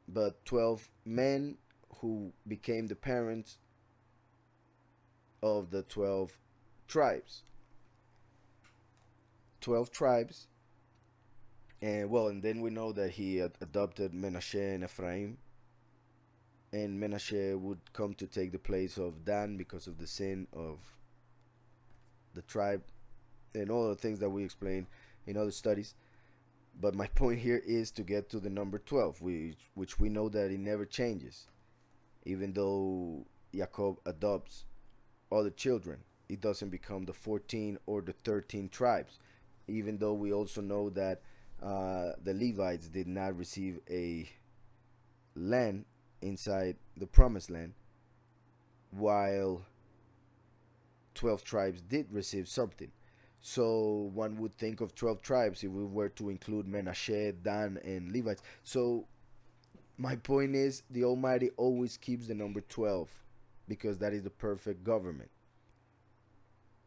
Speaker 1: But 12 men who became the parents of the 12 tribes. 12 tribes, and then we know that he adopted Menashe and Ephraim, and Menashe would come to take the place of Dan because of the sin of the tribe and all the things that we explain in other studies. But my point here is to get to the number 12, which we know that it never changes. Even though Jacob adopts all the children, it doesn't become the 14 or the 13 tribes. Even though we also know that the Levites did not receive a land inside the promised land, while 12 tribes did receive something. So one would think of 12 tribes if we were to include Menashe, Dan, and Levites. So my point is, the Almighty always keeps the number 12 because that is the perfect government.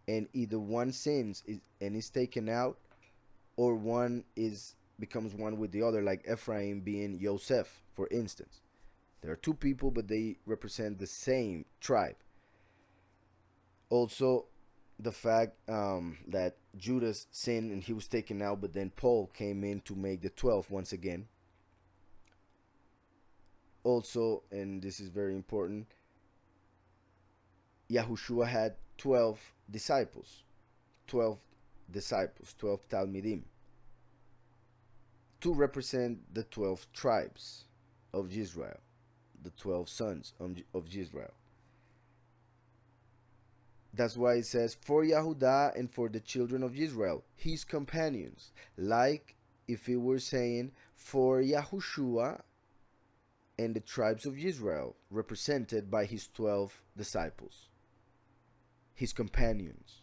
Speaker 1: And either one sins and is taken out, or one is becomes one with the other, like Ephraim being Yosef, for instance. There are two people, but they represent the same tribe. Also, the fact that Judas sinned and he was taken out, but then Paul came in to make the 12 once again. Also, and this is very important, Yahushua had 12 disciples, 12 disciples, 12 Talmidim, to represent the 12 tribes of Israel, the 12 sons of Israel. That's why it says, for Yahudah and for the children of Israel, his companions. Like if it were saying, for Yahushua and the tribes of Israel, represented by his 12 disciples, his companions.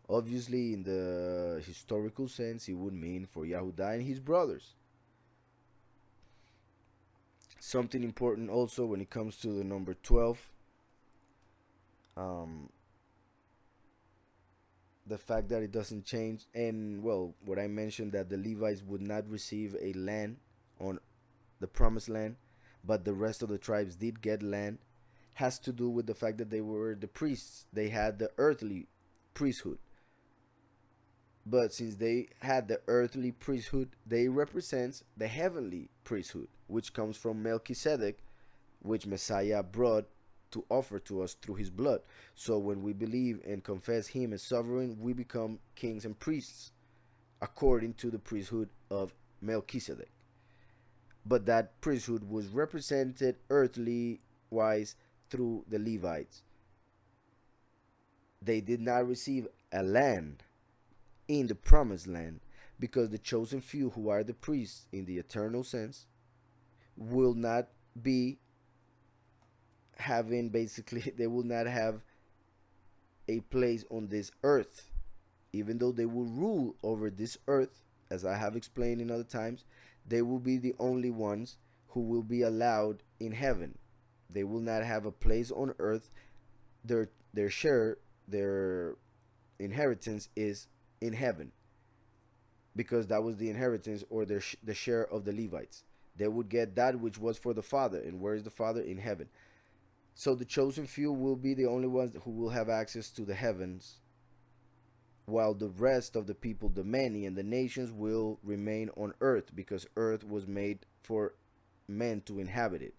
Speaker 1: Obviously, in the historical sense, it would mean for Yahudah and his brothers. Something important also when it comes to the number 12, the fact that it doesn't change, and well, what I mentioned, that the Levites would not receive a land on the promised land, but the rest of the tribes did get land, has to do with the fact that they were the priests. They had the earthly priesthood. But since they had the earthly priesthood, they represent the heavenly priesthood, which comes from Melchizedek, which Messiah brought to offer to us through his blood. So when we believe and confess him as sovereign, we become kings and priests according to the priesthood of Melchizedek. But that priesthood was represented earthly wise through the Levites. They did not receive a land in the promised land, because the chosen few, who are the priests in the eternal sense, will not be having, basically, they will not have a place on this earth. Even though they will rule over this earth, as I have explained in other times, they will be the only ones who will be allowed in heaven. They will not have a place on earth. Their share, their inheritance is in heaven, because that was the inheritance, or the share of the Levites. They would get that which was for the Father. And where is the Father? In heaven. So the chosen few will be the only ones who will have access to the heavens, while the rest of the people, the many and the nations, will remain on earth, because earth was made for men to inhabit it,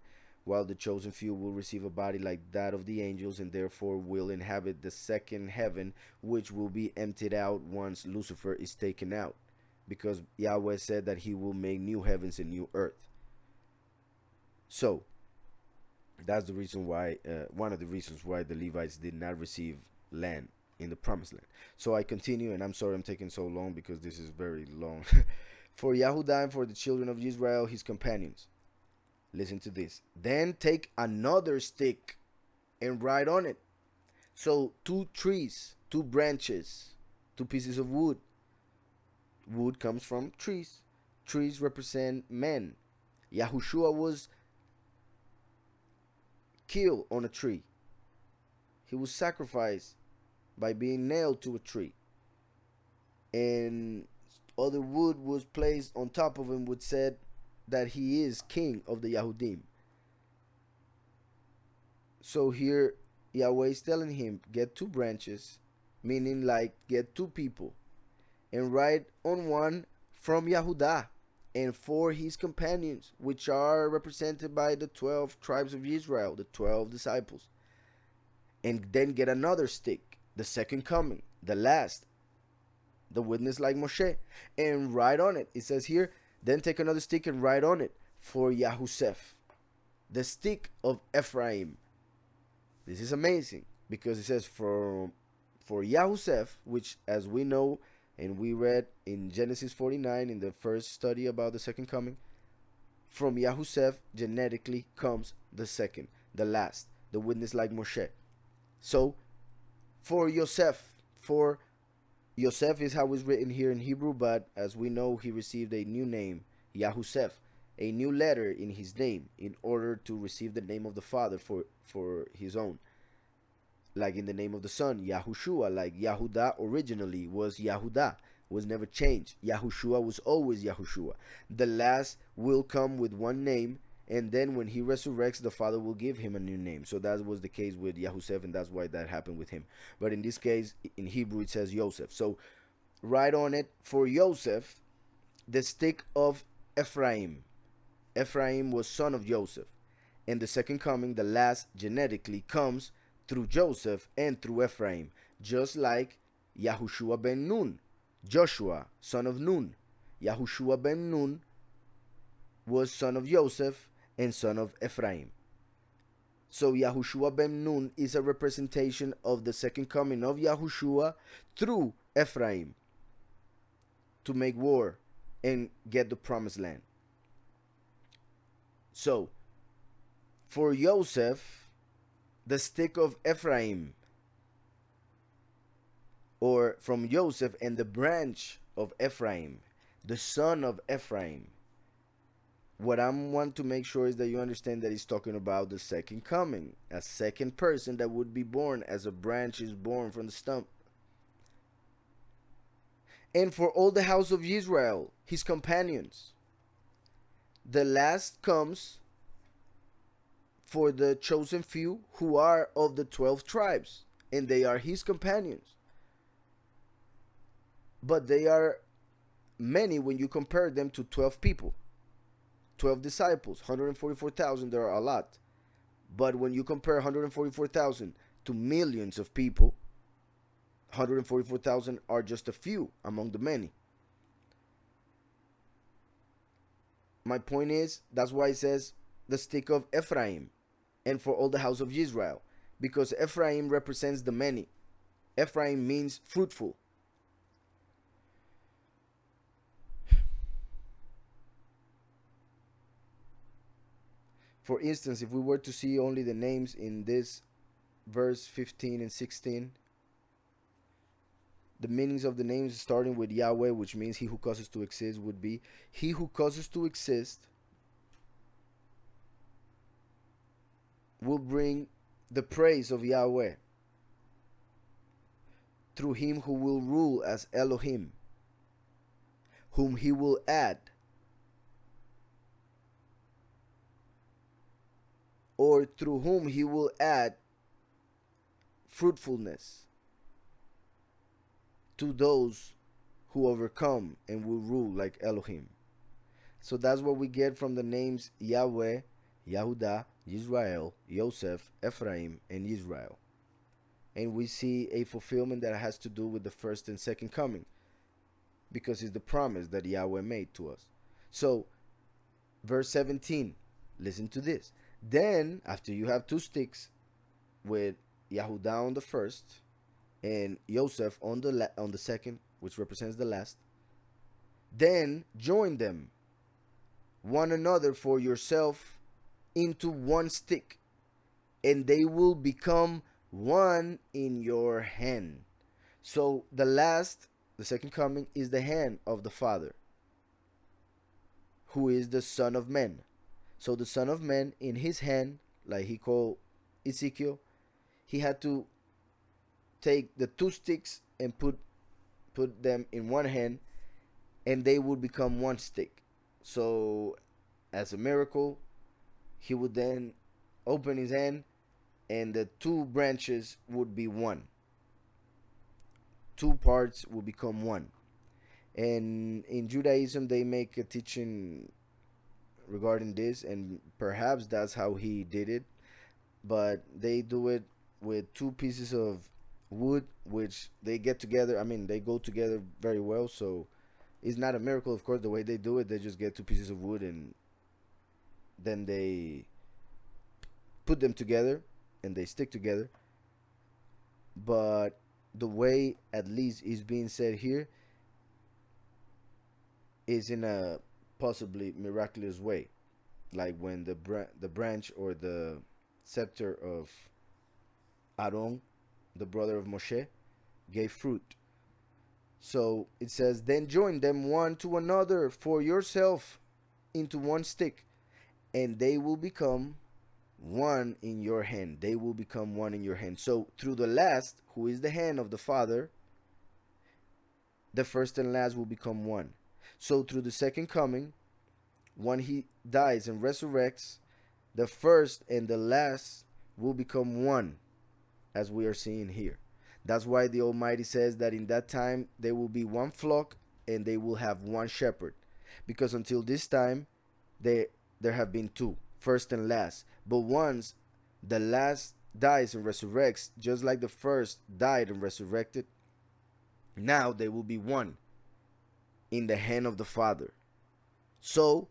Speaker 1: while the chosen few will receive a body like that of the angels, and therefore will inhabit the second heaven, which will be emptied out once Lucifer is taken out, because Yahweh said that he will make new heavens and new earth. So that's the reason why, one of the reasons why the Levites did not receive land in the promised land. So I continue, and I'm sorry I'm taking so long, because this is very long. For Yahudah and for the children of Israel, his companions. Listen to this. Then take another stick and write on it. So 2 trees, 2 branches, 2 pieces of wood. Wood comes from trees. Trees represent men. Yahushua was killed on a tree. He was sacrificed by being nailed to a tree. And other wood was placed on top of him, which said that he is king of the Yahudim. So here Yahweh is telling him, get 2 branches, meaning like get 2 people, and write on one from Yahudah and for his companions, which are represented by the 12 tribes of Israel, the 12 disciples. And then get another stick, the second coming, the last, the witness like Moshe, and write on it. It says here, then take another stick and write on it, for Yahusef, the stick of Ephraim. This is amazing, because it says for Yahusef, which, as we know and we read in Genesis 49 in the first study about the second coming, from Yahusef genetically comes the second, the last, the witness like Moshe. So for Yosef is how it's written here in Hebrew, but as we know, he received a new name, Yahusef, a new letter in his name, in order to receive the name of the Father for his own. Like in the name of the Son, Yahushua, like Yahudah originally was Yahudah, was never changed. Yahushua was always Yahushua. The last will come with one name, and then when he resurrects, the Father will give him a new name. So that was the case with Yahusef, and that's why that happened with him. But in this case, in Hebrew, it says Yosef. So right on it, for Yosef, the stick of Ephraim. Ephraim was son of Joseph. And the second coming, the last, genetically comes through Joseph and through Ephraim. Just like Yahushua ben Nun, Joshua, son of Nun. Yahushua ben Nun was son of Joseph and son of Ephraim. So Yahushua ben Nun is a representation of the second coming of Yahushua through Ephraim to make war and get the promised land. So, for Joseph, the stick of Ephraim, or from Joseph and the branch of Ephraim, the son of Ephraim. What I want to make sure is that you understand that he's talking about the second coming, a second person that would be born as a branch is born from the stump. And for all the house of Israel, his companions. The last comes for the chosen few who are of the 12 tribes, and they are his companions. But they are many when you compare them to 12 people, 12 disciples, 144,000, there are a lot. But when you compare 144,000 to millions of people, 144,000 are just a few among the many. My point is, that's why it says the stick of Ephraim and for all the house of Israel, because Ephraim represents the many. Ephraim means fruitful. For instance, if we were to see only the names in this verse 15 and 16, the meanings of the names starting with Yahweh, which means he who causes to exist, would be he who causes to exist will bring the praise of Yahweh through him who will rule as Elohim, whom he will add, or through whom he will add fruitfulness to those who overcome and will rule like Elohim. So that's what we get from the names Yahweh, Yehudah, Yisrael, Yosef, Ephraim, and Israel. And we see a fulfillment that has to do with the first and second coming, because it's the promise that Yahweh made to us. So, verse 17, listen to this. Then, after you have two sticks with Yehudah on the first and Yosef on the second, which represents the last, then join them one another for yourself into one stick, and they will become one in your hand. So the second coming, is the hand of the Father, who is the Son of Man. So the Son of Man, in his hand, like he called Ezekiel, he had to take the two sticks and put them in one hand, and they would become one stick. So as a miracle, he would then open his hand, and the two branches would be one. Two parts will become one. And in Judaism, they make a teaching regarding this, and perhaps that's how he did it, but they do it with two pieces of wood, which they get together. I mean, they go together very well, so it's not a miracle, of course, the way they do it. They just get two pieces of wood and then they put them together and they stick together. But the way, at least, is being said here is in a possibly miraculous way, like when the branch or the scepter of Aaron, the brother of Moshe, gave fruit. So it says, then join them one to another for yourself into one stick, and they will become one in your hand. They will become one in your hand. So through the last, who is the hand of the Father, the first and last will become one. So through the second coming, when he dies and resurrects, the first and the last will become one, as we are seeing here. That's why the Almighty says that in that time there will be one flock and they will have one shepherd. Because until this time, there have been two, first and last. But once the last dies and resurrects, just like the first died and resurrected, now they will be one in the hand of the Father. So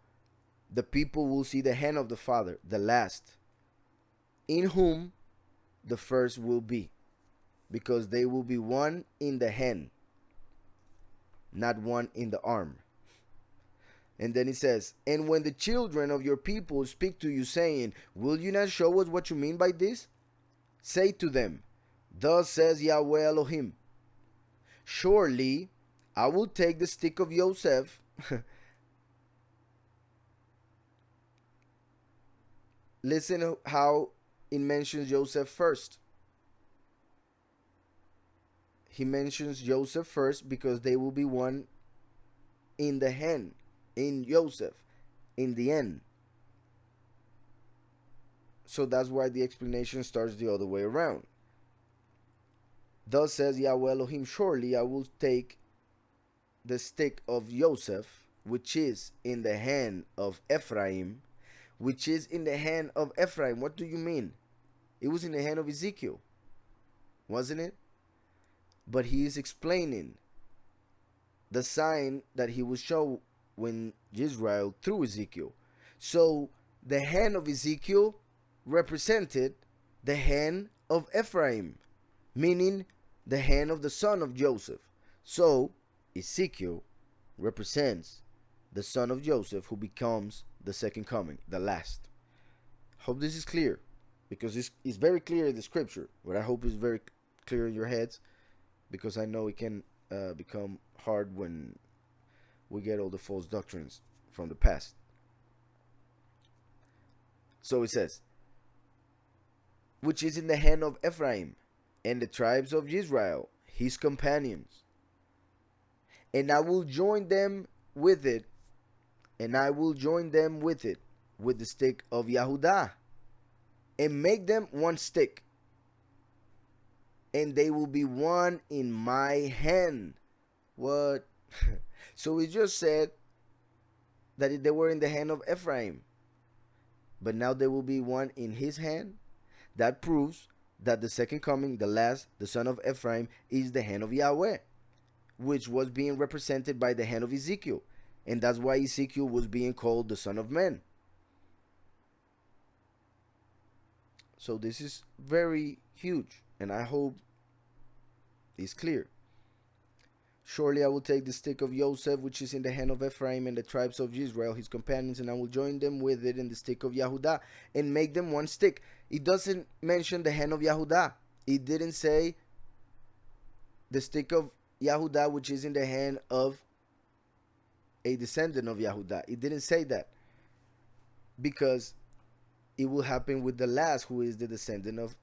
Speaker 1: the people will see the hand of the Father, the last, in whom the first will be, because they will be one in the hand, not one in the arm. And then he says, and when the children of your people speak to you, saying, will you not show us what you mean by this? Say to them, thus says Yahweh Elohim, surely I will take the stick of Joseph. Listen how it mentions Joseph first. He mentions Joseph first because they will be one in the hand, in Joseph, in the end. So that's why the explanation starts the other way around. Thus says Yahweh Elohim, surely I will take the stick of Joseph, which is in the hand of Ephraim, which is in the hand of Ephraim. What do you mean? It was in the hand of Ezekiel, wasn't it? But he is explaining the sign that he will show when Israel through Ezekiel. So the hand of Ezekiel represented the hand of Ephraim, meaning the hand of the son of Joseph. So Ezekiel represents the son of Joseph, who becomes the second coming, the last. Hope this is clear, because it's very clear in the scripture, but I hope it's very clear in your heads, because I know it can become hard when we get all the false doctrines from the past. So it says, which is in the hand of Ephraim and the tribes of Israel, his companions. And I will join them with it, and I will join them with it, with the stick of Yehudah, and make them one stick, and they will be one in my hand. What? So we just said that they were in the hand of Ephraim, but now they will be one in his hand. That proves that the second coming, the last, the son of Ephraim, is the hand of Yahweh, which was being represented by the hand of Ezekiel. And that's why Ezekiel was being called the Son of Man. So this is very huge, and I hope it's clear. Surely I will take the stick of Joseph, which is in the hand of Ephraim and the tribes of Israel, his companions, and I will join them with it in the stick of Yehudah, and make them one stick. It doesn't mention the hand of Yehudah. It didn't say the stick of Yehudah, which is in the hand of a descendant of Yehudah. It didn't say that, because it will happen with the last, who is the descendant of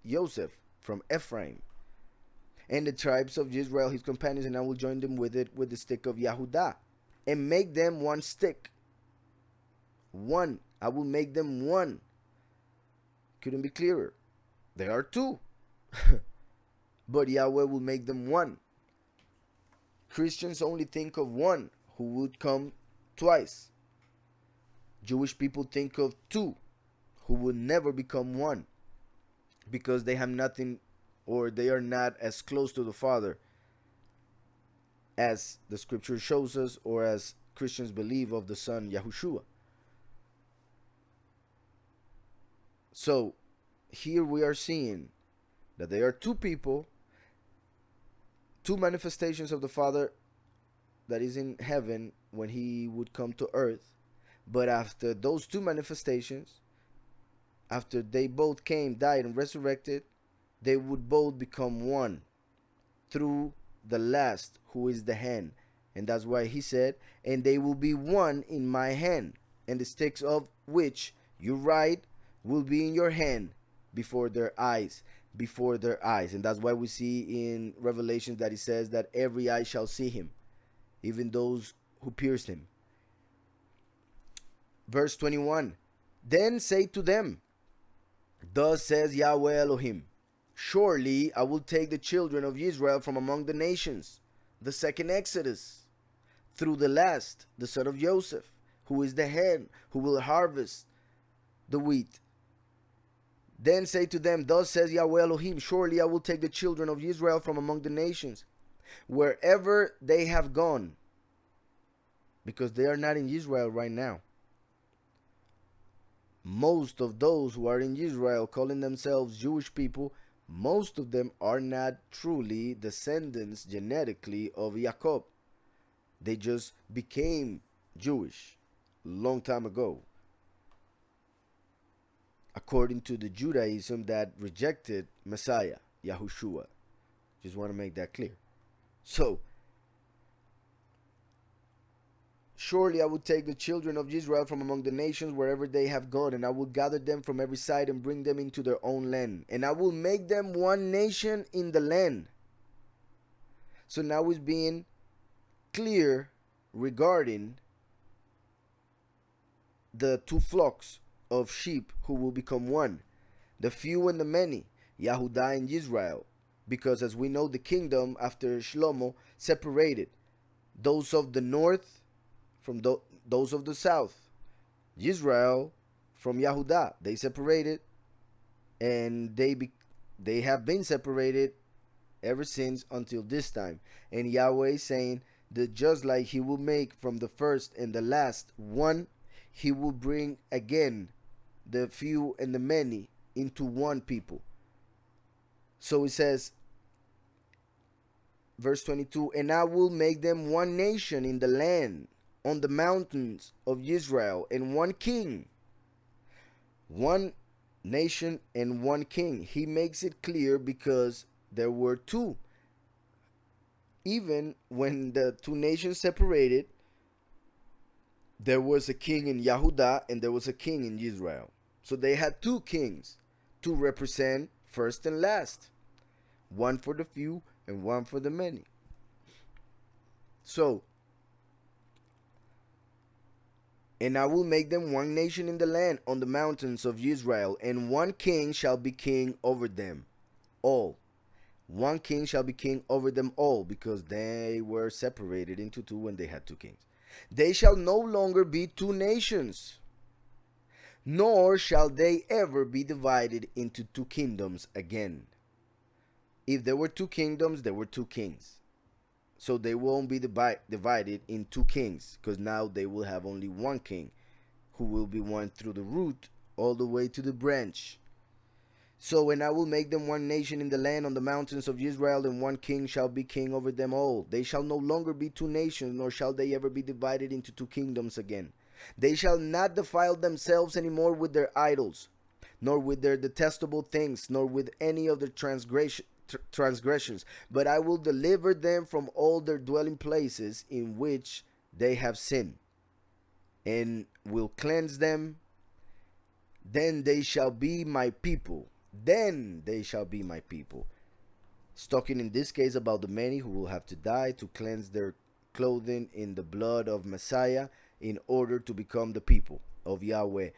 Speaker 1: Joseph from Ephraim. And the tribes of Israel, his companions, and I will join them with it, with the stick of Yehudah, and make them one stick. One. I will make them one. Couldn't be clearer. There are two. But Yahweh will make them one. Christians only think of one, who would come twice. Jewish people think of two, who would never become one, because they have nothing, or they are not as close to the Father as the scripture shows us, or as Christians believe of the Son Yahushua. So here we are seeing that there are two people, two manifestations of the Father that is in heaven when he would come to earth. But after those two manifestations, after they both came, died, and resurrected, they would both become one through the last, who is the hand. And that's why he said, and they will be one in my hand, and the sticks of which you write will be in your hand before their eyes. before their eyes. And that's why we see in Revelation that it says that every eye shall see him, even those who pierced him. Verse 21, then say to them, thus says Yahweh Elohim, surely I will take the children of Israel from among the nations, the second Exodus, through the last, the son of Joseph, who is the head, who will harvest the wheat. Then say to them, thus says Yahweh Elohim, surely I will take the children of Israel from among the nations, wherever they have gone, because they are not in Israel right now. Most of those who are in Israel calling themselves Jewish people, most of them are not truly descendants genetically of Jacob. They just became Jewish a long time ago, according to the Judaism that rejected Messiah, Yahushua. Just want to make that clear. So, surely I will take the children of Israel from among the nations wherever they have gone, and I will gather them from every side and bring them into their own land. And I will make them one nation in the land. So now it's being clear regarding the two flocks of sheep who will become one, the few and the many, Yahudah and Israel, because as we know, the kingdom after Shlomo separated those of the north from those of the south. Israel from Yahudah, they separated, and they have been separated ever since until this time. And Yahweh is saying that just like he will make from the first and the last one, he will bring again the few and the many into one people. So it says, verse 22, and I will make them one nation in the land, on the mountains of Israel, and one king. One nation and one king. He makes it clear because there were two. Even when the two nations separated, there was a king in Yahudah and there was a king in Israel. So they had two kings to represent first and last. One for the few and one for the many. So, and I will make them one nation in the land on the mountains of Israel, and one king shall be king over them all. One king shall be king over them all, because they were separated into two when they had two kings. They shall no longer be two nations, nor shall they ever be divided into two kingdoms again. If there were two kingdoms, there were two kings. So they won't be divided in two kings, because now they will have only one king, who will be one through the root all the way to the branch. So, and I will make them one nation in the land on the mountains of Israel, and one king shall be king over them all. They shall no longer be two nations, nor shall they ever be divided into two kingdoms again. They shall not defile themselves any more with their idols, nor with their detestable things, nor with any of their transgressions, but I will deliver them from all their dwelling places in which they have sinned, and will cleanse them. Then they shall be my people. Then they shall be my people. It's talking in this case about the many who will have to die to cleanse their clothing in the blood of Messiah in order to become the people of Yahweh.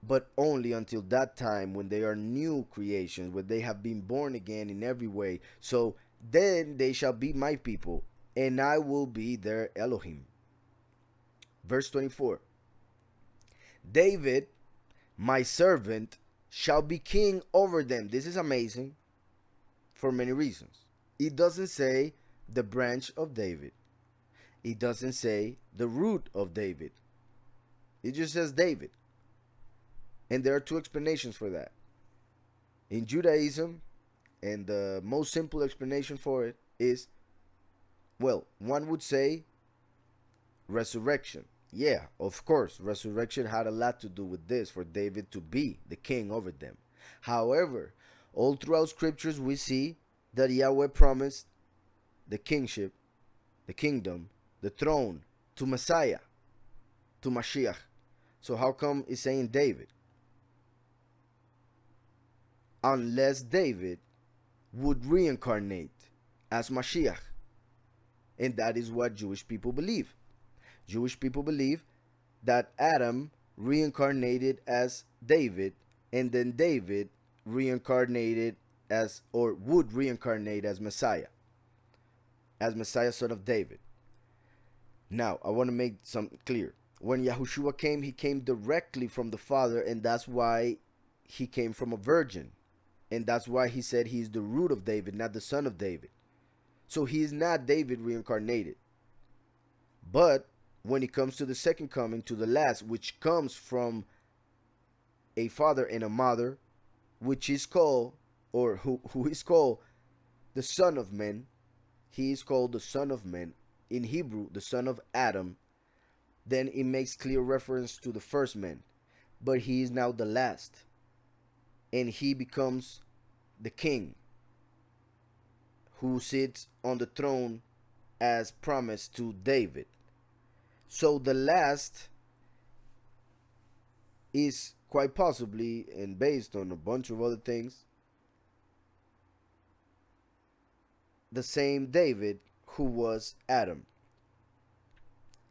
Speaker 1: But only until that time, when they are new creations, when they have been born again in every way. So then they shall be my people, and I will be their Elohim. Verse 24. David, my servant, shall be king over them. This is amazing for many reasons. It doesn't say the branch of David. It doesn't say the root of David. It just says David. And there are two explanations for that. In Judaism, and the most simple explanation for it is, well, one would say resurrection. Yeah, of course, resurrection had a lot to do with this, for David to be the king over them. However, all throughout scriptures we see that Yahweh promised the kingship, the kingdom, the throne to Messiah, to Mashiach. So how come it's saying David? unless David would reincarnate as Mashiach. And that is what Jewish people believe. Jewish people believe that Adam reincarnated as David, and then David reincarnated as, or would reincarnate as Messiah, son of David. Now, I want to make something clear. When Yahushua came, he came directly from the Father, and that's why he came from a virgin. And that's why he said he's the root of David, not the son of David. So he is not David reincarnated. But when it comes to the second coming, to the last, which comes from a father and a mother, which is called, or who is called the Son of Man, he is called the Son of Man, in Hebrew, the son of Adam, then it makes clear reference to the first man. But he is now the last, and he becomes the king who sits on the throne as promised to David. So the last is quite possibly, and based on a bunch of other things, the same David who was Adam,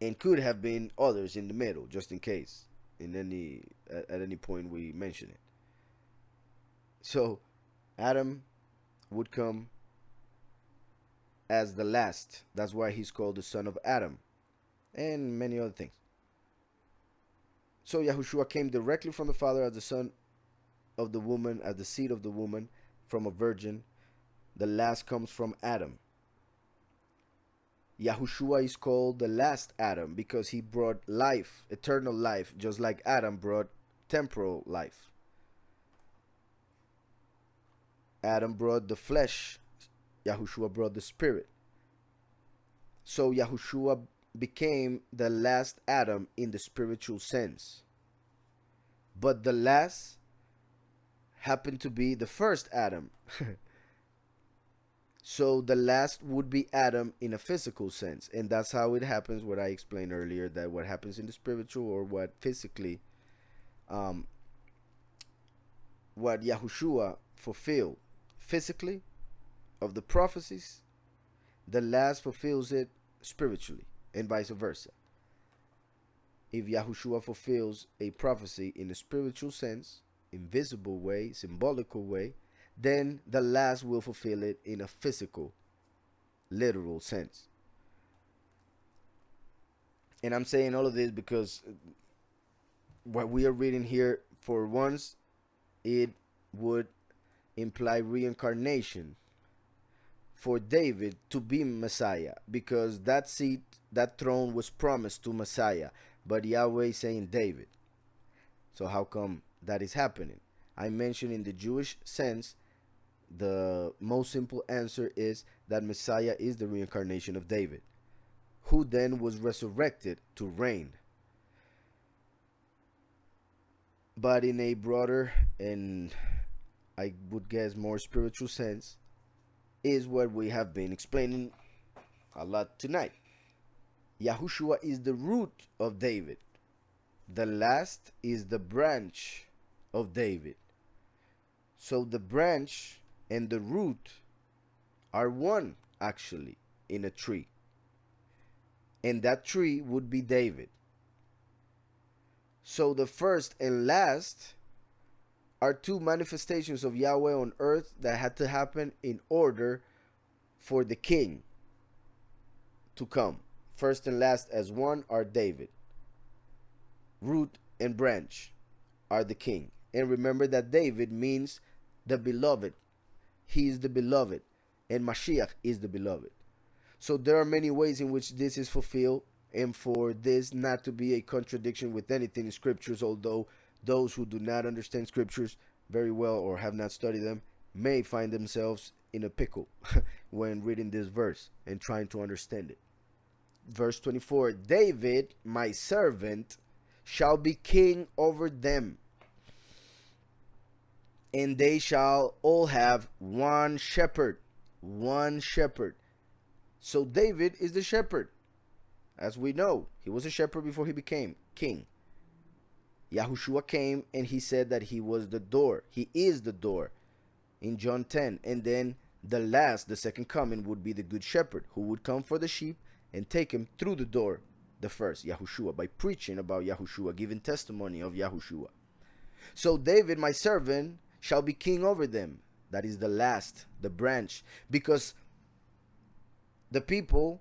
Speaker 1: and could have been others in the middle, just in case, at any point we mention it. So Adam would come as the last. That's why he's called the son of Adam, and many other things. So Yahushua came directly from the Father as the son of the woman, as the seed of the woman, from a virgin. The last comes from Adam. Yahushua is called the last Adam because he brought life, eternal life, just like Adam brought temporal life. Adam brought the flesh, Yahushua brought the spirit. So Yahushua became the last Adam in the spiritual sense. But the last happened to be the first Adam. So the last would be Adam in a physical sense. And that's how it happens, what I explained earlier, that what happens in the spiritual, or what physically, what Yahushua fulfilled physically of the prophecies, the last fulfills it spiritually, and vice versa. If Yahushua fulfills a prophecy in a spiritual sense, invisible way, symbolical way, then the last will fulfill it in a physical, literal sense. And I'm saying all of this because what we are reading here, for once, it would imply reincarnation for David to be Messiah, because that seat, that throne was promised to Messiah, but Yahweh saying David. So how come that is happening? I mentioned in the Jewish sense, the most simple answer is that Messiah is the reincarnation of David, who then was resurrected to reign. But in a broader, and I would guess more spiritual sense, is what we have been explaining a lot tonight. Yahushua is the root of David. The last is the branch of David. So the branch and the root are one, actually, in a tree. And that tree would be David. So the first and last are two manifestations of Yahweh on earth that had to happen in order for the king to come. First and last as one are David. Root and branch are the king. And remember that David means the beloved. He is the beloved, and Mashiach is the beloved. So there are many ways in which this is fulfilled, and for this not to be a contradiction with anything in scriptures, although those who do not understand scriptures very well or have not studied them may find themselves in a pickle when reading this verse and trying to understand it. Verse 24, David, my servant, shall be king over them, and they shall all have one shepherd. One shepherd. So David is the shepherd. As we know, he was a shepherd before he became king. Yahushua came and he said that he was the door. He is the door. in John 10. And then the second coming, would be the good shepherd who would come for the sheep and take him through the door, the first, Yahushua, by preaching about Yahushua, giving testimony of Yahushua. So David, my servant, shall be king over them. That is the last, the branch. Because the people,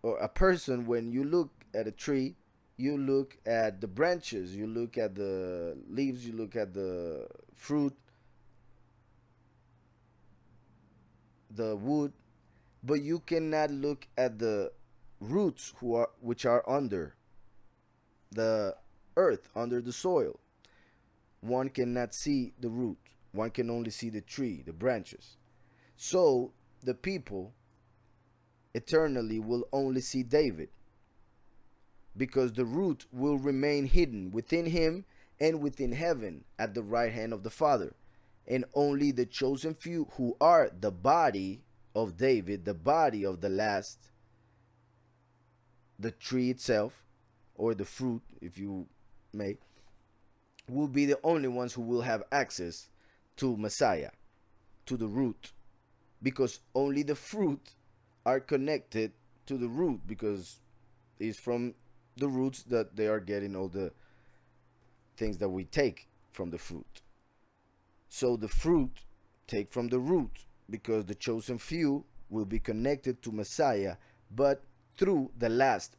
Speaker 1: or a person, when you look at a tree, you look at the branches, you look at the leaves, you look at the fruit, the wood, but you cannot look at the roots which are under the earth, under the soil. One cannot see the root. One can only see the tree, the branches. So the people eternally will only see David, because the root will remain hidden within him and within heaven at the right hand of the Father. And only the chosen few, who are the body of David, the body of the last, the tree itself, or the fruit, if you may, will be the only ones who will have access to Messiah, to the root, because only the fruit are connected to the root, because it's from the roots that they are getting all the things that we take from the fruit. So the fruit take from the root, because the chosen few will be connected to Messiah, but through the last,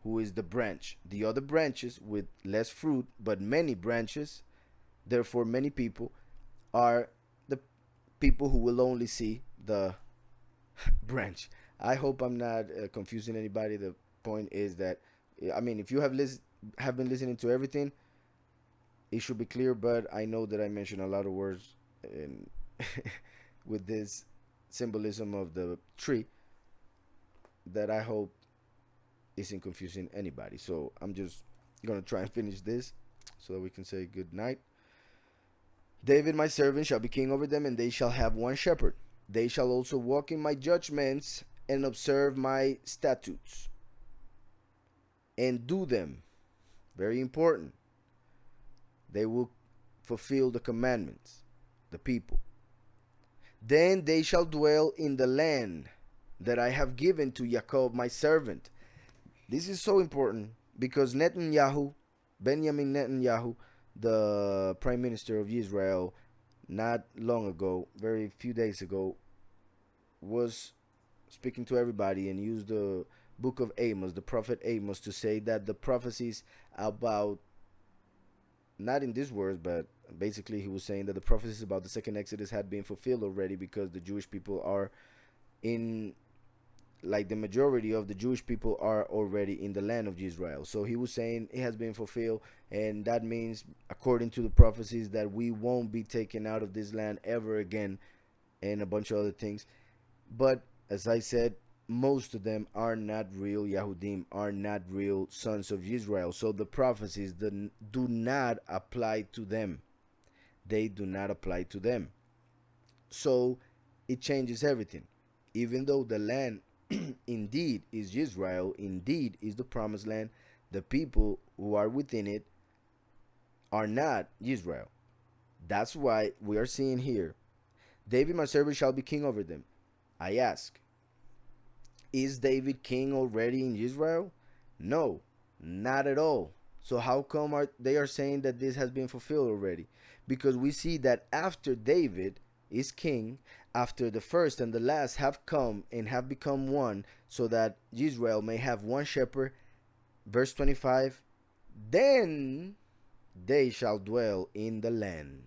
Speaker 1: who is the branch. The other branches with less fruit, but many branches, therefore many people, are the people who will only see the branch. I hope I'm not confusing anybody. The point is that, I mean, if you have been listening to everything, it should be clear, but I know that I mentioned a lot of words in with this symbolism of the tree that I hope isn't confusing anybody. So I'm just going to try and finish this so that we can say good night. David, my servant, shall be king over them, and they shall have one shepherd. They shall also walk in my judgments and observe my statutes and do them. Very important. They will fulfill the commandments, the people. Then they shall dwell in the land that I have given to Jacob, my servant. This is so important, because Benjamin Netanyahu, the prime minister of Israel, not long ago, very few days ago, was speaking to everybody and used the book of Amos, the prophet Amos, to say that the prophecies about, not in these words, but basically he was saying that the prophecies about the second Exodus had been fulfilled already, because the Jewish people are in, like the majority of the Jewish people are already in the land of Israel. So he was saying it has been fulfilled, and that means, according to the prophecies, that we won't be taken out of this land ever again, and a bunch of other things. But as I said, most of them are not real Yahudim, are not real sons of Israel. So the prophecies do not apply to them. They do not apply to them. So it changes everything. Even though the land indeed is Israel, indeed is the promised land, the people who are within it are not Israel. That's why we are seeing here, David my servant shall be king over them. I ask, is David king already in Israel? No, not at all. So how come they are saying that this has been fulfilled already? Because we see that after David is king, after the first and the last have come and have become one, so that Israel may have one shepherd, verse 25, then they shall dwell in the land.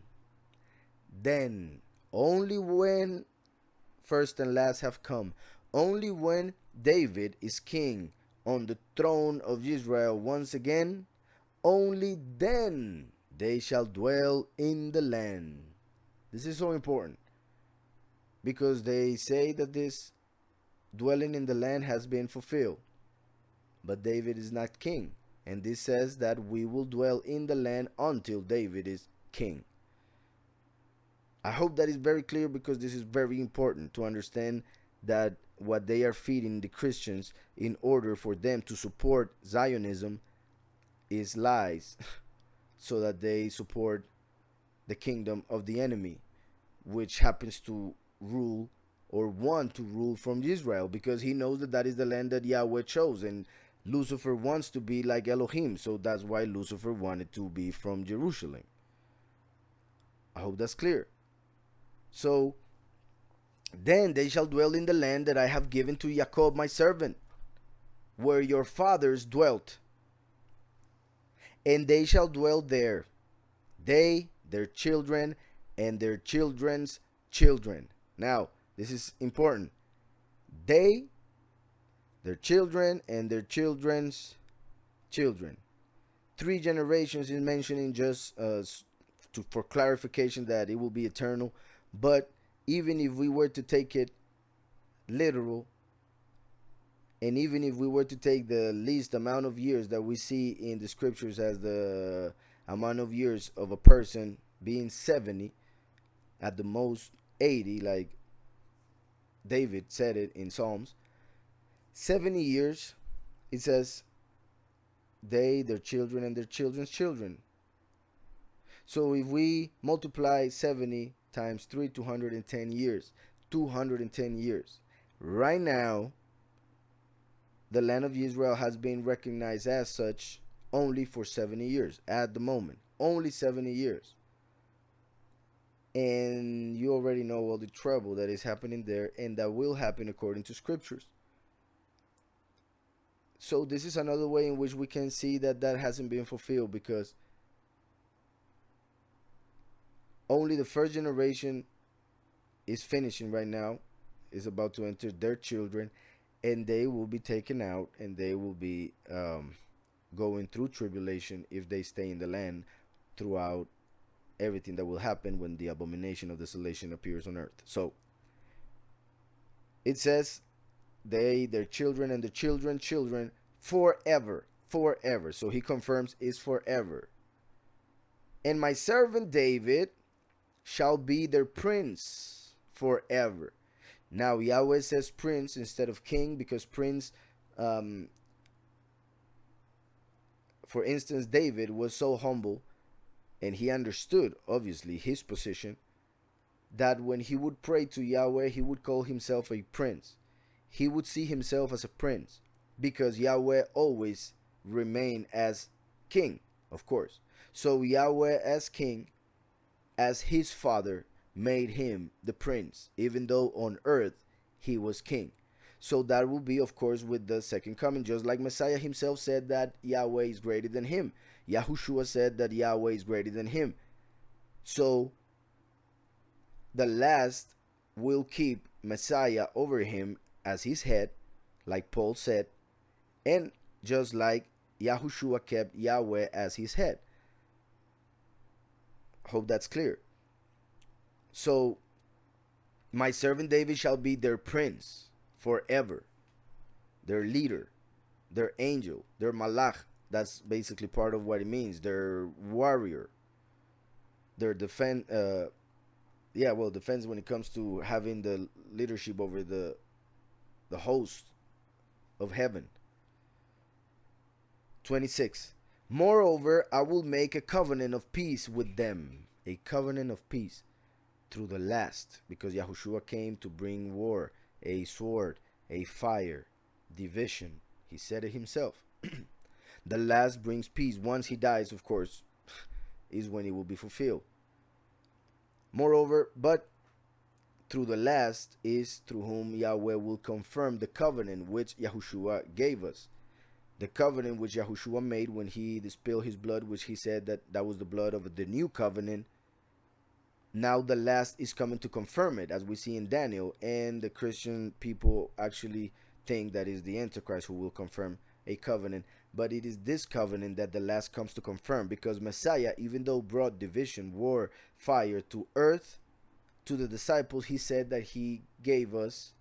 Speaker 1: Then, only when first and last have come, only when David is king on the throne of Israel once again, only then they shall dwell in the land. This is so important, because they say that this dwelling in the land has been fulfilled, but David is not king, and this says that we will dwell in the land until David is king. I hope that is very clear, because this is very important to understand that what they are feeding the Christians in order for them to support Zionism is lies, so that they support the kingdom of the enemy, which happens to rule or want to rule from Israel, because he knows that that is the land that Yahweh chose, and Lucifer wants to be like Elohim, so that's why Lucifer wanted to be from Jerusalem. I hope that's clear. So then they shall dwell in the land that I have given to Jacob my servant, where your fathers dwelt, and they shall dwell there, they, their children, and their children's children. Now, this is important. They, their children, and their children's children. 3 generations is mentioning just for clarification that it will be eternal. But even if we were to take it literal, and even if we were to take the least amount of years that we see in the scriptures as the amount of years of a person being 70, at the most 80, like David said it in Psalms, 70 years, it says, they, their children, and their children's children. So if we multiply 70 times 3, 210 years. 210 years. Right now, the land of Israel has been recognized as such only for 70 years at the moment. Only 70 years. And you already know all the trouble that is happening there, and that will happen according to scriptures. So this is another way in which we can see that that hasn't been fulfilled, because only the first generation is finishing right now, is about to enter their children, and they will be taken out, and they will be going through tribulation if they stay in the land throughout everything that will happen when the abomination of desolation appears on earth. So it says, they, their children, and the children's children, forever. Forever. So he confirms is forever. And my servant David shall be their prince forever. Now Yahweh says prince instead of king, because prince, for instance, David was so humble, and he understood obviously his position, that when he would pray to Yahweh, he would call himself a prince. He would see himself as a prince, because Yahweh always remained as king, of course. So Yahweh as king, as his father, made him the prince, even though on earth he was king. So that will be, of course, with the second coming, just like Messiah himself said that Yahweh is greater than him. Yahushua said that Yahweh is greater than him. So the last will keep Messiah over him as his head, like Paul said, and just like Yahushua kept Yahweh as his head. Hope that's clear. So my servant David shall be their prince forever, their leader, their angel, their malach. That's basically part of what it means. Their warrior, their defense. Defense when it comes to having the leadership over the host of heaven. 26. Moreover, I will make a covenant of peace with them. A covenant of peace through the last, because Yahushua came to bring war, a sword, a fire, division. He said it himself. The last brings peace. Once he dies, of course, is when it will be fulfilled. Moreover, but through the last is through whom Yahweh will confirm the covenant which Yahushua gave us. The covenant which Yahushua made when he spilled his blood, which he said that was the blood of the new covenant. Now the last is coming to confirm it, as we see in Daniel, and the Christian people actually think that is the Antichrist who will confirm a covenant. But it is this covenant that the last comes to confirm, because Messiah, even though brought division, war, fire to earth, to the disciples, he said that he gave us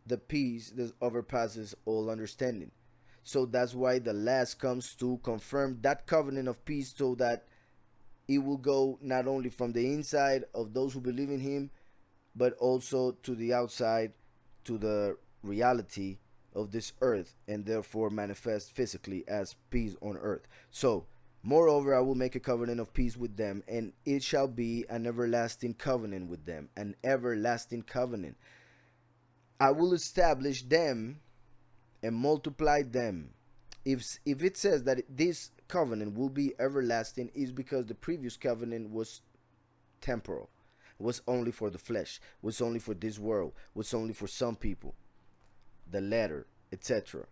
Speaker 1: the peace that overpasses all understanding. So that's why the last comes to confirm that covenant of peace, so that it will go not only from the inside of those who believe in him, but also to the outside, to the reality of this earth, and therefore manifest physically as peace on earth. So Moreover, I will make a covenant of peace with them, and it shall be an everlasting covenant with them, an everlasting covenant. I will establish them and multiply them. If it says that this covenant will be everlasting, is because the previous covenant was temporal, was only for the flesh, was only for this world, was only for some people, the letter, etc.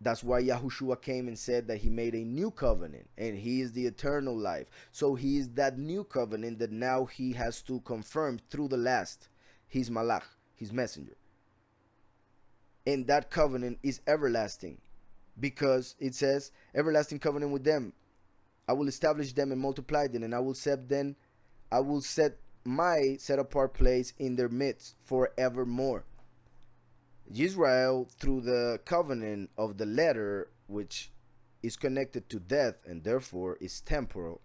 Speaker 1: That's why Yahushua came and said that he made a new covenant, and he is the eternal life. So he is that new covenant that now he has to confirm through the last, his malach, his messenger. And that covenant is everlasting, because it says, everlasting covenant with them. I will establish them and multiply them, and I will set my set apart place in their midst forevermore. Israel, through the covenant of the letter, which is connected to death and therefore is temporal,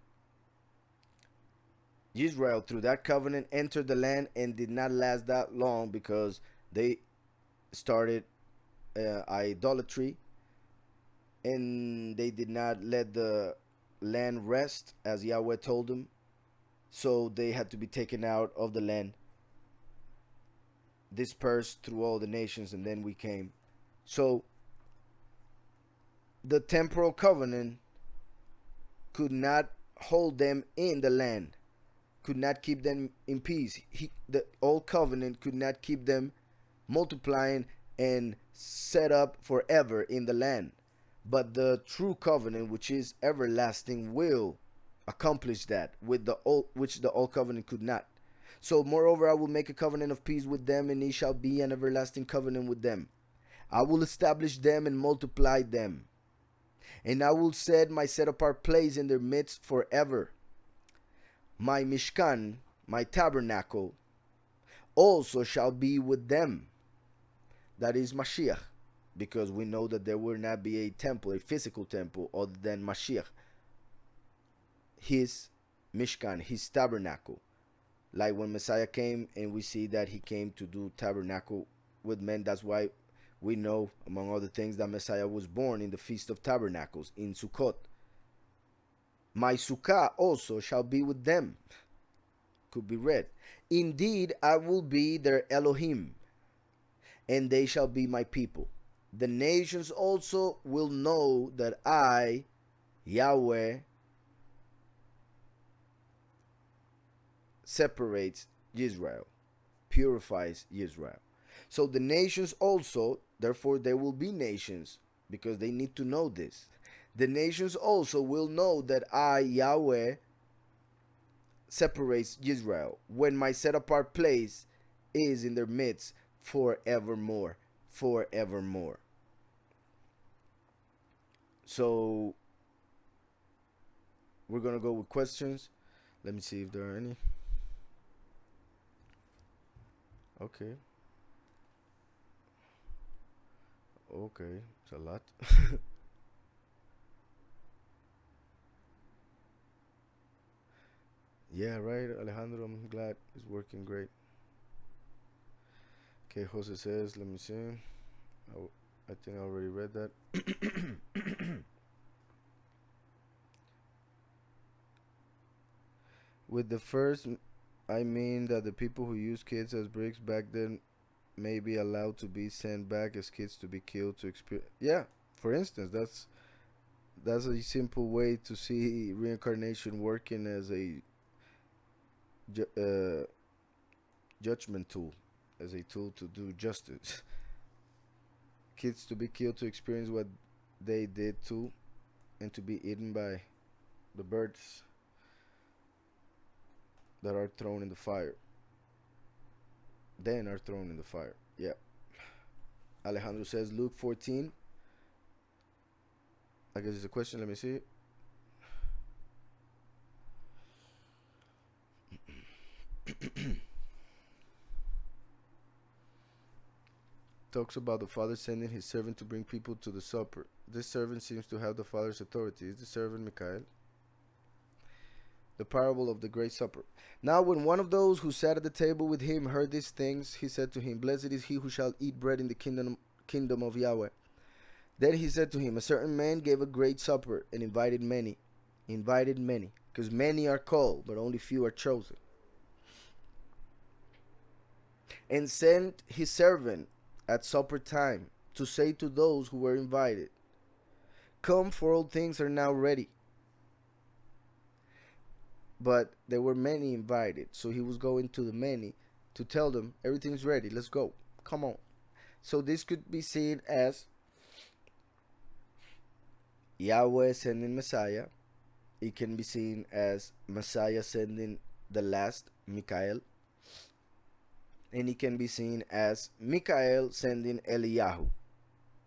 Speaker 1: Israel, through that covenant, entered the land and did not last that long, because they started idolatry, and they did not let the land rest as Yahweh told them. So they had to be taken out of the land, dispersed through all the nations, and then we came. So the temporal covenant could not hold them in the land, could not keep them in peace. The old covenant could not keep them multiplying and set up forever in the land. But the true covenant, which is everlasting, will accomplish that with the old, which the old covenant could not. So moreover, I will make a covenant of peace with them, and it shall be an everlasting covenant with them. I will establish them and multiply them, and I will set my set apart place in their midst forever. My Mishkan, my tabernacle, also shall be with them. That is Mashiach, because we know that there will not be a temple, a physical temple, other than Mashiach. His Mishkan, his tabernacle. Like when Messiah came, and we see that he came to do tabernacle with men. That's why we know, among other things, that Messiah was born in the Feast of Tabernacles in Sukkot. My Sukkah also shall be with them. Could be read. Indeed, I will be their Elohim, and they shall be my people. The nations also will know that I, Yahweh, separates Israel, purifies Israel. So the nations also, therefore there will be nations, because they need to know this. The nations also will know that I, Yahweh, separates Israel, when my set apart place is in their midst forevermore. Forevermore. So we're going to go with questions. Let me see if there are any. Okay. Okay, it's a lot. Yeah, right, Alejandro. I'm glad it's working great. Okay, Jose says, let me see. I think I already read that. With the first, I mean that the people who use kids as bricks back then may be allowed to be sent back as kids to be killed to experience. Yeah, for instance, that's a simple way to see reincarnation working as a judgment tool, as a tool to do justice. Kids to be killed to experience what they did too, and to be eaten by the birds that are thrown in the fire. Then are thrown in the fire. Yeah. Alejandro says Luke 14. I guess it's a question. Let me see. Talks about the father sending his servant to bring people to the supper. This servant seems to have the father's authority. Is the servant Michael? The parable of the great supper. Now when one of those who sat at the table with him heard these things, he said to him, Blessed is he who shall eat bread in the kingdom of Yahweh. Then he said to him, A certain man gave a great supper and invited many. invited many, because many are called, but only few are chosen. And sent his servant at supper time to say to those who were invited, come, for all things are now ready. But there were many invited, so he was going to the many to tell them, everything's ready, let's go, come on. So this could be seen as Yahweh sending Messiah. It can be seen as Messiah sending the last, Michael. And it can be seen as Michael sending Eliyahu.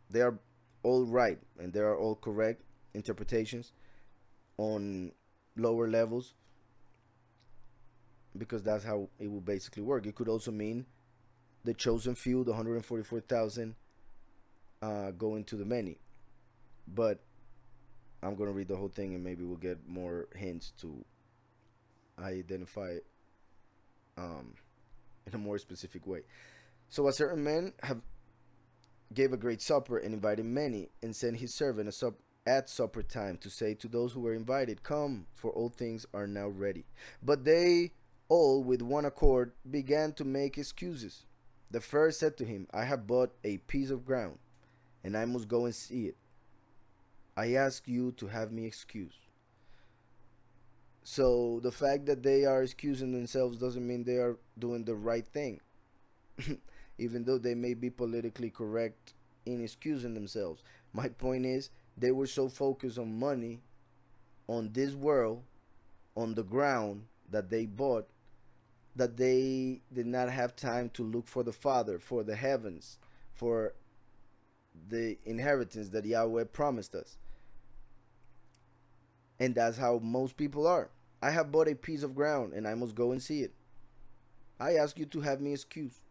Speaker 1: They are all right, and they are all correct interpretations on lower levels, because that's how it will basically work. It could also mean the chosen few, the 144,000, going to the many. But I'm going to read the whole thing, and maybe we'll get more hints to identify it in a more specific way. So a certain man gave a great supper and invited many, and sent his servant at supper time to say to those who were invited, come, for all things are now ready. But they all with one accord began to make excuses. The first said to him, I have bought a piece of ground, and I must go and see it. I ask you to have me excused. So the fact that they are excusing themselves doesn't mean they are doing the right thing. Even though they may be politically correct in excusing themselves. My point is, they were so focused on money, on this world, on the ground that they bought, that they did not have time to look for the Father, for the heavens, for the inheritance that Yahweh promised us. And that's how most people are. I have bought a piece of ground, and I must go and see it. I ask you to have me excused.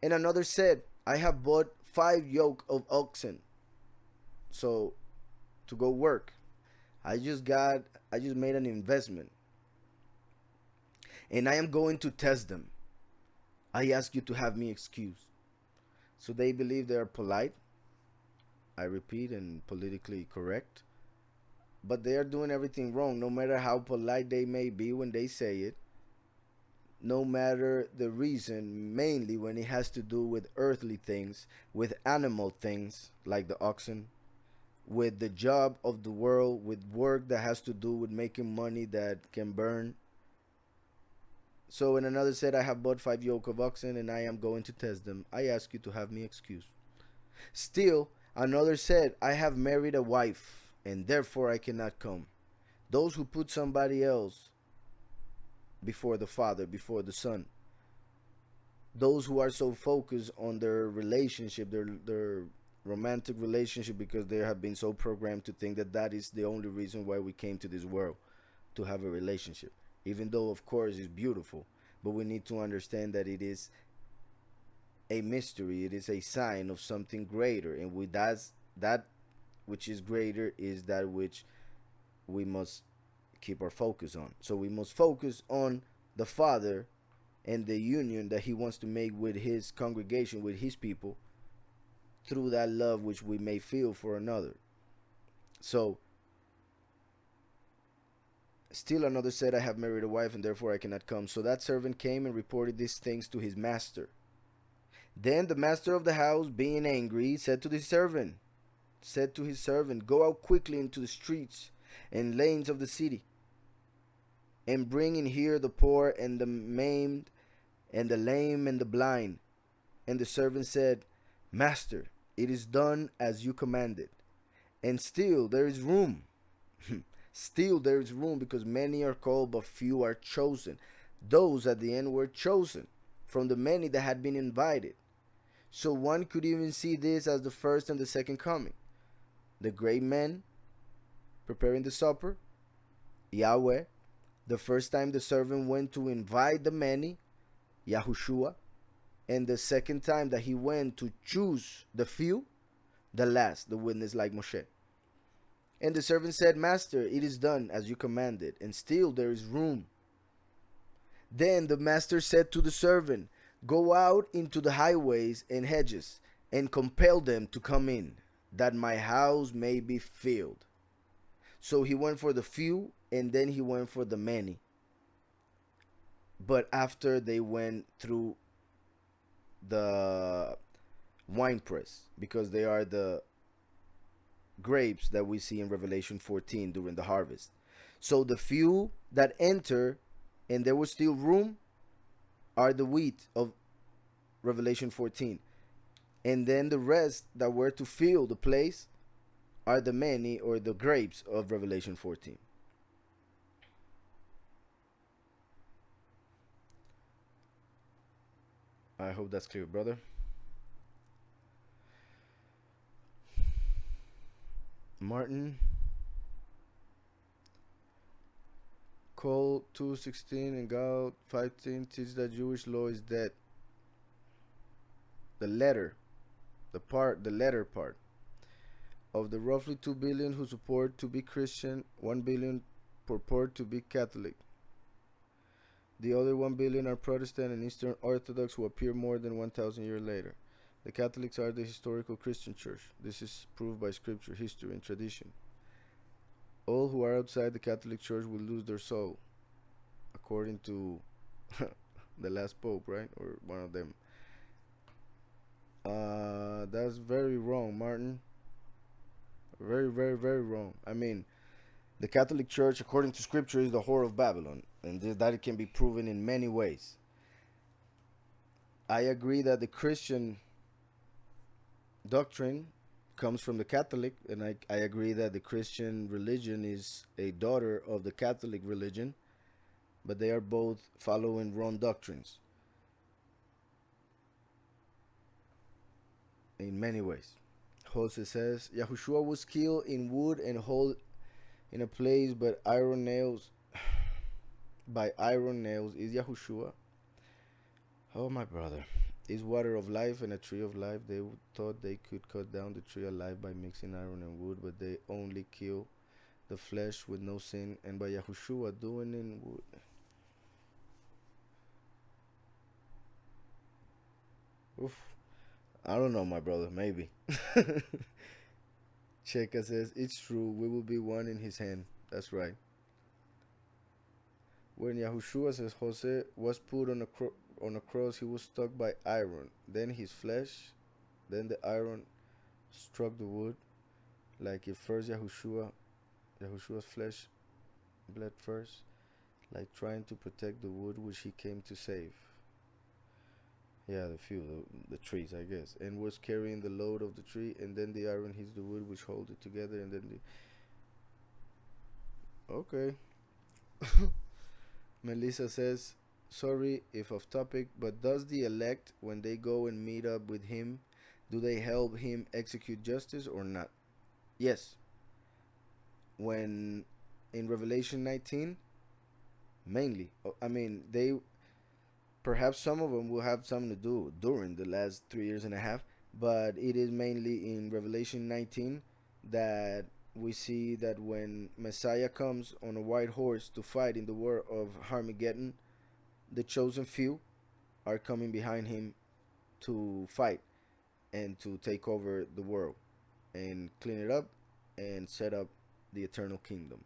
Speaker 1: And another said, I have bought 5 yoke of oxen, so to go work. I just made an investment, and I am going to test them. I ask you to have me excused. So they believe they are polite, I repeat, and politically correct, but they are doing everything wrong, no matter how polite they may be when they say it, no matter the reason, mainly when it has to do with earthly things, with animal things like the oxen, with the job of the world, with work that has to do with making money that can burn. So in another said, I have bought 5 yoke of oxen, and I am going to test them. I ask you to have me excused. Still another said, I have married a wife, and therefore I cannot come. Those who put somebody else before the Father, before the Son, those who are so focused on their relationship, their romantic relationship, because they have been so programmed to think that that is the only reason why we came to this world, to have a relationship. Even though, of course, it's beautiful, but we need to understand that it is a mystery. It is a sign of something greater, and with that which is greater is that which we must keep our focus on. So we must focus on the Father and the union that he wants to make with his congregation, with his people, through that love which we may feel for another. So still another said, I have married a wife, and therefore I cannot come. So that servant came and reported these things to his master. Then the master of the house, being angry, said to his servant, go out quickly into the streets and lanes of the city, and bring in here the poor and the maimed and the lame and the blind. And the servant said, Master, it is done as you commanded, and still there is room. Still there is room, because many are called, but few are chosen. Those at the end were chosen from the many that had been invited. So one could even see this as the first and the second coming. The great men preparing the supper, Yahweh. The first time the servant went to invite the many, Yahushua. And the second time that he went to choose the few, the last, the witness like Moshe. And the servant said, Master, it is done as you commanded, and still there is room. Then the master said to the servant, go out into the highways and hedges, and compel them to come in, that my house may be filled. So he went for the few and then he went for the many. But after they went through the wine press, because they are the grapes that we see in Revelation 14 during the harvest. So the few that enter and there was still room are the wheat of Revelation 14. And then the rest that were to fill the place are the many, or the grapes of Revelation 14. I hope that's clear, brother. Martin, Cole 2:16 and Gal 5:10 teach that Jewish law is dead. The letter, the letter part of the roughly 2 billion who support to be Christian, 1 billion purport to be Catholic. The other 1 billion are Protestant and Eastern Orthodox, who appear more than 1,000 years later. The Catholics are the historical Christian church. This is proved by scripture, history, and tradition. All who are outside the Catholic Church will lose their soul, according to the last pope, right? Or one of them. That's very wrong, Martin. Very, very, very wrong. I mean, the Catholic Church, according to scripture, is the whore of Babylon, and that it can be proven in many ways. I agree that the Christian doctrine comes from the Catholic, and I agree that the Christian religion is a daughter of the Catholic religion, but they are both following wrong doctrines in many ways. Jose says, Yahushua was killed in wood and hold in a place but iron nails by iron nails. Is Yahushua? Oh, my brother. Is water of life and a tree of life. They thought they could cut down the tree alive by mixing iron and wood, but they only kill the flesh with no sin, and by Yahushua doing in wood. Oof. I don't know, my brother. Maybe. Cheka says, it's true. We will be one in his hand. That's right. When Yahushua, says Jose, was put on a cross, he was struck by iron. Then his flesh, then the iron struck the wood. Like if first Yahushua's flesh bled first, like trying to protect the wood which he came to save. Yeah, the trees, I guess, and was carrying the load of the tree, and then the iron hits the wood which hold it together, and then the. Okay. Melissa says, sorry if off topic, but does the elect, when they go and meet up with him, do they help him execute justice or not? Yes. When in Revelation 19, mainly. I mean, they perhaps some of them will have something to do during the last 3 years and a half, but it is mainly in Revelation 19 that we see that when Messiah comes on a white horse to fight in the war of Armageddon, the chosen few are coming behind him to fight and to take over the world and clean it up and set up the eternal kingdom.